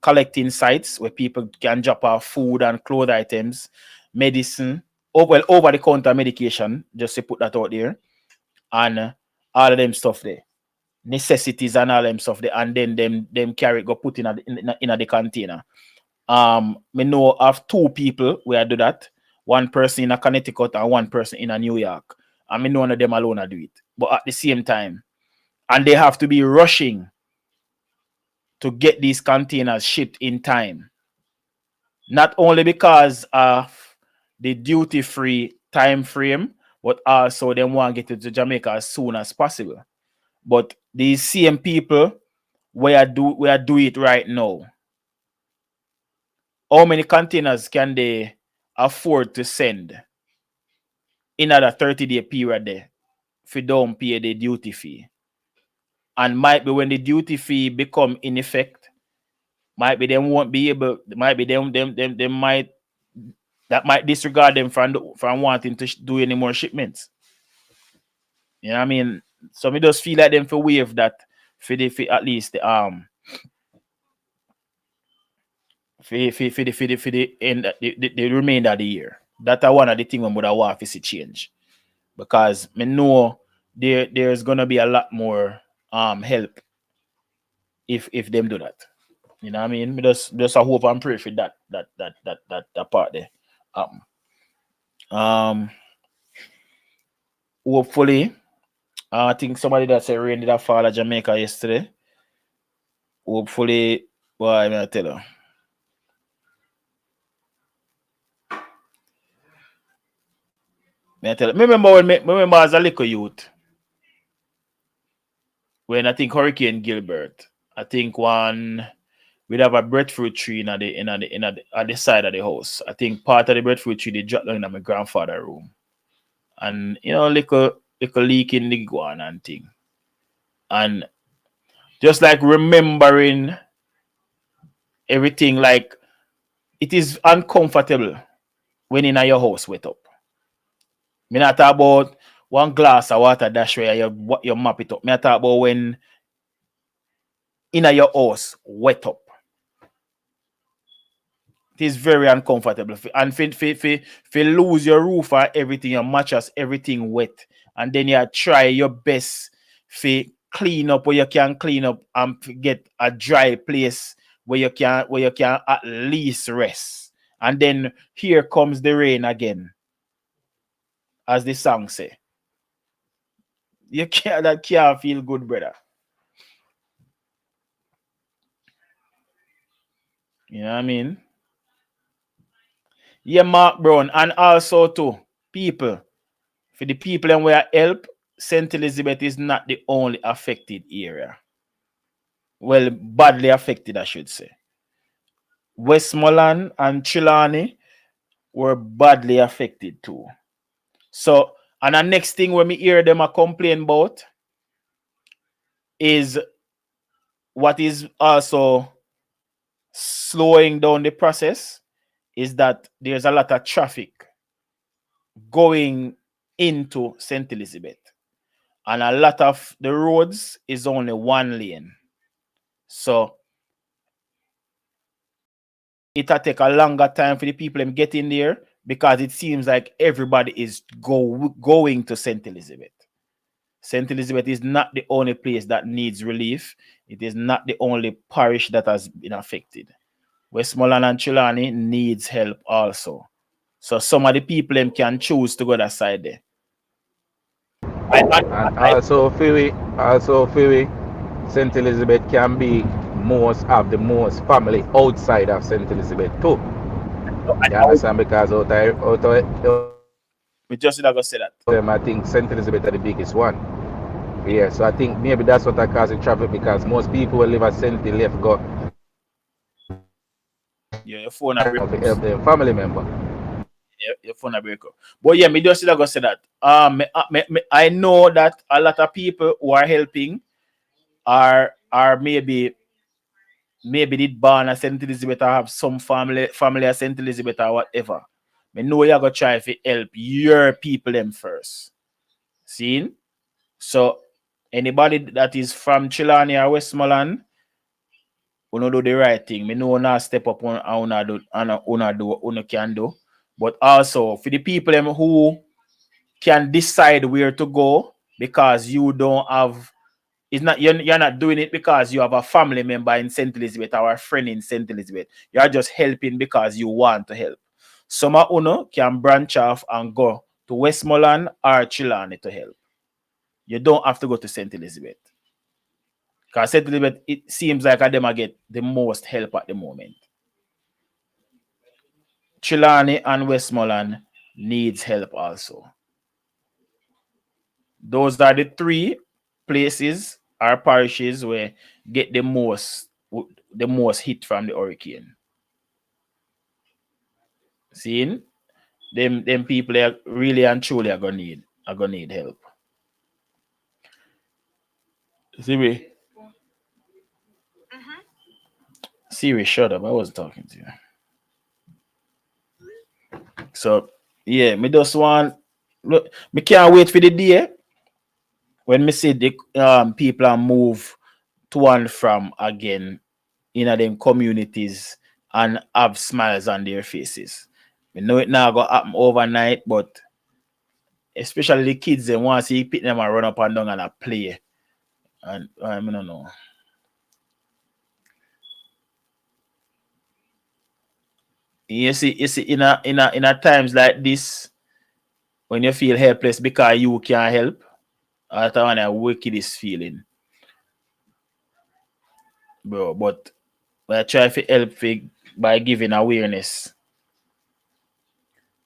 collecting sites where people can drop off food and clothes items, medicine, over the counter medication, just to put that out there, and all of them stuff there. Necessities and all them stuff there, and then them carry go put in the container. Me know of 2 people where I do that. One person in a Connecticut and one person in a New York. And me know none of them alone I do it. But at the same time, and they have to be rushing to get these containers shipped in time. Not only because of the duty-free time frame, but also they want to get it to Jamaica as soon as possible. But these same people where I do it right now, how many containers can they afford to send in another 30-day period there if you don't pay the duty fee? And might be when the duty fee become in effect, might be them won't be able, might be them might that might disregard them from wanting to do any more shipments. You know what I mean? So me just feel like them for wave that for at least the for the end the remainder of the year. That's one of the things I would have want to see change. Because me know there's gonna be a lot more help if them do that. You know what I mean? Me just I hope and pray for that part there. Hopefully, I think somebody that said rain did a fall at Jamaica yesterday. Hopefully, boy, I'm gonna tell you. Remember as a little youth, when I think Hurricane Gilbert, I think we'd have a breadfruit tree at the side of the house. I think part of the breadfruit tree they dropped down in my grandfather's room. And little leak in the ground and thing. And just like remembering everything, like it is uncomfortable when in your house wet up. Me not talk about one glass of water dash where you map it up. Me not talk about when in your house wet up. It is very uncomfortable. And if lose your roof or everything, your mattress, everything wet. And then you try your best to clean up where you can clean up and get a dry place where you can at least rest. And then here comes the rain again. As the song say. That can't feel good, brother. You know what I mean? Yeah, Mark Brown. And also too, people. For the people and where help, St. Elizabeth is not the only affected area. Well, badly affected, I should say. Westmoreland and Trelawney were badly affected too. So, and the next thing when me hear them a complain about is what is also slowing down the process is that there's a lot of traffic going into St. Elizabeth. And a lot of the roads is only one lane. So it'll take a longer time for the people to get in there because it seems like everybody is going to St. Elizabeth. St. Elizabeth is not the only place that needs relief. It is not the only parish that has been affected. Westmoreland and Trelawney needs help also. So some of the people can choose to go that side there. And also Philly, St. Elizabeth can be have the most family outside of St. Elizabeth too. You understand? Because we just not gonna say that. I think St. Elizabeth are the biggest one. Yeah, so I think maybe that's what are causing traffic because most people will live at St. Elizabeth go. Yeah, your phone are help their family member. Yeah, your phone are break up. But yeah, me just not gonna say that. I know that a lot of people who are helping are maybe did born at St. Elizabeth or have some family at St. Elizabeth or whatever. I know you're gonna try to help your people them first. See? So anybody that is from Trelawney or Westmoreland, we do the right thing. Me know not step up on can do. But also for the people them who can decide where to go because you don't have it's not you're not doing it because you have a family member in St. Elizabeth or a friend in St. Elizabeth. You're just helping because you want to help. Some of you can branch off and go to Westmoreland or Trelawney to help. You don't have to go to St. Elizabeth. Because St. Elizabeth, it seems like them get the most help at the moment. Trelawney and Westmoreland needs help also. Those are the three places or parishes where get the most hit from the hurricane. Seeing them people are really and truly are gonna need help. Siri. Siri, shut up. I wasn't talking to you. So yeah, me just want look, me can't wait for the day when me see the people are move to and from again in them communities and have smiles on their faces. We know it now gonna happen overnight, but especially the kids, they want to see pick them and run up and down and a play. And I don't know. You see, in a times like this, when you feel helpless because you can't help, that's one of the wickedest feeling, bro. But I try to help by giving awareness.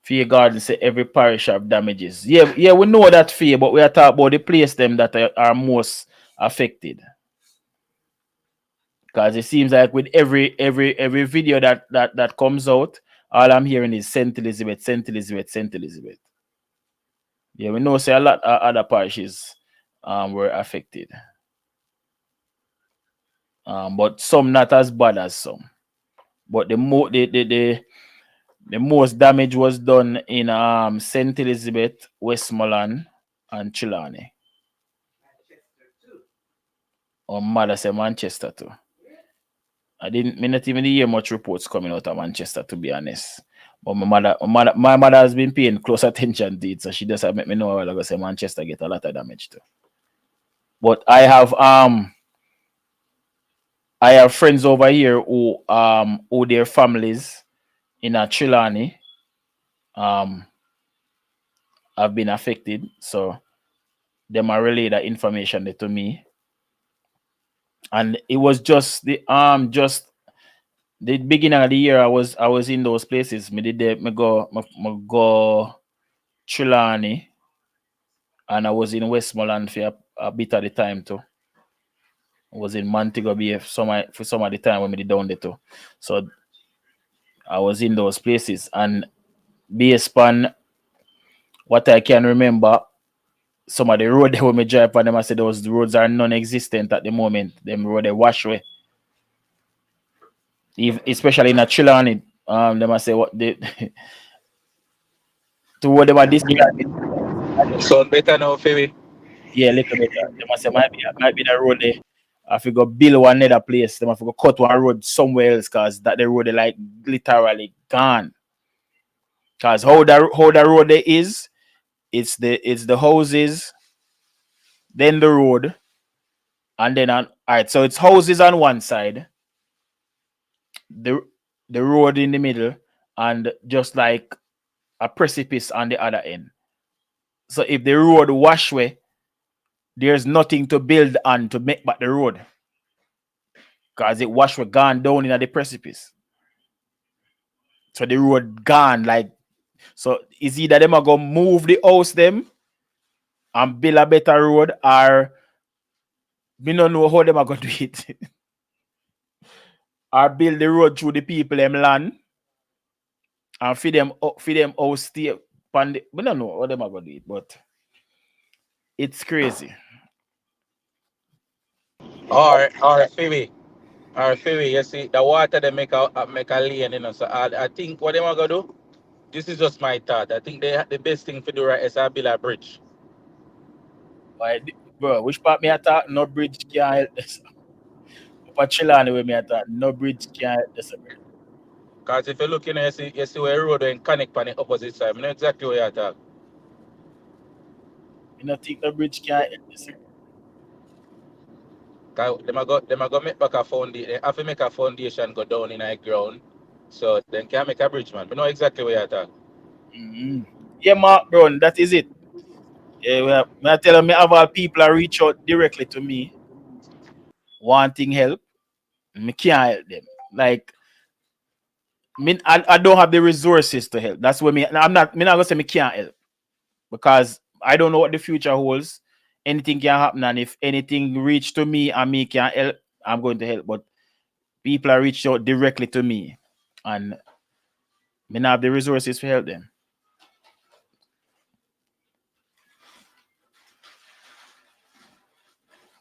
Fear Garden say every parish have damages. Yeah, we know that fear, but we are talking about the place them that are most affected. Because it seems like with every video that comes out, all I'm hearing is Saint Elizabeth, Saint Elizabeth, Saint Elizabeth. Yeah, we know say a lot of other parishes were affected. But some not as bad as some. But the most damage was done in Saint Elizabeth, Westmoreland, and Trelawney. Or mother say Manchester too. Me not even hear much reports coming out of Manchester, to be honest. But my mother has been paying close attention to it, so she just make me know while ago say Manchester get a lot of damage too. But I have friends over here who their families in a Trelawney have been affected, so them are relay that information to me. And it was just the beginning of the year. I was in those places. Me go Trelawney, and I was in Westmoreland for a bit of the time too. I was in Montego Bay for some of the time when we did down there too. So I was in those places, and based on what I can remember, some of the road when we drive on them, I said those roads are non-existent at the moment. Them road they wash away. Especially in a Trelawney, them I say what they to what them are describing. Sound better now, Phoebe? Yeah, a little better. They must say might be the road there. I have to go build one other place. They have to go cut one road somewhere else because that the road is like literally gone. Because how the road there is, it's the houses, then the road, and then all right. So it's houses on one side, the road in the middle, and just like a precipice on the other end. So if the road wash away, there's nothing to build on to make back the road. Because it wash away gone down in the precipice. So the road gone. Like, so is either them are gonna move the house them and build a better road, or we don't know how them are gonna do it. Or build the road through the people them land and feed them house stay. We don't know how them are gonna do it, but it's crazy. Or Phoebe. Or Phoebe, you see, the water they make a lane, you know. So I think what they are gonna do, this is just my thought. I think the best thing to do right is build a bridge. Why, bro, which part me attack? No bridge can help this. Upper Trelawney where me attack, no bridge can help this. Because if you look in there, you see where road and connect on the opposite side. I know exactly where you're talking. You don't think the bridge can help this? Cause them a go make back a foundation. They have to make a foundation go down in the ground. So then can make a bridge, man. I know exactly where you're talking. Mm-hmm. Yeah, Mark Brown, that is it. Yeah, well, I tell them, I have all people reach out directly to me wanting help. Me can't help them. Like, I don't have the resources to help. That's what I'm not gonna say me can't help because I don't know what the future holds. Anything can happen, and if anything reach to me and me can help, I'm going to help. But people are reached out directly to me, and me not have the resources to help them.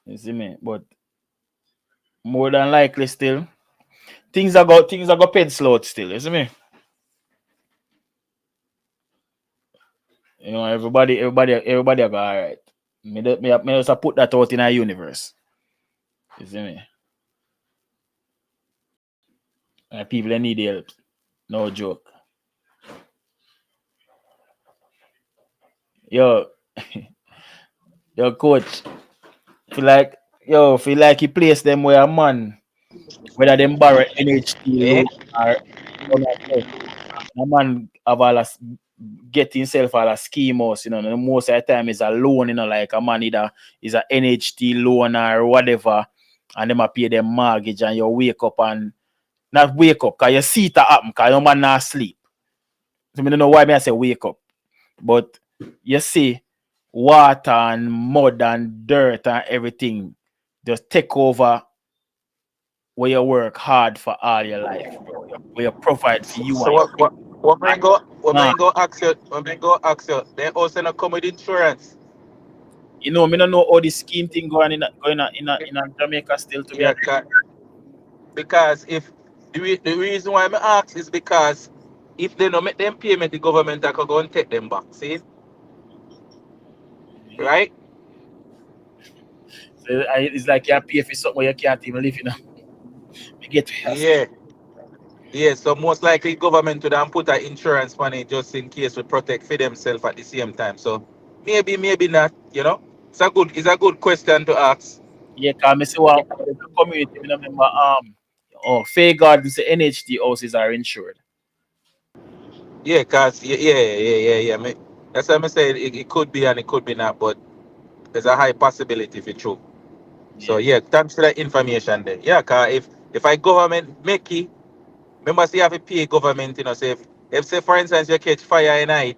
You see me? But more than likely still things are go pencil out still, you see me? No, everybody are all right. Me just put that out in our universe. You see me? And people that need help. No joke. Yo, yo, coach. Feel like he place them where a man, whether them borrow NHT loan or a man have all get himself all a scheme house, you know. And most of the time is a loan, you know, like a man either is a NHT loan or whatever, and them a pay them mortgage, and you wake up and not wake up because you see it happen because your man not sleep. So I don't know why I say wake up. But you see water and mud and dirt and everything just take over where you work hard for all your life, bro. Where you provide for you So and what man go man. ask you? They also not come with insurance. You know, me don't know how the scheme thing going in Jamaica still to be Yeah, because if the reason why I ask is because if they don't make them payment, the government can go and take them back. See? Right? So it's like you pay for something where you can't even live, you know. You get to Yeah. Yeah, so most likely government would have put an insurance money just in case we protect for themselves at the same time. So maybe not, you know. It's a good question to ask. Yeah, because I see one community, I remember Fair Gardens, the NHT houses are insured. Yeah, cause yeah. That's why I say it could be and it could be not, but there's a high possibility if it's true. So yeah, thanks for that information there. Yeah, cause if I government make it, remember say you have to pay government, you know, say if say for instance you catch fire at night,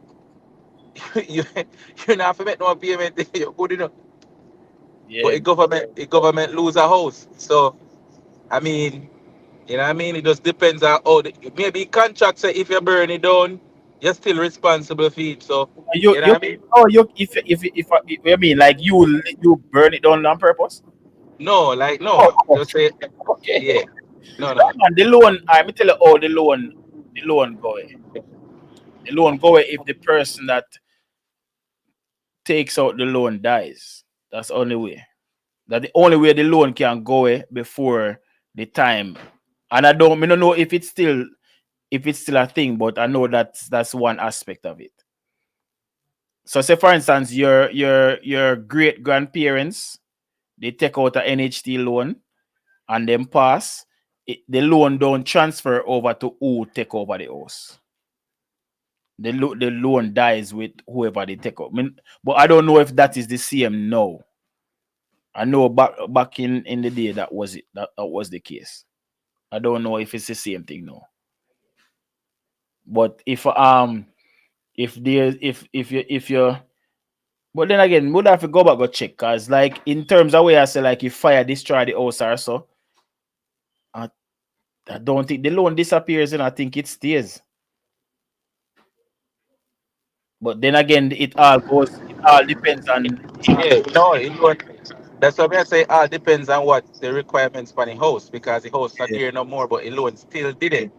you not have to make no payment, you're good enough. Yeah. But the government lose a house. So I mean, you know what I mean? It just depends on how maybe contract say if you burn it down, you're still responsible for it. So you know what I mean? If I mean like you burn it down on purpose? No, like Oh, no. Just say okay. yeah. No. Man, the loan, let me tell you how the loan go away. The loan go away if the person that takes out the loan dies. That's the only way. That's the only way the loan can go away before the time. And I don't know if it's still a thing, but I know that's one aspect of it. So say for instance, your great grandparents, they take out a NHT loan and then pass. The loan don't transfer over to who take over the house. The loan dies with whoever they take out. But I don't know if that is the same now. I know back in the day that was it. That was the case. I don't know if it's the same thing now. But if you but then again, would have to go back go check, cause like in terms of way I say like if fire destroy the house or so, I don't think the loan disappears and I think it stays. But then again, it all depends on Yeah, no, it won't. That's what I say. All depends on what the requirements for the house because the house not there no more, but the loan still did it.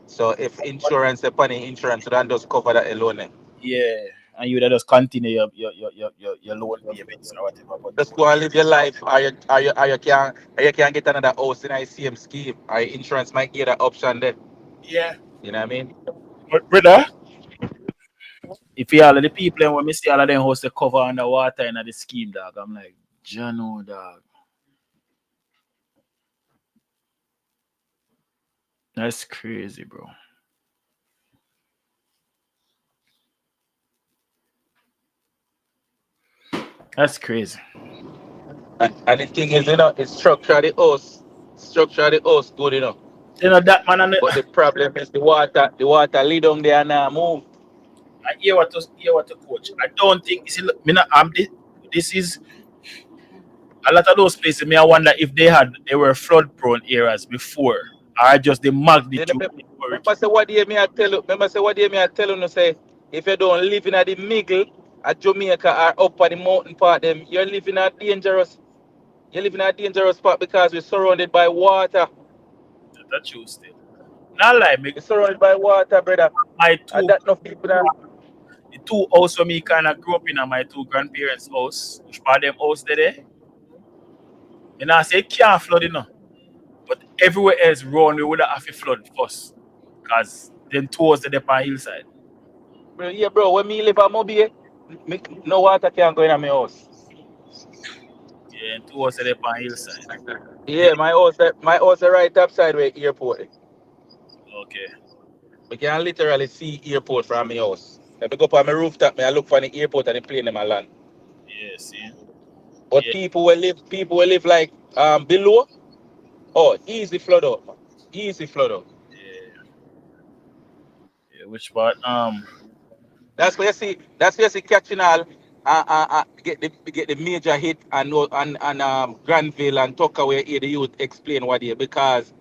So if insurance upon the insurance, so that does cover that alone. Yeah, and you would just continue your loan payments or whatever. But Just go and live your life, or you can get another house in the same scheme. Or insurance might get that option then. yeah, You know what I mean? but brother, if you all of the people and when me see all of them house to cover underwater in the scheme, dog, I'm like, Jano, dog. That's crazy, bro. That's crazy. And the thing is, you know, it's structure the house. Structure the house good, you know. You know that man. But the problem is the water lead down there and now move. I hear what to coach. I don't think this is a lot of those places. Me, I wonder if they were flood prone areas before, or just the magnitude. Remember say what day me I tell you. Remember say what day me I tell you. No say if you don't live in the middle at Jamaica or up at the mountain part, them you're living a dangerous. You're living a dangerous part because we're surrounded by water. That's true still. Not like me. We're surrounded by water, brother. My two. And that enough people now. the two house for me kind of grew up in, my two grandparents' house, which part of them house there. And I say it can't flood, but everywhere else round we would have to flood first, because them two houses there on hillside. Bro, yeah, bro, when me live at Mobile, no water can go in my house. Yeah, and two houses there on hillside. Yeah, my house is right upside where airport. Okay. We can literally see airport from my house. If I go up on my rooftop, I look for the airport and the plane in my land. Yeah, see. But Yeah. people will live like below. Oh, easy flood out, man. Easy flood out. Yeah, which part? That's where you see. That's where you see catching all. Get the major hit and Granville and Tucker where hear the youth explain what they because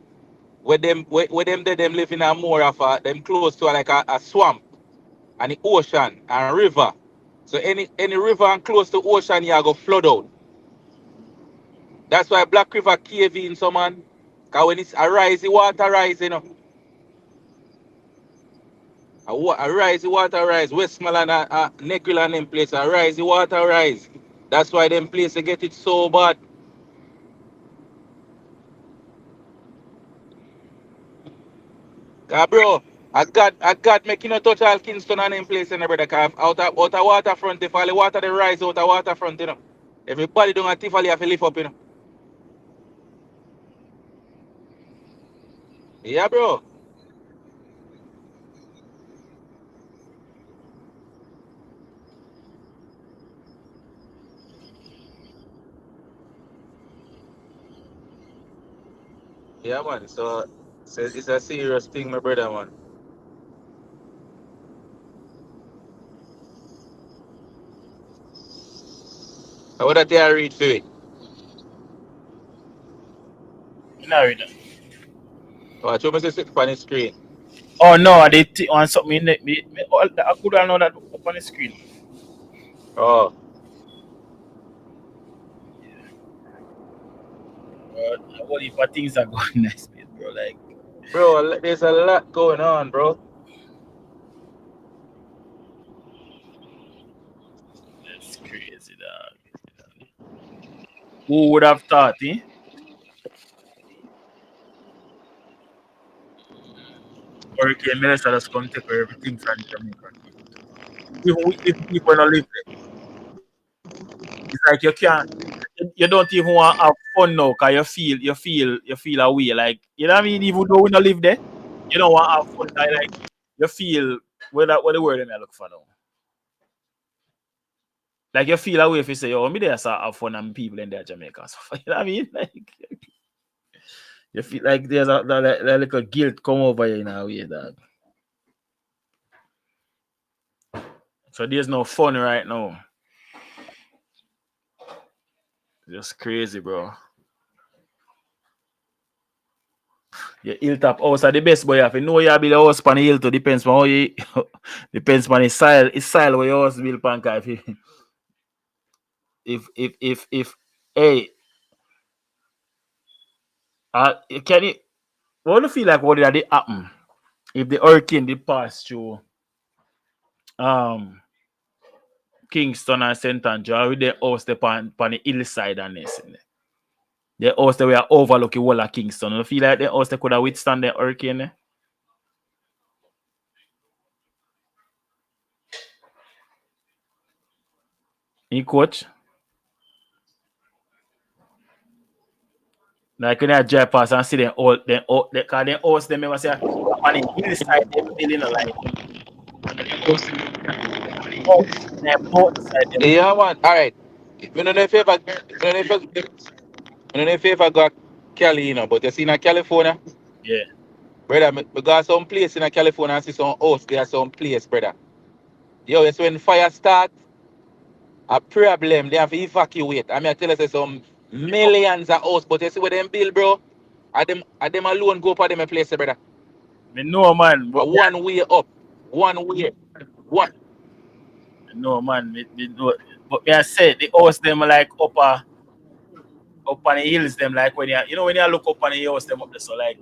where them live in a more of a them close to like a swamp and the ocean and river. So any river and close to ocean you go flood out. That's why Black River cave in some man. Cause when it's a rise, the water rise, A rise, the water rise. Westmoreland, Negril and them place, a rise, the water rise. That's why them place they get it so bad. Bro, I got making a touch all Kingston and them place in the brother. Cause out of waterfront, if all the water they rise out of waterfront, Everybody don't have Tifali have to lift up, Yeah, bro. Yeah, man. So it's a serious thing, my brother, man. How would I read for it? No, read that. Oh, I told me to sit on the screen. Oh no, I did on something in I could have known that up on the screen. Oh. What if things are going nice, bro? Like, bro, there's a lot going on, bro. That's crazy, dog. Who would have thought, Hurricane Melissa just come take everything from Jamaica. If people don't live there, it's like you don't even want to have fun now, cause you feel away. Like, you know what I mean? Even though we don't live there, you don't want to have fun. Like you feel what the word I look for now. Like you feel away if you say, "Oh, me there, so have fun and people in there Jamaica." So, you know what I mean? Like you feel like there's a little guilt come over you in a way, dog. So there's no fun right now. Just crazy, bro. Your hilltop house are the best, boy. If you know you build a house on the hill, to depends on how you depends on the style. It's style where your house build pan. If hey, can you what do you feel like what did it happen if the hurricane did pass through Kingston and St. Andrew with the house on the hillside and this? The house that we are overlooking wall of Kingston. You feel like the house that could have withstand the hurricane? In coach? Like when I drive past and see them all the car them house them ever say on the hillside them building a line. Yeah, man. All right. We don't know if you ever got Cali, but you see in California? Yeah. Brother, we got some place in California and see some house there, some place, brother. Yo, it's when fire start, a problem, they have to evacuate. I mean, I tell you, say some millions of house, but you see what them build, bro? Are them alone go for them a place, brother? Me know, man. But one way up. One way. One. No, man. Me know. But me I said the house them like up on the hills them like when you when you look up on the house them up there, so like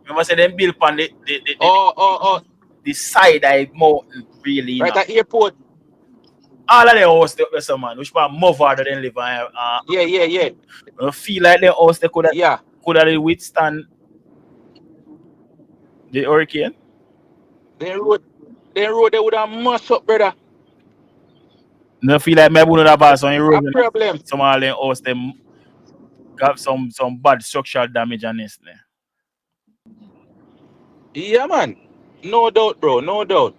remember say them build on the the side eye mountain really. Right at airport. All of the house they up there, man. Which part more farther than live Yeah. I feel like the house they could have withstand the hurricane. Then road they would have mash up, brother. No feel like maybe not have some road. A problem. Some of them house them got some bad structural damage on this. Yeah, man. No doubt, bro. No doubt.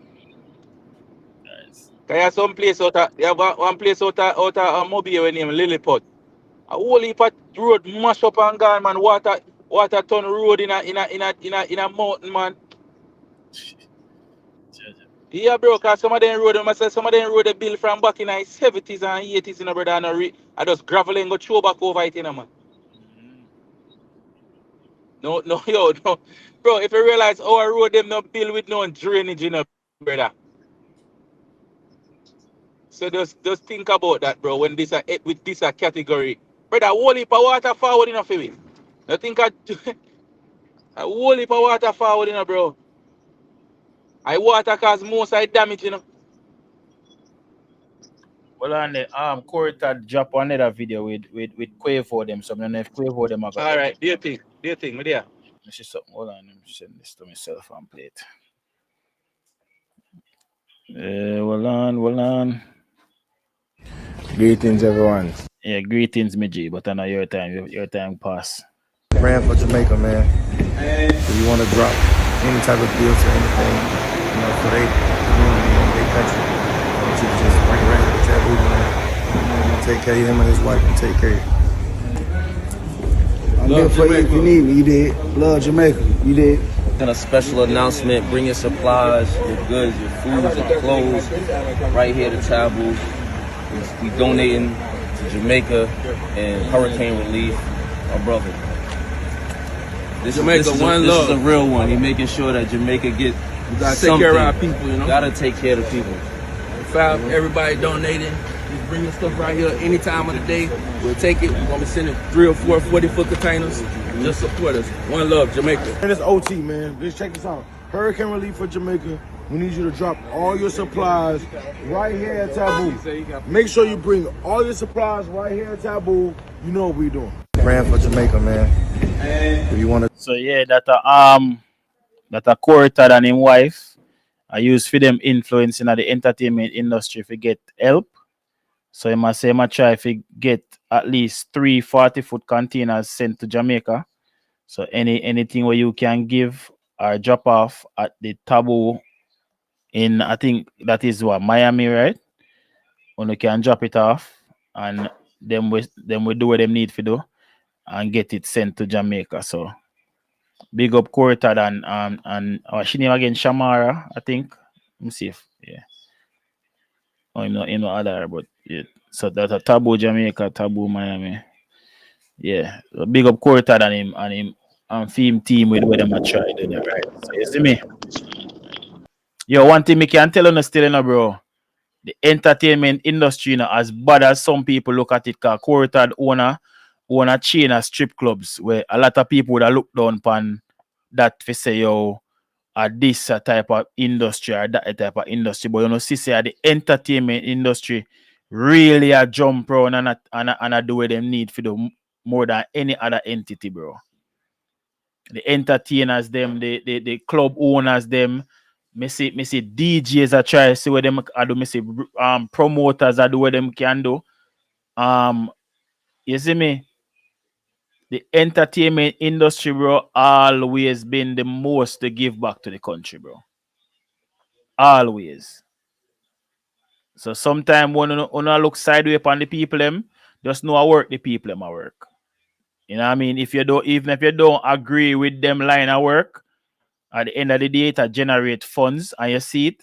Nice. You have some place you have one place out of Mobile named Lilliput. A whole heap of road mash up and gone, man. Water turn road in a mountain, man. Yeah, bro, cause some of them road they built from back in the 70s and 80s, you know, brother. I just gravel and go throw back over it, you know, man. No, yo, no. Bro, if you realize our road them not built with no drainage, you know, brother. So just think about that, bro, when with this category. Brother, a whole heap of water forward enough for me. I think a whole heap of water forward, you know, bro. I water cause most of damage, you know. Well, on the Corita drop another video with Quavo them. So I don't know if Quavo them are going. All right, do you think, me there? Let me see something. Hold on, let me send this to myself and play it. Hold on. Greetings, everyone. Yeah, greetings, Miji. But I know your time pass. Praying for Jamaica, man. If you want to drop any type of deal to anything, you know, for their community and their country, I want you to just bring it right to the taboo, man. Take care of him and his wife and take care of you. I'm here for you if you need me. You did. Love Jamaica. You did. And a special announcement: bring your supplies, your goods, your food, your clothes, right here to Taboo. We donating to Jamaica and hurricane relief. Our brother. This is a real one. He's making sure that Jamaica get We gotta take care of our people, you know. Gotta take care of the people. Everybody donating. Just bring your stuff right here any time of the day. We'll take it. We're gonna be sending 3 or 4 40-foot containers. Just support us. One love, Jamaica. And it's OT, man. Just check this out. Hurricane relief for Jamaica. We need you to drop all your supplies right here at Taboo. Make sure you bring all your supplies right here at Taboo. You know what we're doing. Praying for Jamaica, man. If you want to. So yeah, that a Corita and his wife I use for them influence in the entertainment industry to get help. So I must say, I try to get at least 3 40-foot containers sent to Jamaica. So anything where you can give or drop off at the Taboo in, I think that is what, Miami, right? When you can drop it off and then we do what they need to do and get it sent to Jamaica. So big up Corita and she name again Shamara, I think. Let me see if I'm not other, but yeah. So that's a Taboo Jamaica, Taboo Miami. Yeah. So big up Corita and him and film team with what them a try to do, right? So you see me? Yo, one thing me can tell you still, bro. The entertainment industry, as bad as some people look at it, cause Corita own a chain of strip clubs where a lot of people would have looked down upon that to say, yo, this type of industry or that type of industry. But see, say the entertainment industry really a jump around and do what them need for do more than any other entity, bro. The entertainers, them, the club owners, them. Me see DJs are try to see what them I do. Me see promoters are do what them can do. You see me? The entertainment industry, bro, always been the most to give back to the country, bro. Always. So sometimes when you look sideways upon the people them, just know I work the people them I work. You know what I mean? Even if you don't agree with them line of work, at the end of the day, it generate funds and you see it,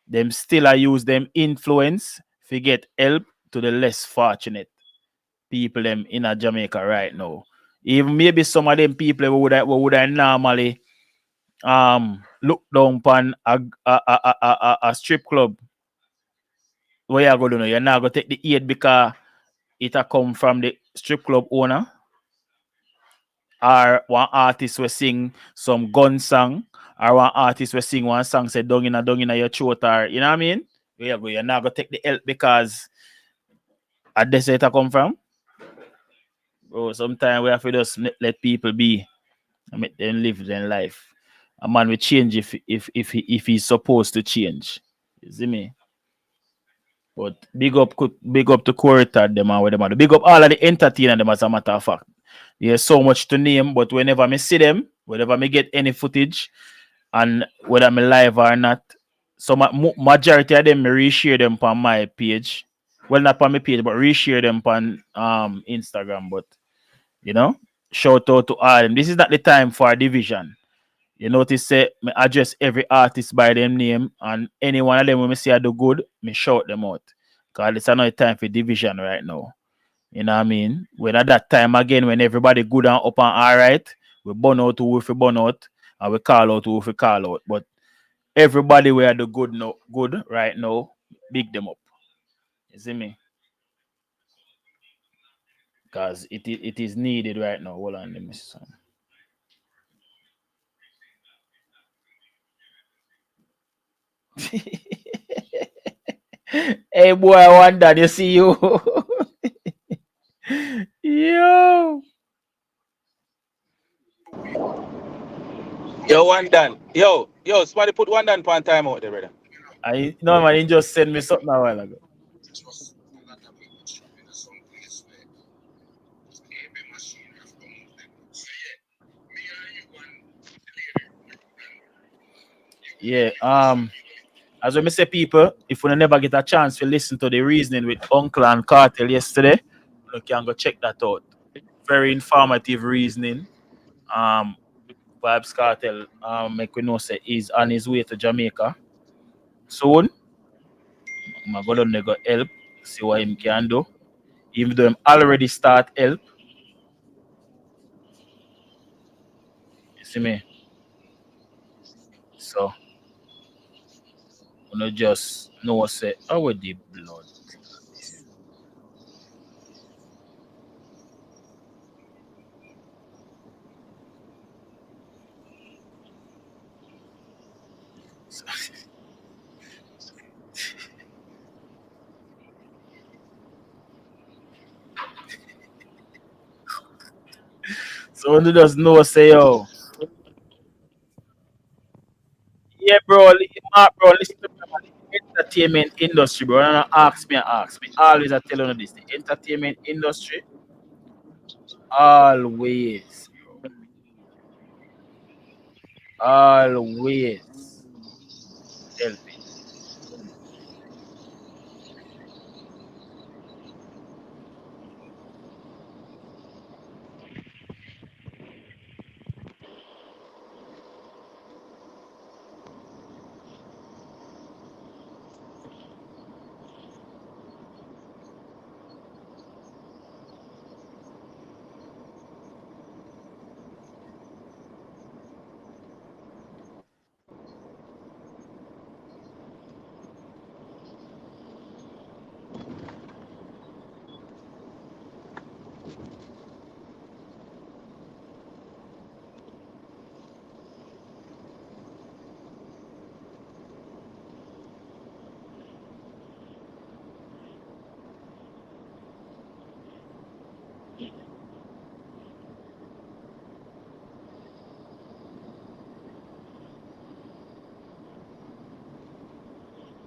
them still use them influence to get help to the less fortunate people them in Jamaica right now. Even maybe some of them people who would normally look down upon a strip club. What you going to do? You're not going to take the aid because it come from the strip club owner or one artist will sing some gun song or one artist will sing one song say dung in your throat, or you know what I mean? You're not gonna take the help because at this it come from. Bro, sometimes we have to just let people be and make them live their life. A man will change if he's supposed to change. You see me? But big up to Corita them and what them are. Big up all of the entertainer them as a matter of fact. There's so much to name, but whenever I see them, whenever I get any footage, and whether I'm live or not, so majority of them me reshare them on my page. Well, not on my page, but reshare them on Instagram. But you know, shout out to all them. This is not the time for a division. You notice say me address every artist by them name, and any one of them when me say I do good, me shout them out. Cause it's another time for division right now. You know what I mean? When at that time again, when everybody good and up and alright, we burn out who we burn out, and we call out who we call out. But everybody we are the good right now, big them up. You see me? Because it is needed right now. Hold on, let me see some. Hey boy, I wonder, you see you. Yo. Yo, one done. Yo, somebody put one done on time out there, brother. I no man, he just sent me something a while ago. Yeah, as we say people, if we never get a chance to listen to the reasoning with Uncle and Cartel yesterday, you can go check that out. Very informative reasoning. Vybz Kartel make we know say he's on his way to Jamaica soon. I'm go down there go help, see what him can do. Even though him already start help. You see me? So you know just know say our the blood. So you just know say yo. Yeah, bro, bro, listen to me, man. The entertainment industry, bro. And ask me. Always I tell you this. The entertainment industry, always, always helping.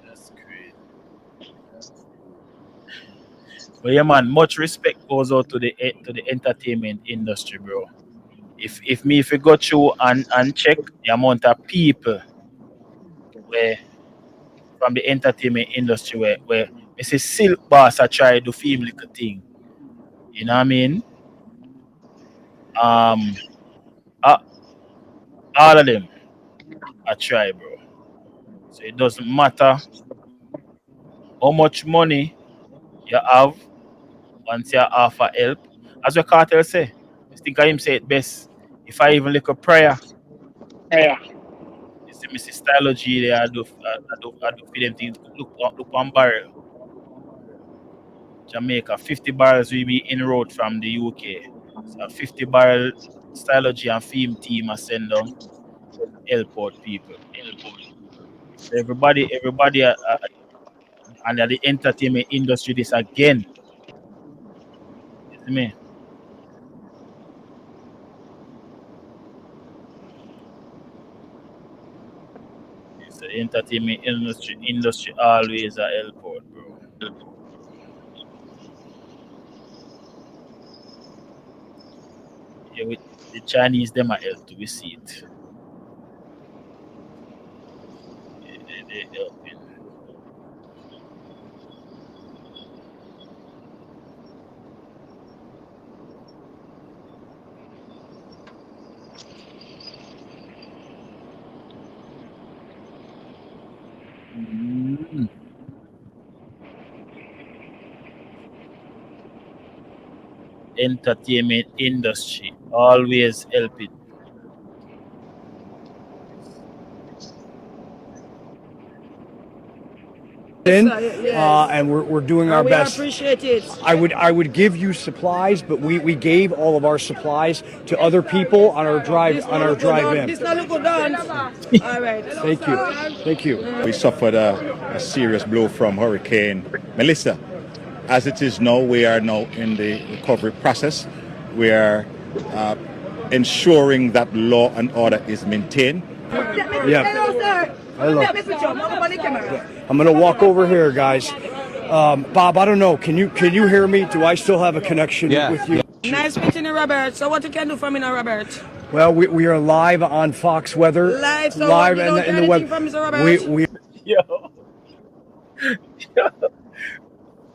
That's great. But yeah, man, much respect goes out to the entertainment industry, bro. If you go through and check the amount of people where from the entertainment industry where Mrs. Silk Boss I try to do film little thing. You know what I mean? Um uh, all of them I try, bro. So it doesn't matter how much money you have once you offer help. As what Cartel say, I think I him say it best. If I even look a prayer, you see Mrs. Stylogy there, I do for them things. Look one barrel. Jamaica, 50 barrels will be in road from the UK. So 50 barrel Stylogy and film team I send down. help people. So everybody under the entertainment industry this again. You see me? It's the entertainment industry always a help out, bro. Yeah, with the Chinese them are help to we see it. They helping. Mm. Entertainment industry always helping. And we're doing our best. Appreciate it. I would give you supplies, but we gave all of our supplies to other people on our drive in. This not look done. All right. Thank you. We suffered a serious blow from Hurricane Melissa. As it is now, we are now in the recovery process. We are ensuring that law and order is maintained. Yeah. Hello. I'm gonna walk over here, guys. Bob, I don't know. Can you hear me? Do I still have a connection with you? Nice meeting you, Robert. So what you can do for me now, Robert? Well, we are live on Fox Weather. Live, so live you don't in do the web. anything for me, Mr. Robert? We Yo.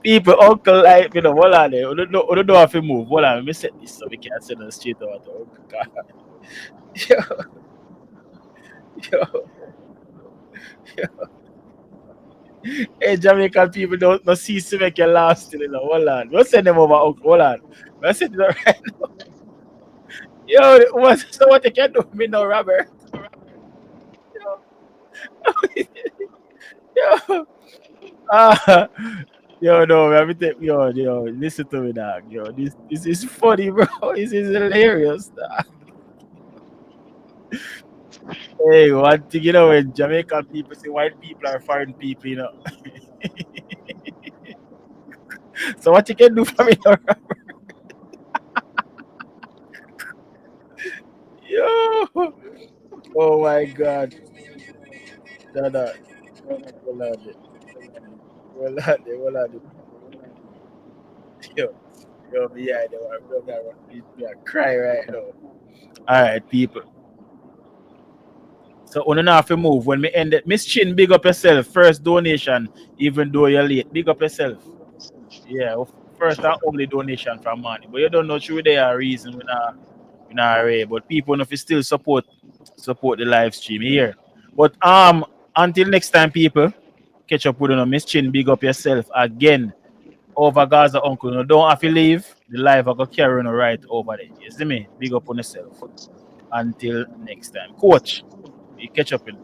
People, uncle, like, you know, hold on there. You don't have to move. Hold on, let me set this so we can send us straight over to Uncle God. Yo. Yo. Yo. Hey, Jamaican people don't cease to make you laugh still, you know. Hold on. We'll send them over, Uncle. Hold on. We'll send it right now. Yo, so what you can do with me now, Robert? Yo. Yo, no, man, yo, listen to me, dog. Yo, this is funny, bro. This is hilarious, dog. Hey, one thing, you know, when Jamaican people say white people are foreign people, you know. So what you can do for me now, Robert? Yo. Oh my God. No. Hold on. Yo, me, I cry right now. All right, people. So, on and off, move. When we end it, Miss Chin, big up yourself. First donation, even though you're late. Big up yourself. Yeah, first and only donation from money. But you don't know through there reason we're not array. But people, if you still support the live stream here. But until next time, people, catch up with you. Miss Chin, big up yourself again. Over Gaza, uncle. No, don't have to leave. The live I go carry on right over there. You see me? Big up on yourself. Until next time. Coach, you catch up in.